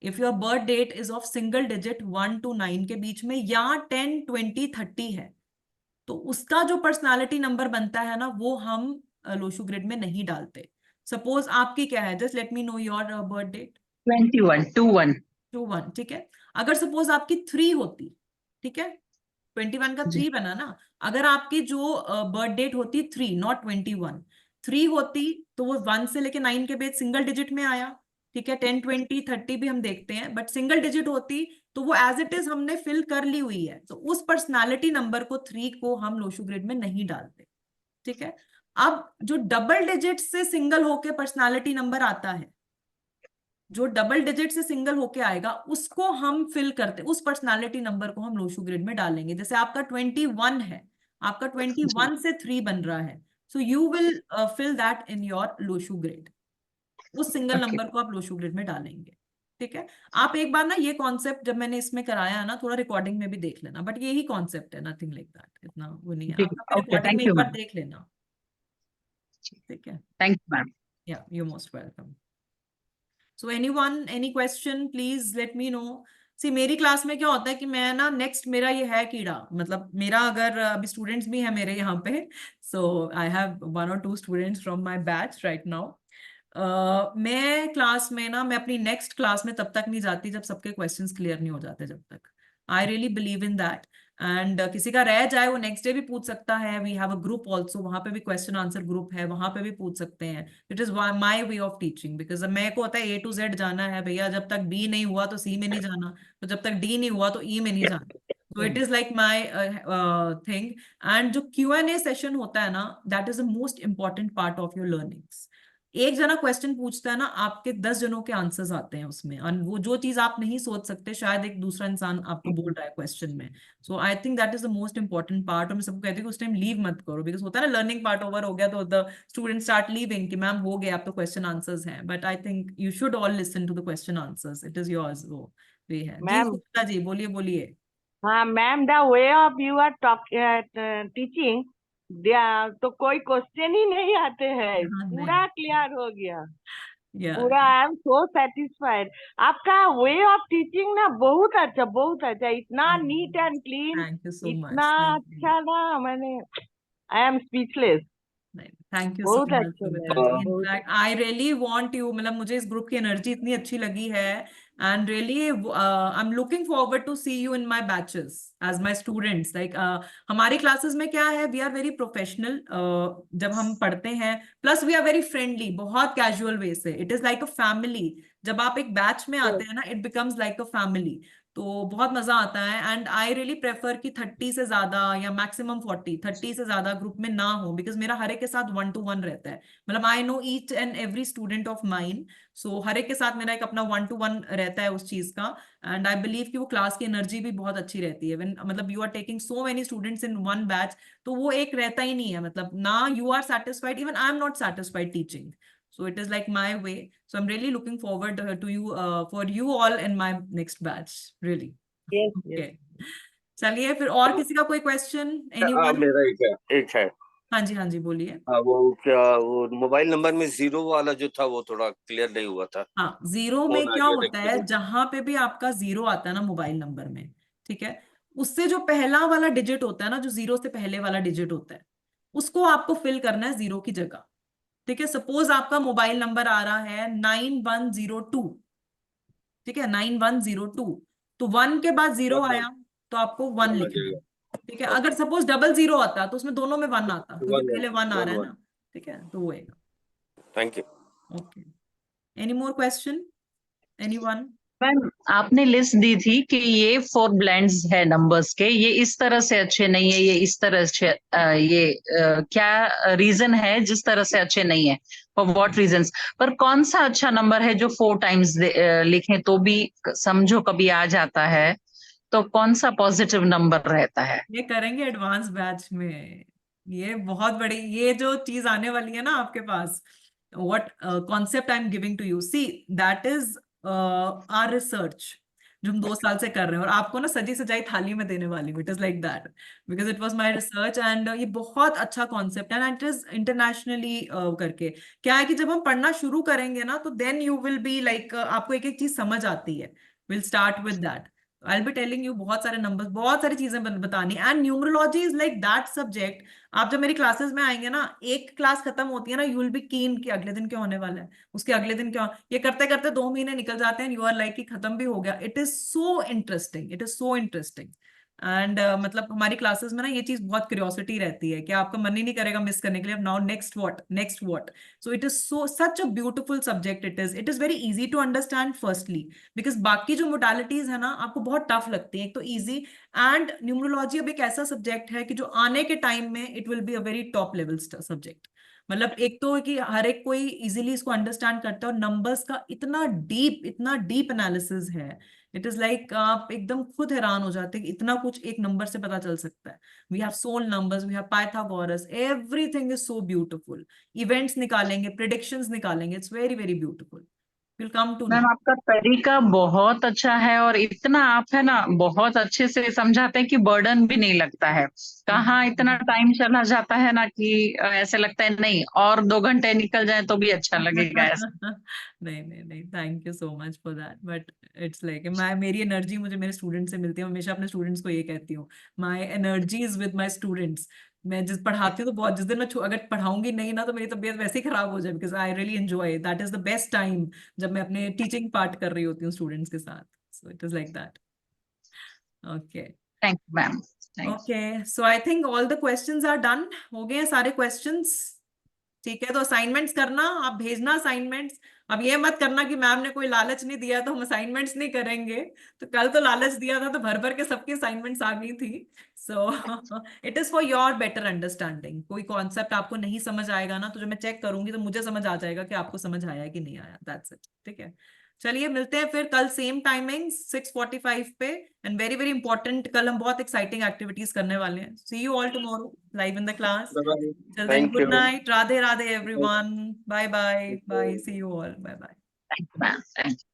if your birth date is of single digit 1 to 9 के बीच में, या 10, 20, 30 है, तो उसका जो पर्सनालिटी नंबर बनता है ना, वो हम लोशू ग्रिड में नहीं डालते। सपोज आपकी क्या है, just let me know your birth date. 21 21, ठीक है। अगर सपोज आपकी 3 होती, ठीक है, 21 का 3 बना ना, अगर आपकी जो बर्थ डेट होती 3, नॉट 21, 3 होती, तो वो 1 से लेके 9 के बीच सिंगल डिजिट में आया, ठीक है। 10, 20, 30 भी हम देखते हैं, बट सिंगल डिजिट होती तो वो एज इट इज हमने फिल कर ली हुई है, तो उस पर्सनालिटी नंबर को 3 को हम लोशू ग्रिड में नहीं डालते, ठीक है। अब जो डबल डिजिट से सिंगल होके पर्सनालिटी नंबर आता है, जो डबल डिजिट से सिंगल होके आएगा, उसको हम फिल करते, उस पर्सनालिटी नंबर को हम लोशू ग्रिड में डालेंगे। जैसे आपका 21 है, आपका 21 से 3 बन रहा है, so you will fill that in your Lo Shu grid, उस सिंगल Okay. नंबर को आप लोशू ग्रिड में डालेंगे, ठीक है। आप एक बार ना ये कॉन्सेप्ट जब मैंने इसमें कराया है ना, थोड़ा रिकॉर्डिंग में भी देख लेना, बट यही कॉन्सेप्ट है, नथिंग लाइक दैट, इतना वो नहीं है, ठीक आप है, okay, रिकॉर्डिंग thank में you, एक बार ma'am. देख लेना, ठीक है। Thank you, ma'am. Yeah, you're most welcome. So anyone, any question, please let me know. See, मेरी क्लास में क्या होता है कि मैं ना नेक्स्ट, मेरा ये है कीड़ा, मतलब मेरा अगर अभी स्टूडेंट्स भी हैं मेरे यहाँ पे, so I have 1 or 2 students from my batch right now. मैं क्लास में ना, मैं अपनी नेक्स्ट क्लास में तब तक नहीं जाती जब सबके क्वेश्चंस क्लियर नहीं हो जाते, जब तक। I really believe in that. And किसी का रह जाए वो नेक्स्ट डे भी पूछ सकता है, we have a group also, वहां पे भी क्वेश्चन आंसर ग्रुप है, वहां पे भी पूछ सकते हैं। It is my way of teaching, because मेरे को होता है A to Z जाना है भैया, जब तक B नहीं हुआ तो C में नहीं जाना, तो जब तक D नहीं हुआ तो E में नहीं जाना। So it is like my thing. And जो Q&A सेशन होता है ना, that is the most important part of your learnings. एक जना क्वेश्चन पूछता है ना, आपके 10 जनों के आंसर्स आते हैं उसमें, और वो जो चीज आप नहीं सोच सकते, शायद एक दूसरा इंसान आपको बोल रहा है क्वेश्चन में। So I think that is the most important part. और मैं सबको कहती हूँ उस टाइम लीव मत करो, बिकॉज होता है ना, लर्निंग पार्ट ओवर हो गया तो द स्टूडेंट स्टार्ट लीविंग कि मैम हो गया, आप तो क्वेश्चन आंसर्स हैं, but I think you should all listen to the question answers, it is yours, वो वे है। जी Ma'am. सुनीता जी, बोलिए बोलिए। हाँ ma'am, the way of you are teaching, तो कोई क्वेश्चन ही नहीं आते हैं, हाँ, पूरा क्लियर हो गया, या पूरा। I am so satisfied. आपका वे ऑफ टीचिंग ना बहुत अच्छा, बहुत अच्छा, इतना neat and clean, thank you so इतना मच। अच्छा ना, मैंने, I am speechless. Thank you so बहुत मच अच्छा सुमित्रा मैम, जी। बहुत in fact I really want you, मतलब मुझे इस ग्रुप की एनर्जी इतनी अच्छी लगी है, and really I am looking forward to see you in my batches as my students. Like हमारी क्लासेस में क्या है, वी आर वेरी प्रोफेशनल जब हम पढ़ते हैं, plus we are very friendly, बहुत कैजुअल वे से, it is like a family. जब आप एक बैच में आते हैं ना, it becomes like a family, तो बहुत मजा आता है। एंड आई रियली प्रेफर कि 30 से ज्यादा या मैक्सिमम 30 से ज्यादा ग्रुप में ना हो, बिकॉज मेरा हर एक के साथ 1 to 1 रहता है, मतलब I know each and every student of mine, so हर एक के साथ मेरा एक अपना 1 to 1 रहता है उस चीज का। एंड आई बिलीव कि वो क्लास की एनर्जी भी बहुत अच्छी रहती है, when मतलब you are taking so many students in one batch, तो वो एक रहता ही नहीं है, मतलब ना you are satisfied, even I am not satisfied teaching, so it is like my way. So I'm really looking forward to you for you all in my next batch, really. Yes Okay. Yes. चलिए फिर, और किसी का कोई question, anyone? मेरा एक है। हाँ जी, हाँ जी, बोलिए। वो क्या, वो मोबाइल नंबर में 0 वाला जो था वो थोड़ा क्लियर नहीं हुआ था। हाँ, जीरो फोन में आ क्या गया था होता है, actually। जहां पे भी आपका 0 आता है ना मोबाइल नंबर में, ठीक है, उससे जो पहला वाला डिजिट होता है ना, जो 0 से पहले वाला डिजिट होता है, उसको आपको फिल करना है 0 की जगह, ठीक है। सपोज आपका मोबाइल नंबर आ रहा है 9102, ठीक है, 9102, तो 1 के बाद 0 आया, तो आपको 1 फोन आ लिखना है, जाएगा। ठीक है। अगर सपोज 00 आता तो उसमें दोनों में 1 आता, क्योंकि 1 पहले 1 आ रहा है 1 ना, ठीक है, तो वो है। Thank you. Okay, any more question, anyone? Ma'am, आपने लिस्ट दी थी कि ये 4 ब्लेंड्स है नंबर्स के, ये इस तरह से अच्छे नहीं है, ये इस तरह से क्या रीजन है जिस तरह से अच्छे नहीं है, फॉर व्हाट रीजंस? पर कौन सा अच्छा नंबर है जो 4 टाइम्स लिखें तो भी समझो कभी आ जाता है, तो कौन सा पॉजिटिव नंबर रहता है? ये करेंगे एडवांस बैच में, ये बहुत बड़ी, ये जो चीज आने वाली है ना आपके पास, what concept I am giving to you, see that is our research. जो हम 2 साल से कर रहे हैं, और आपको ना सजी सजाई थाली में देने वाली हूँ. It is like that because it was my research, and ये बहुत अच्छा कॉन्सेप्ट है, एंड इट इज इंटरनेशनली करके. क्या है कि जब हम पढ़ना शुरू करेंगे ना, तो then you will be like, आपको एक एक चीज समझ आती है. Will start with that. I be telling you बहुत सारे नंबर्स, बहुत सारी चीजें बतानी. And numerology is like that subject. आप जब मेरी क्लासेस में आएंगे ना, एक क्लास खत्म होती है ना, यू विल बी कीन कि अगले दिन क्या होने वाला है, उसके अगले दिन क्या. ये करते करते 2 महीने निकल जाते हैं, यू आर लाइक कि खत्म भी हो गया. It is so interesting, it is so interesting. And मतलब हमारी क्लासेस में ना ये चीज बहुत क्यूरियोसिटी रहती है कि आपका मन ही नहीं करेगा मिस करने के लिए. Now next what, next what. So it is such a beautiful subject. It is very easy to understand firstly, because बाकी जो modalities है ना, आपको बहुत टफ लगती है. एक तो easy, and न्यूमरोलॉजी अब एक ऐसा सब्जेक्ट है कि जो आने के टाइम में it will be a very top level subject. मतलब एक तो है कि हर एक कोई इजीली इसको अंडरस्टैंड करता है, और नंबर्स का इतना डीप एनालिसिस है. इट इज लाइक आप एकदम खुद हैरान हो जाते हैं कि इतना कुछ एक नंबर से पता चल सकता है. We have soul numbers, we have Pythagoras, everything is so beautiful. Events निकालेंगे, प्रिडिक्शंस निकालेंगे. It's very very beautiful. Will come to ma'am, आपका तरीका बहुत अच्छा है, और इतना आप है ना बहुत अच्छे से समझाते हैं कि बर्डन भी नहीं लगता है. कहाँ इतना टाइम चला जाता है ना कि ऐसे लगता है नहीं और 2 घंटे निकल जाए तो भी अच्छा लगेगा ऐसा. नहीं नहीं नहीं, thank you so much for that. But it's like मेरी एनर्जी मुझे मेरे स्टूडेंट से मिलती है. मैं हमेशा अपने स्टूडेंट्स को ये कहती हूँ, my energy is with my students. मैं जिस पढ़ाती हूँ तो बहुत, जिस दिन मैं अगर पढ़ाऊंगी नहीं ना, तो मेरी तबीयत वैसे ही खराब हो जाए, because I really enjoy, that is the best time जब मैं अपने टीचिंग पार्ट कर रही होती हूँ स्टूडेंट्स के साथ. So it is like that. Okay. Thank you ma'am. Okay, so I think all the questions are done. हो गए हैं सारे क्वेश्चंस. ठीक है, तो असाइनमेंट्स करना, आप भेजना असाइनमेंट्स. अब ये मत करना कि मैम ने कोई लालच नहीं दिया तो हम असाइनमेंट्स नहीं करेंगे. तो कल तो लालच दिया था, तो भर भर के सबकी असाइनमेंट्स आ गई थी. सो it is for your better understanding. कोई कॉन्सेप्ट आपको नहीं समझ आएगा ना, तो जब मैं चेक करूंगी तो मुझे समझ आ जाएगा कि आपको समझ आया कि नहीं आया. That's it. ठीक है, चलिए मिलते हैं फिर कल सेम टाइमिंग 6:45 पे. एंड वेरी वेरी इंपॉर्टेंट, कल हम बहुत एक्साइटिंग एक्टिविटीज करने वाले हैं. See you all tomorrow live in the class. Till then, Thank good you. night. Radhe Radhe everyone. Bye bye. Bye. See you all. Bye bye. Thank you ma'am. Thank you.